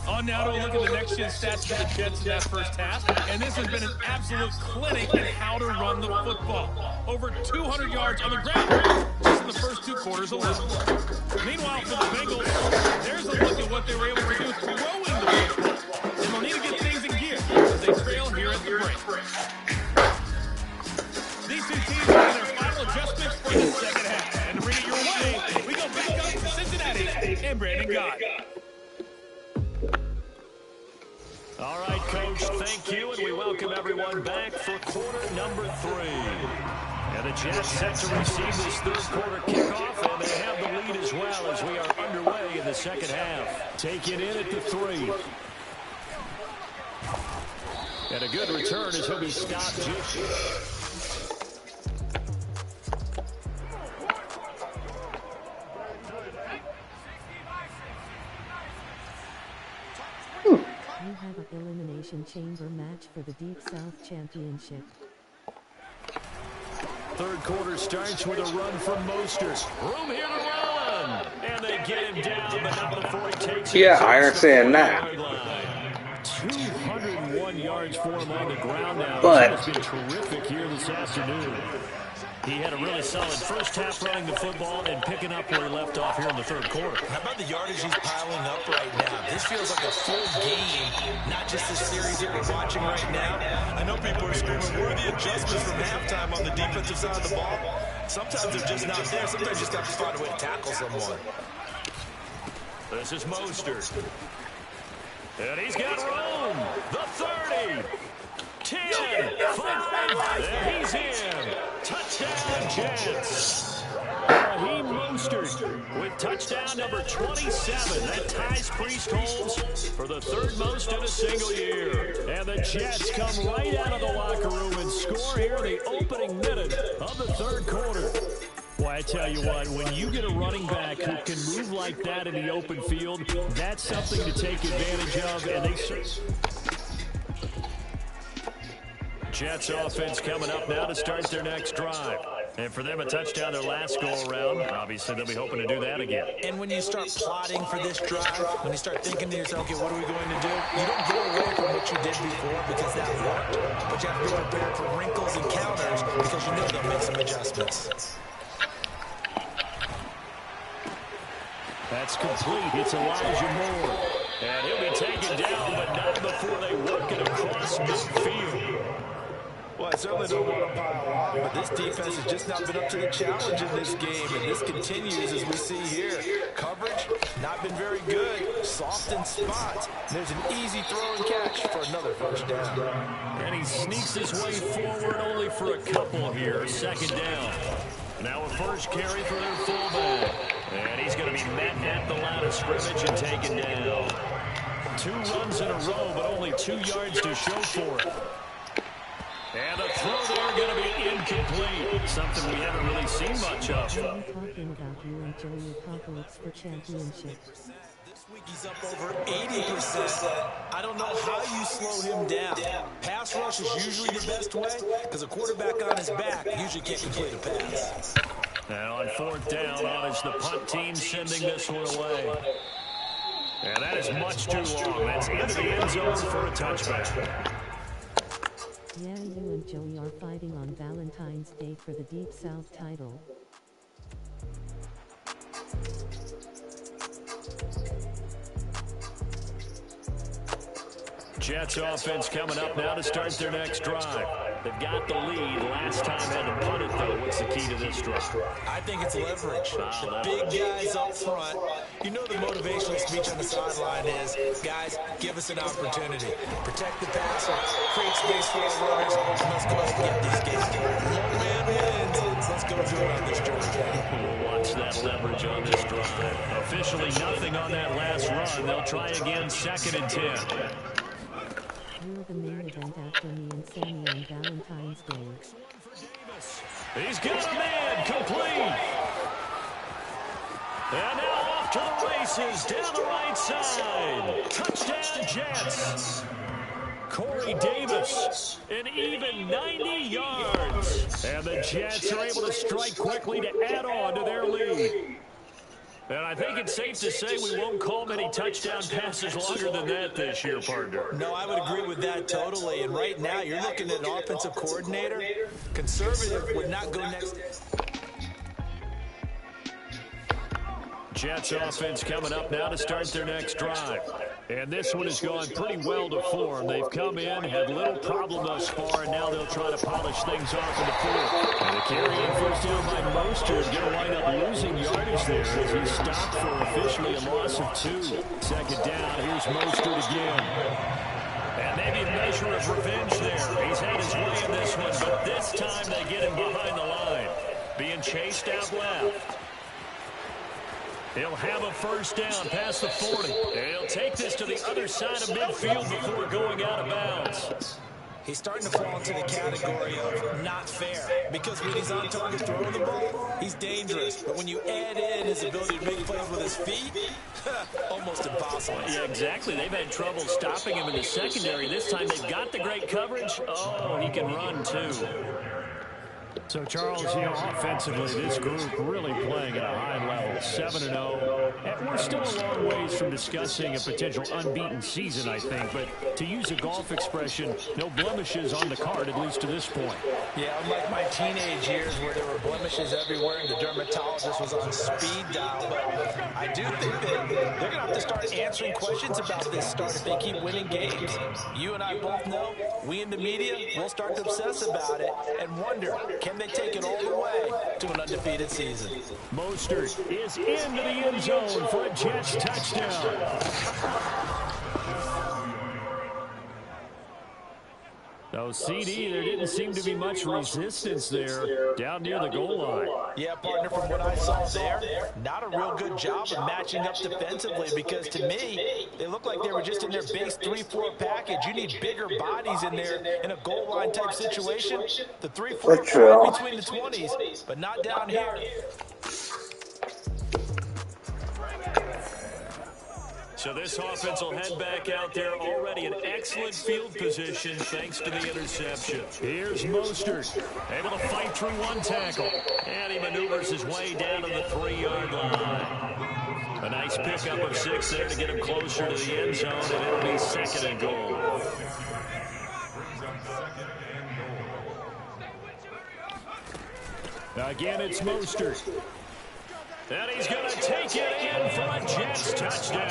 On now to a look at the next-gen stats for the Jets in that first half. And this has been an absolute clinic in how to run the football. Over 200 yards on the ground just in the first 2 quarters alone. Meanwhile, for the Bengals, there's a look at what they were able to do throwing the football. And they'll need to get things in gear as they trail here at the break. These 2 teams are in their final adjustments for the second half. And to bring it your way, we go back up to Cincinnati and Brandon Gott. All right, Coach, thank you, and we welcome everyone back for quarter number 3. And the Jets set to receive this third quarter kickoff, and they have the lead as well as we are underway in the second half. Taking in at the 3. And a good return as he'll be stopped. You have an elimination chamber match for the Deep South Championship. Third quarter starts with a run from Mostert. Room here to run. And they get him down, but not before he takes it. Yeah, I understand that. 201 yards for him on the ground now. But it's been terrific here this afternoon. He had a really solid first half running the football and picking up where he left off here in the third quarter. How about the yardage he's piling up right now? This feels like a full game, not just the series that we're watching right now. I know people are screaming, where are the adjustments from halftime on the defensive side of the ball? Sometimes they're just not there. Sometimes you just have to find a way to tackle someone. This is Mostert. And he's got room. The 30. 10, 5, and he's in. Touchdown, Jets. Raheem Mostert with touchdown number 27. That ties Priest Holmes for the 3rd most in a single year. And the Jets come right out of the locker room and score here in the opening minute of the 3rd quarter. Well, I tell you what, when you get a running back who can move like that in the open field, that's something to take advantage of, and they Jets offense coming up now to start their next drive. And for them, a touchdown their last go-around. Obviously, they'll be hoping to do that again. And when you start plotting for this drive, when you start thinking to yourself, okay, what are we going to do? You don't go away from what you did before because that worked. But you have to be prepared for wrinkles and counters because you know they'll make some adjustments. That's complete. It's Elijah Moore. And he'll be taken down, but not before they work it across midfield. Well, I certainly don't want to pile on, but this defense has just not been up to the challenge in this game, and this continues as we see here. Coverage, not been very good. Soft in spots. There's an easy throw and catch for another first down. And he sneaks his way forward only for a couple here. Second down. Now a first carry for their fullback. And he's going to be met at the line of scrimmage and taken down. 2 runs in a row, but only 2 yards to show for it. And a throw there going to be incomplete. Something we haven't really seen much of. I'm talking about you and Joey Apocalypse for championship. This week he's up over 80%. I don't know how you slow him down. Pass rush is usually the best way because a quarterback on his back usually can't complete a pass. Now on 4th down, it's the punt team sending this one away. And that is much too long. That's into the end zone for a touchback. Yeah, you and Joey are fighting on Valentine's Day for the Deep South title. Jets offense coming up now to start their next drive. They've got the lead. Last time had to punt it, though. What's the key to this drive? I think it's leverage. The big guys up front. You know the motivational speech on the sideline is, guys, give us an opportunity. Protect the passer, create space for our runners, and let's go ahead and get these games. One man wins. Let's go do it on this drive. We'll watch that leverage on this drive. Officially nothing on that last run. They'll try again, 2nd and 10. You're the main event after me and Sammy on Valentine's Day. He's got a man complete. And now off to the races down the right side. Touchdown Jets. Corey Davis, an even 90 yards. And the Jets are able to strike quickly to add on to their lead. And I think it's safe to say we won't call many touchdown passes longer than that this year, partner. No, I would agree with that totally. And right now, you're looking at an offensive coordinator. Conservative would not go next. Jets offense coming up now to start their next drive. And this one has gone pretty well to form. They've come in, had little problem thus far, and now they'll try to polish things off in the fourth. And the carry in first down by Mostert is going to wind up losing yardage there as he stopped for officially a loss of 2. 2nd down, here's Mostert again. And maybe a measure of revenge there. He's had his way in this one, but this time they get him behind the line. Being chased out left. He'll have a first down past the 40. He'll take this to the other side of midfield before going out of bounds. He's starting to fall into the category of not fair, because when he's on target throwing the ball, he's dangerous. But when you add in his ability to make plays with his feet, almost impossible. Yeah, exactly. They've had trouble stopping him in the secondary. This time they've got the great coverage. Oh, he can run too. So, Charles, offensively, this group really playing at a high level, 7-0. And we're still a long ways from discussing a potential unbeaten season, I think. But to use a golf expression, no blemishes on the card, at least to this point. Yeah, unlike my teenage years where there were blemishes everywhere and the dermatologist was on speed dial. But I do think that they're going to have to start answering questions about this start if they keep winning games. You and I both know, we in the media, we'll start to obsess about it and wonder, can they take it all the way to an undefeated season? Mostert is into the end zone for a Jets touchdown. So, CD, there didn't seem to be much resistance there down near the goal line. Yeah, partner, from what I saw there, not a real good job of matching up defensively, because to me, they look like they were just in their base 3-4 package. You need bigger bodies in there in a goal line type situation. The 3-4 right between the 20s, but not down here. So this offense will head back out there, already in excellent field position thanks to the interception. Here's Mostert, able to fight through one tackle. And he maneuvers his way down to the 3-yard line. A nice pickup of 6 there to get him closer to the end zone, and it'll be 2nd and goal. Again, it's Mostert. And he's going to take it in for a Jets touchdown.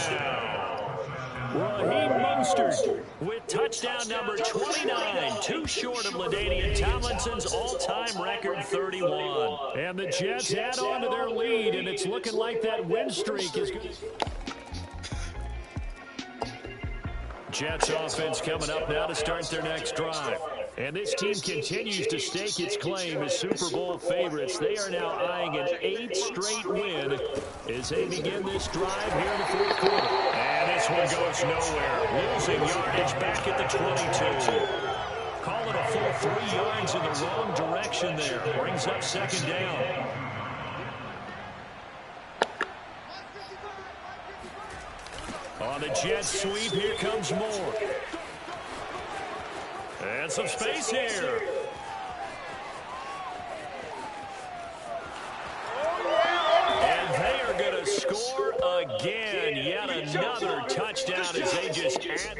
Raheem Mostert with touchdown number 29, too short of LaDainian Tomlinson's all-time record 31. And the Jets add on to their lead, and it's looking like that win streak is good. Jets offense coming up now to start their next drive. And this team continues to stake its claim as Super Bowl favorites. They are now eyeing an 8th straight win as they begin this drive here in the fourth quarter. And this one goes nowhere. Losing yardage back at the 22. Call it a full 3 yards in the wrong direction there. Brings up 2nd down. On the Jets sweep, here comes more. And some space here. And they are going to score again. Yet another touchdown as they just add.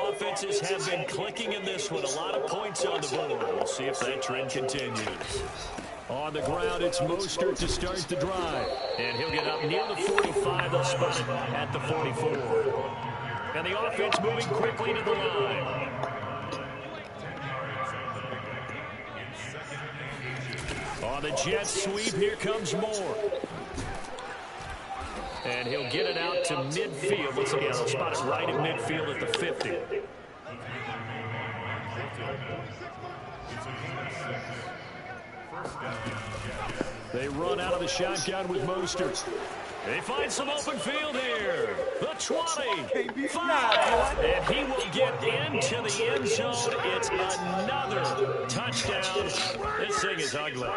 Offenses have been clicking in this one. A lot of points on the board. We'll see if that trend continues. On the ground, it's Mostert to start the drive. And he'll get up near the 45. They'll spot it at the 44. And the offense moving quickly to the line. On the jet sweep, here comes Moore. And he'll get it out to midfield. Let's see, they'll spot it right at midfield at the 50. They run out of the shotgun with Mostert. They find some open field here. The 20. 5. And he will get into the end zone. It's another touchdown. This thing is ugly.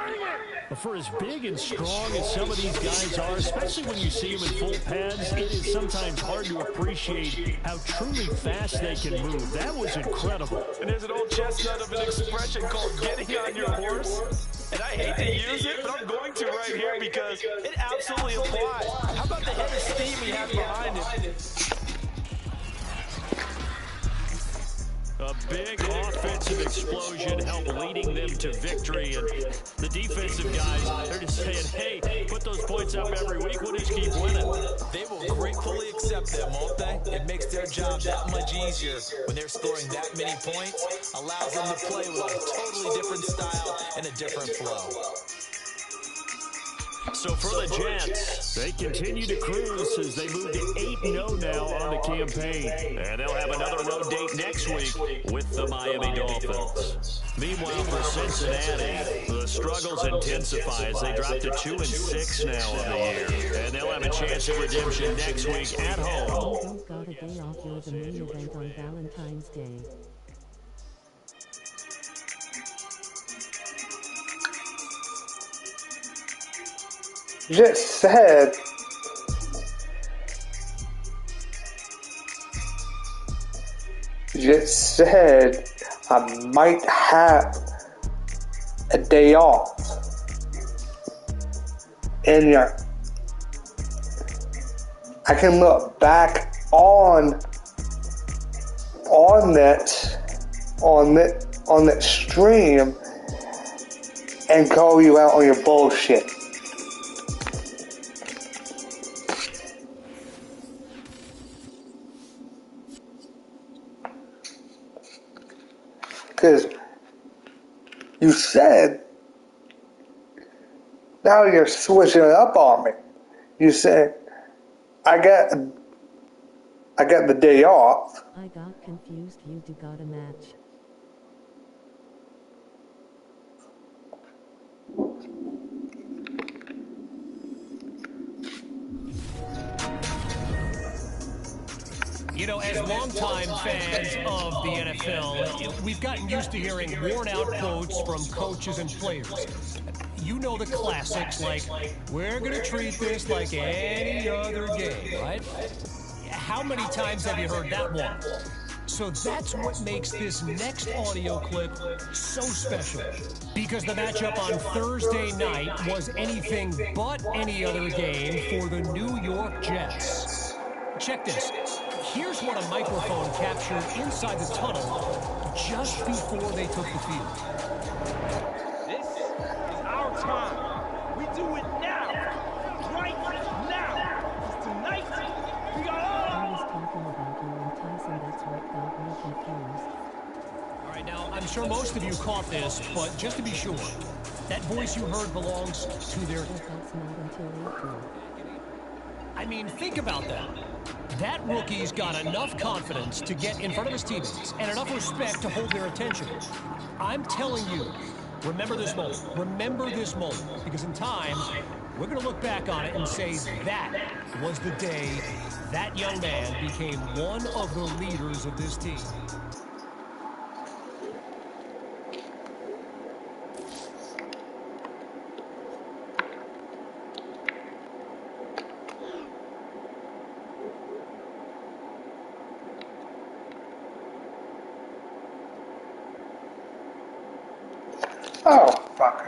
For as big and strong as some of these guys are, especially when you see them in full pads, it is sometimes hard to appreciate how truly fast they can move. That was incredible. And there's an old chestnut of an expression called getting on your horse. And I hate to use it, but I'm going to right here because it absolutely applies. How about the head of steam he has behind him? A big offensive explosion helped leading them to victory. And the defensive guys, they're just saying, hey, put those points up every week. We'll just keep winning. They will gratefully accept them, won't they? It makes their job that much easier when they're scoring that many points. Allows them to play with a totally different style and a different flow. So for the Jets, they continue to cruise as they move to 8-0 now on the campaign. And they'll have another road date next week with the Miami Dolphins. Meanwhile, for Cincinnati, the struggles intensify as they drop to 2-6 now on the year. And they'll have a chance at redemption next week at home. You don't got a day off. You're the main event on Valentine's Day. Just said I might have a day off. And I can look back on that stream and call you out on your bullshit. Because you said, now you're switching it up on me. You said, I got the day off. I got confused. You two got a match. You know, as longtime fans of the NFL, we've gotten used to hearing worn-out quotes from coaches and players. You know the classics like, we're going to treat this like any other game, right? How many times have you heard that one? So that's what makes this next audio clip so special. Because the matchup on Thursday night was anything but any other game for the New York Jets. Check this. Here's what a microphone captured inside the tunnel just before they took the field. This is our time. We do it now. Right now. Because tonight, we got all. I was talking about you and Tyson. That's what got me confused. All right, now, I'm sure most of you caught this, but just to be sure, that voice you heard belongs to their... But that's not until April. I mean, think about that. That rookie's got enough confidence to get in front of his teammates and enough respect to hold their attention. I'm telling you, remember this moment. Remember this moment. Because in time, we're going to look back on it and say that was the day that young man became one of the leaders of this team. Oh, fuck.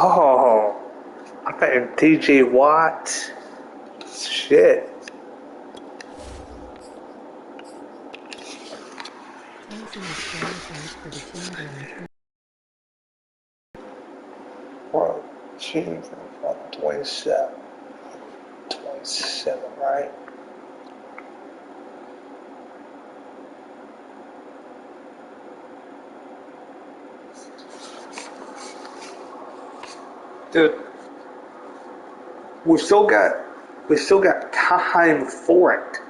Oh, I think TJ Watt. Shit. Tyson is qualified for the Chamberlain. Well, team from 27. 27, right? Dude, we still got time for it.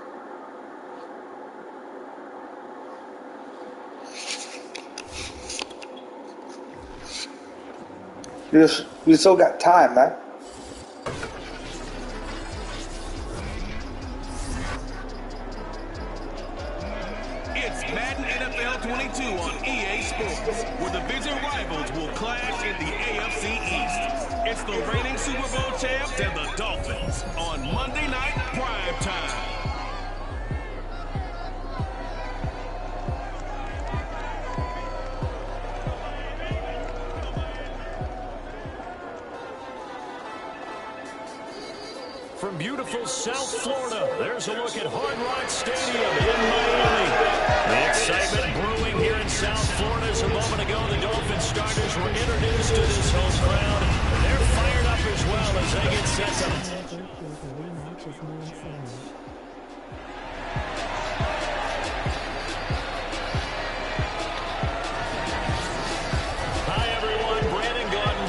We still got time, man. It's Madden NFL 22 on EA Sports, where division rivals will clash in the AFC East. It's the reigning Super Bowl champs and the Dolphins on Monday Night Prime Time. From beautiful South Florida, there's a look at Hard Rock Stadium in Miami. The excitement brewing here in South Florida as a moment ago the Dolphins starters were introduced to this home crowd. They're fired up as well as they get set to... The rematch is more insane.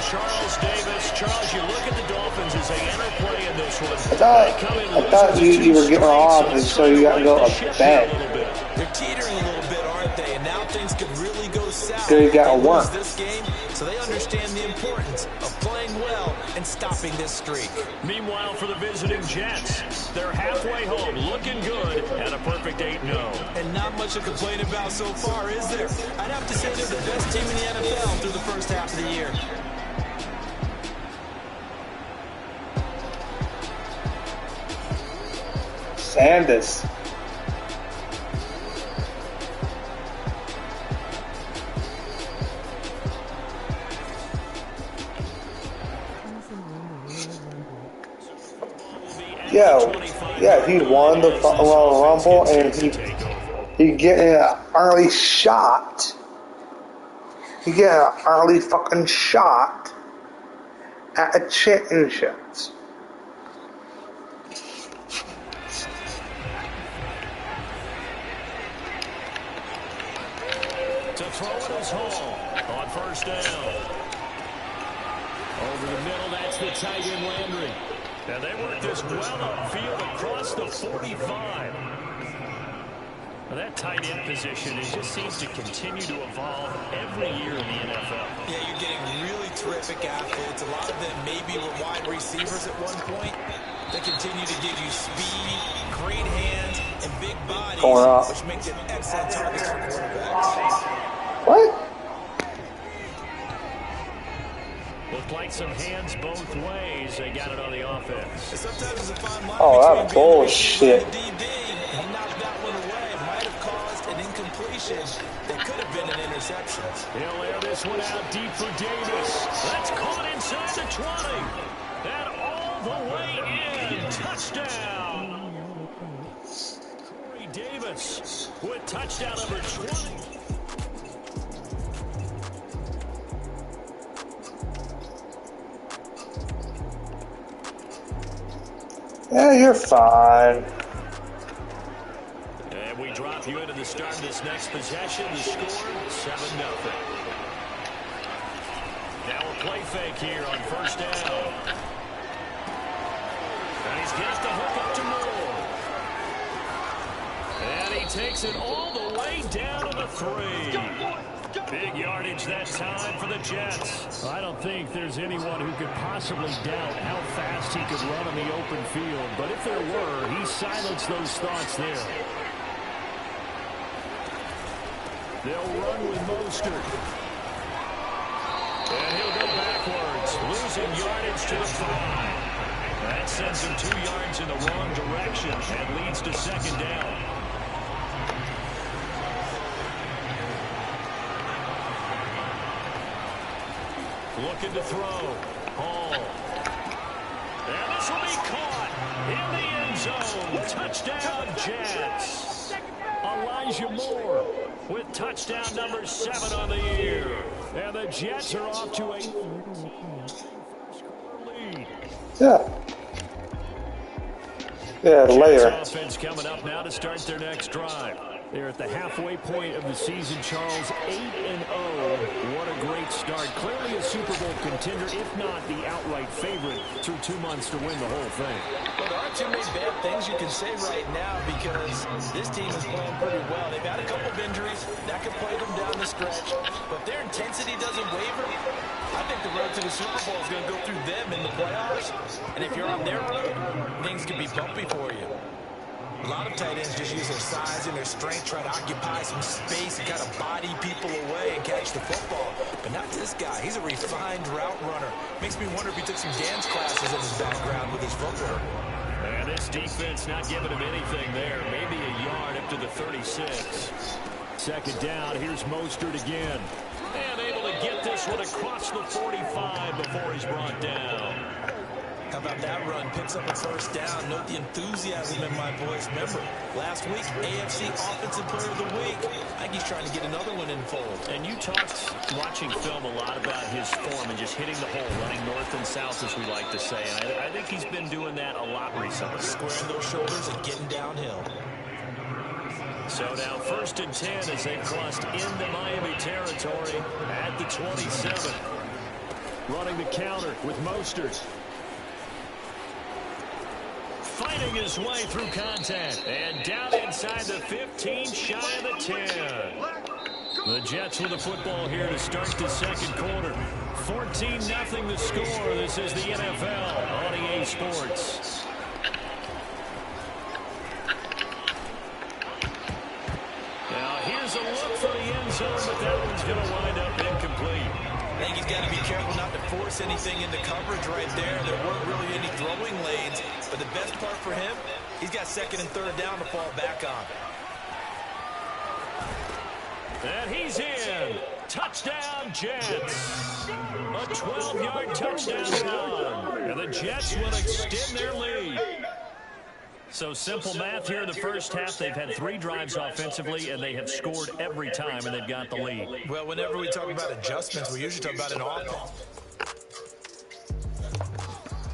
Charles Davis. Charles, you look at the Dolphins as they enter play in this one. I thought you were getting off, and so you got to go to bed. They're teetering a little bit, aren't they? And now things could really go south. So you got to work this game, so they understand the importance of playing well and stopping this streak. Meanwhile, for the visiting Jets, they're halfway home, looking good, and a perfect 8-0. And not much to complain about so far, is there? I'd have to say they're the best team in the NFL through the first half of the year. Sanders. Yeah, he won the Royal Rumble, and he getting an early shot. He get an early fucking shot at a championships. To throw it is Hall on first down. Over the middle, that's the tight end Landry. And they work this well upfield across the 45. Well, that tight end position, it just seems to continue to evolve every year in the NFL. Yeah, you're getting really terrific athletes. A lot of them maybe were wide receivers at one point. They continue to give you speed, great hands, and big bodies, which make them excellent targets for quarterbacks. What? Looked like some hands both ways. They got it on the offense. Sometimes it's a fine line that bullshit. He knocked that one away. Might have caused an incompletion that could have been an interception. He'll air this one out deep for Davis. That's caught inside the 20. And all the way in. Touchdown. Corey Davis with touchdown number 20. Yeah, you're fine. And we drop you into the start of this next possession. The score, 7-0. Now a play fake here on first down. And he's got the hook up to Moore. And he takes it all the way down to the 3. Big yardage that time for the Jets. I don't think there's anyone who could possibly doubt how fast he could run on the open field. But if there were, he silenced those thoughts there. They'll run with Mostert. And he'll go backwards, losing yardage to the 5. That sends him 2 yards in the wrong direction and leads to second down. Looking to throw. Hall. And this will be caught in the end zone. Touchdown, Jets. Elijah Moore with touchdown number 7 on the year. And the Jets are off to a lead. Yeah, later. Jets offense coming up now to start their next drive. They're at the halfway point of the season, Charles, 8-0. What a great start. Clearly a Super Bowl contender, if not the outright favorite, through 2 months to win the whole thing. Well, there aren't too many bad things you can say right now because this team is playing pretty well. They've had a couple of injuries. That could play them down the stretch. But if their intensity doesn't waver, I think the road to the Super Bowl is going to go through them in the playoffs. And if you're on their road, things can be bumpy for you. A lot of tight ends just use their size and their strength, try to occupy some space and kind of body people away and catch the football. But not this guy. He's a refined route runner. Makes me wonder if he took some dance classes in his background with his footwork. And this defense not giving him anything there. Maybe a yard up to the 36. Second down. Here's Mostert again. And able to get this one across the 45 before he's brought down. How about that run? Picks up a first down. Note the enthusiasm in my voice. Remember, last week, AFC Offensive Player of the Week. I think he's trying to get another one in fold. And you talked, watching film, a lot about his form and just hitting the hole, running north and south, as we like to say. And I think he's been doing that a lot recently. Squaring those shoulders and getting downhill. So now 1st and 10 as they've crossed into Miami territory at the 27. Running the counter with Mostert. Fighting his way through contact. And down inside the 15, shy of the 10. The Jets with the football here to start the second quarter. 14-0 the score. This is the NFL on EA Sports. Now here's a look for the end zone, but that one's going to wind up incomplete. I think he's got to be careful not to force anything into coverage right there. There weren't really any throwing lanes. But the best part for him, he's got 2nd and 3rd down to fall back on. And he's in. Touchdown, Jets. A 12-yard touchdown run. And the Jets will extend their lead. So simple math here in the first half. They've had 3 drives offensively, and they have scored every time, and they've got the lead. Well, whenever we talk about adjustments, we usually talk about an offense.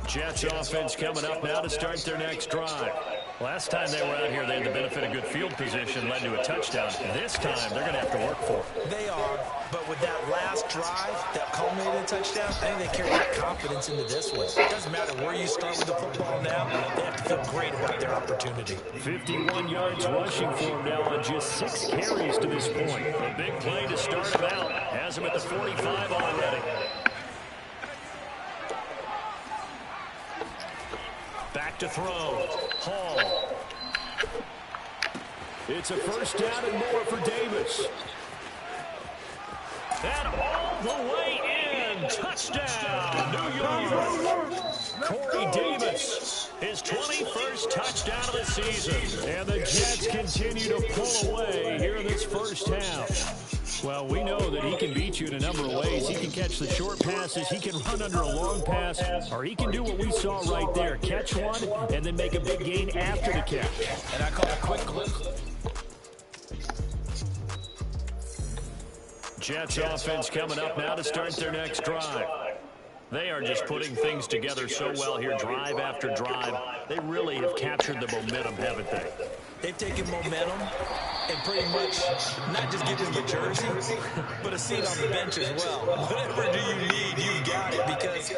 Jets offense coming up now to start their next drive. Last time they were out here, they had the benefit of good field position, led to a touchdown. This time, they're going to have to work for it. They are, but with that last drive that culminated in a touchdown, I think they carry that confidence into this one. It doesn't matter where you start with the football now, they have to feel great about their opportunity. 51 yards rushing for him now on just 6 carries to this point. A big play to start him out. Has him at the 45 already. Back to throw. Hall. It's a first down and more for Davis. And all the way in. Touchdown, New York. Corey Davis, his 21st touchdown of the season. And the Jets continue to pull away here in this first half. Well, we know that he can beat you in a number of ways. He can catch the short passes, he can run under a long pass, or he can do what we saw right there, catch one and then make a big gain after the catch. And I call it quick glimpse. Jets offense coming up now to start their next drive. They are just putting things together so well here, drive after drive. They really have captured the momentum, haven't they? They've taken momentum and pretty much not just give them a jersey, but a seat on the bench as well. Whatever do you need, you got it, because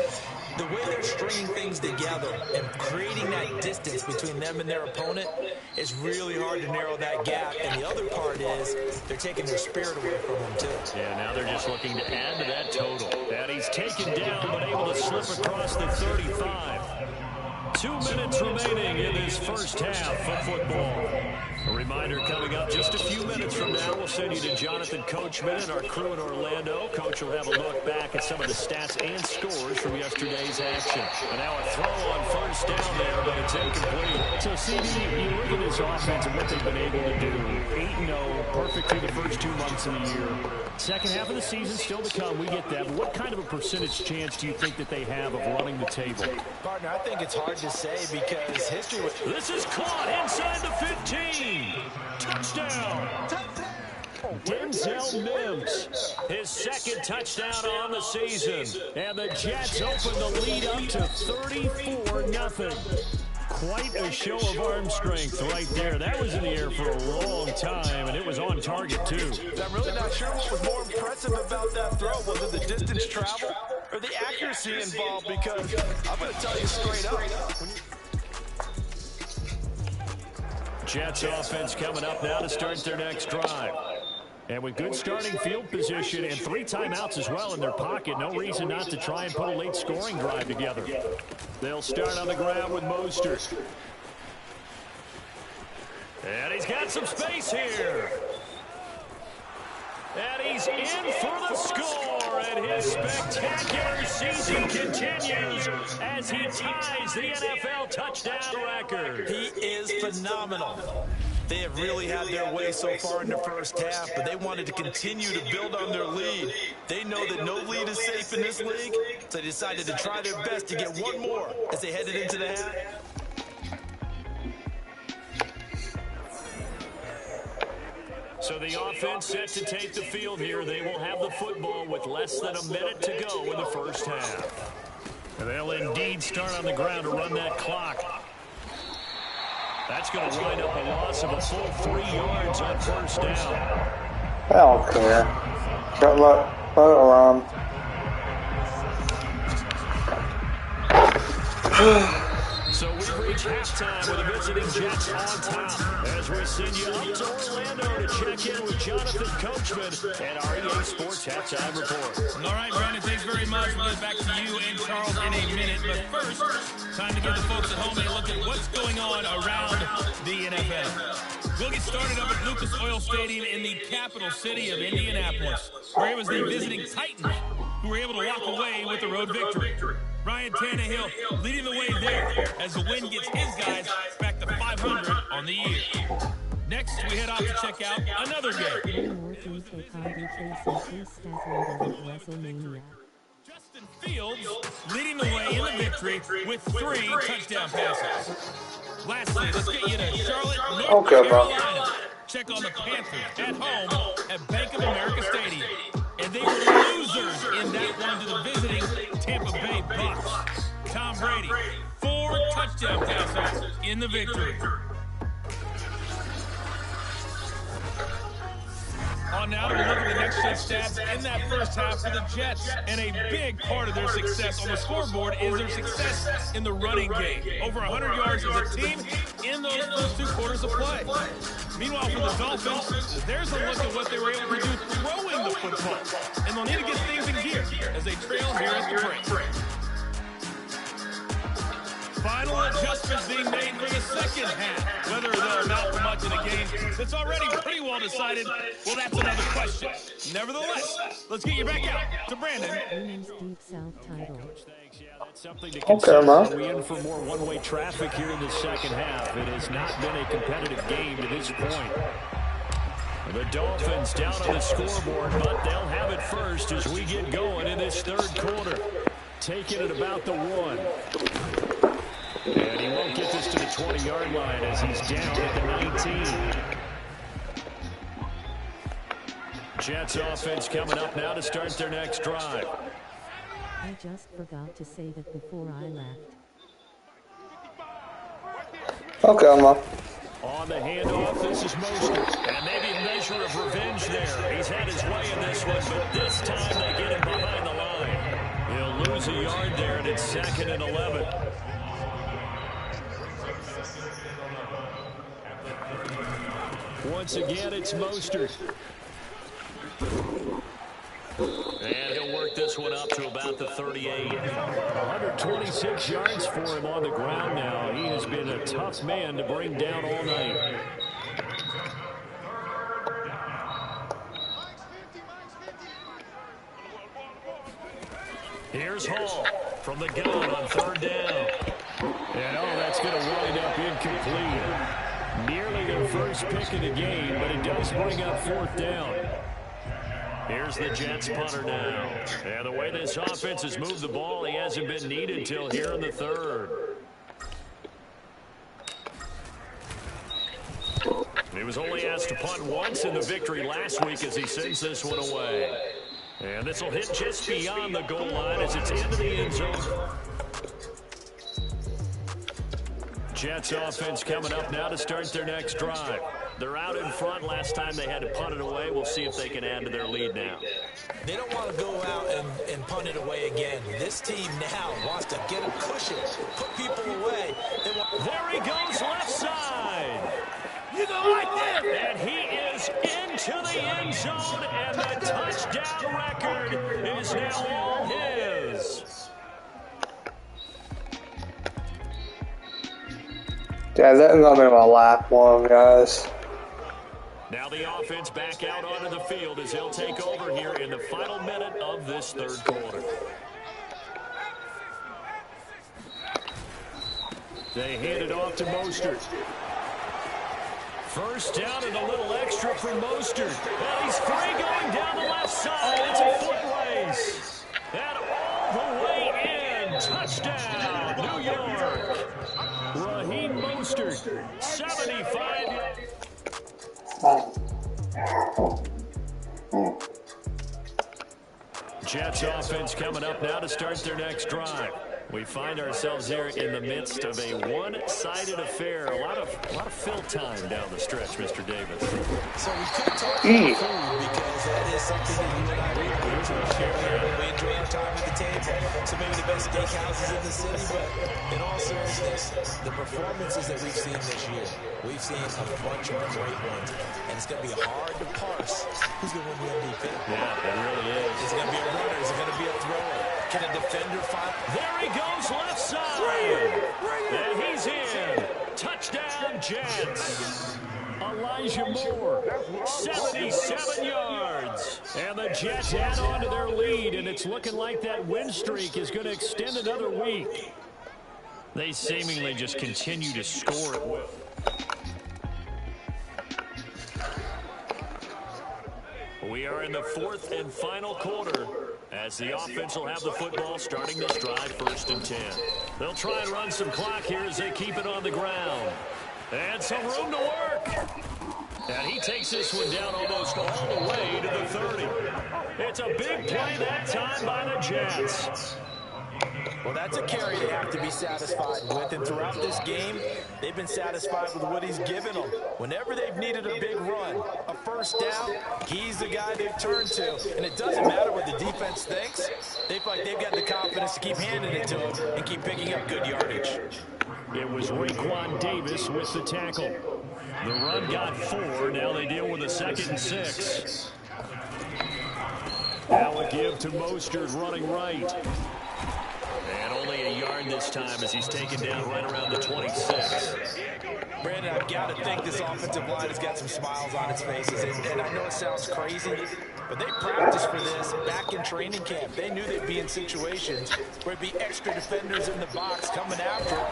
the way they're stringing things together and creating that distance between them and their opponent is really hard to narrow that gap. And the other part is they're taking their spirit away from them, too. Yeah, now they're just looking to add to that total. And he's taken down, but able to slip across the 35. 2 minutes remaining in this first half of football. A reminder coming up just a few minutes from now. We'll send you to Jonathan Coachman and our crew in Orlando. Coach will have a look back at some of the stats and scores from yesterday's action. And now a throw on first down there, but It's incomplete. So, CD, you look at this offense and what they've been able to do. 8-0, perfect through the first 2 months of the year. Second half of the season still to come. We get that. But what kind of a percentage chance do you think that they have of running the table? Partner, I think it's hard to say because history was... This is caught inside the 15. Touchdown. Denzel Mims, his second touchdown on the season. And the Jets open the lead up to 34-0. Quite a show of arm strength right there. That was in the air for a long time, and it was on target, too. I'm really not sure what was more impressive about that throw. Was it the distance travel or the accuracy involved? Because I'm going to tell you straight up. Jets offense coming up now to start their next drive. And with good starting field position and 3 timeouts as well in their pocket, no reason not to try and put a late scoring drive together. They'll start on the ground with Mostert. And he's got some space here. And he's in for the score, and his spectacular season continues as he ties the NFL touchdown record. He is phenomenal. They have really had their way so far in the first half, but they wanted to continue to build on their lead. They know that no lead is safe in this league, so they decided to try their best to get one more as they headed into the half. So the offense set to take the field here. They will have the football with less than a minute to go in the first half. And they'll indeed start on the ground to run that clock. That's going to wind up a loss of a full 3 yards on first down. I don't care. Got let it run. So we've reached halftime with the visiting Jets on top as we send you up to Orlando to check in with Jonathan Coachman and our EA Sports Halftime Report. All right, Brandon, thanks very much. We'll get back to you and Charles in a minute. But first, time to give the folks at home a look at what's going on around the NFL. We'll get started up at Lucas Oil Stadium in the capital city of Indianapolis, where it was the visiting Titans who were able to walk away with the road victory. Ryan Tannehill leading the way there as the win gets his guys back to 500 on the year. Next, we head off to check out another game. Justin Fields leading the way in the victory with 3 touchdown passes. Lastly, let's get you to Charlotte, North Carolina. Check on the Panthers at home at Bank of America Stadium. And they were losers in that one to the visiting Tampa Bay Bucks. Tom Brady, 4 touchdown passes in the victory. On now to look at the next gen stats in that first half for the Jets. And a big part of their success on the scoreboard is their success in the running game. Over 100 yards as a team in those first 2 quarters of play. Meanwhile, for the Dolphins, there's a look at what they were able to do throwing the football. And they'll need to get things in gear as they trail here at the break. Final adjustments being made for the second half. Whether they'll amount to much in a game that's already pretty well decided, well, that's another question. Nevertheless, let's get you back out to Brandon. Something to consider. We in for more one-way traffic here in the second half. It has not been a competitive game to this point. The Dolphins down on the scoreboard, but they'll have it first as we get going in this third quarter. Taking it about the 1. And he won't get this to the 20-yard line as he's down at the 19. Jets offense coming up now to start their next drive. I just forgot to say that before I left. Okay, I'm up. On the handoff, this is Mostert. And maybe a measure of revenge there. He's had his way in this one, but this time they get him behind the line. He'll lose a yard there, and it's 2nd and 11. Once again, it's Mostert. And he'll work this one up to about the 38. 126 yards for him on the ground now. He has been a tough man to bring down all night. Here's Hall from the gun on 3rd down. And that's going to wind up incomplete. Nearly their first pick of the game, but it does bring up fourth down. Here's the Jets punter now. And the way this offense has moved the ball, he hasn't been needed till here in the third. He was only asked to punt once in the victory last week as he sends this one away. And this will hit just beyond the goal line as it's into the end zone. Jets offense coming up now to start their next drive. They're out in front. Last time they had to punt it away. We'll see if they can add to their lead now. They don't want to go out and punt it away again. This team now wants to get a cushion, put people away. There he goes left side. You go right there. And he is into the end zone, and the touchdown record is now all his. Yeah, that's not in my lap one, guys. Now the offense back out onto the field as he'll take over here in the final minute of this third quarter. They hand it off to Mostert. First down and a little extra for Mostert. And he's free going down the left side. It's a foot race. And all the way in. Touchdown, New York. Raheem Mostert, 75. Jets offense coming up now to start their next drive. We find ourselves here in the midst of a one-sided affair. A lot of fill time down the stretch, Mr. Davis. So we could talk about food because that is something that you and I we enjoy our time at the table. So maybe the best steakhouses in the city, but in all seriousness, the performances that we've seen this year, we've seen a bunch of great ones, and it's going to be hard to parse who's going to win the MVP. Yeah, it really is. Is it going to be a runner? Is it going to be a thrower? Can a defender find? There he goes left side. And he's in. Touchdown, Jets. Elijah Moore, 77 yards. And the Jets add on to their lead, and it's looking like that win streak is going to extend another week. They seemingly just continue to score at will. We are in the fourth and final quarter as the offense will have the football starting this drive, 1st and 10. They'll try and run some clock here as they keep it on the ground. And some room to work. And he takes this one down almost all the way to the 30. It's a big play that time by the Jets. Well, that's a carry they have to be satisfied with, and throughout this game, they've been satisfied with what he's given them. Whenever they've needed a big run, a first down, he's the guy they've turned to. And it doesn't matter what the defense thinks. They feel like they've got the confidence to keep handing it to him and keep picking up good yardage. It was Raekwon Davis with the tackle. The run got 4. Now they deal with a 2nd and 6. Now a give to Mostert running right. And only a yard this time as he's taken down right around the 26. Brandon, I've got to think this offensive line has got some smiles on its faces. And I know it sounds crazy, but they practiced for this back in training camp. They knew they'd be in situations where it'd be extra defenders in the box coming after them,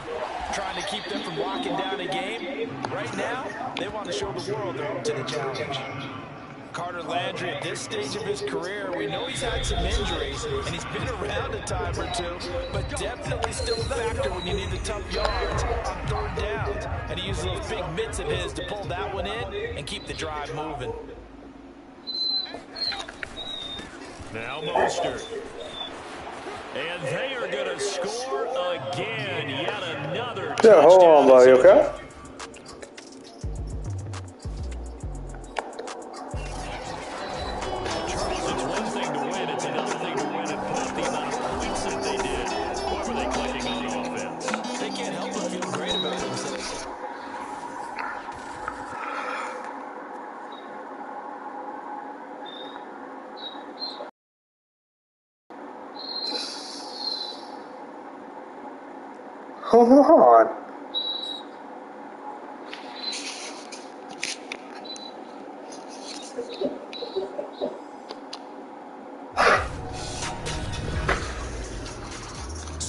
trying to keep them from locking down a game. Right now, they want to show the world they're up to the challenge. Carter Landry, at this stage of his career, we know he's had some injuries, and he's been around a time or two, but definitely still a factor when you need the tough yards on 3rd downs. And he uses those big mitts of his to pull that one in and keep the drive moving. Now Mostert. And they are going to score again. Yet another touchdown. Yeah, hold on, buddy, okay? Hold on.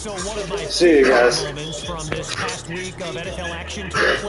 So one of my See you guys. moments from this past week of NFL action took place.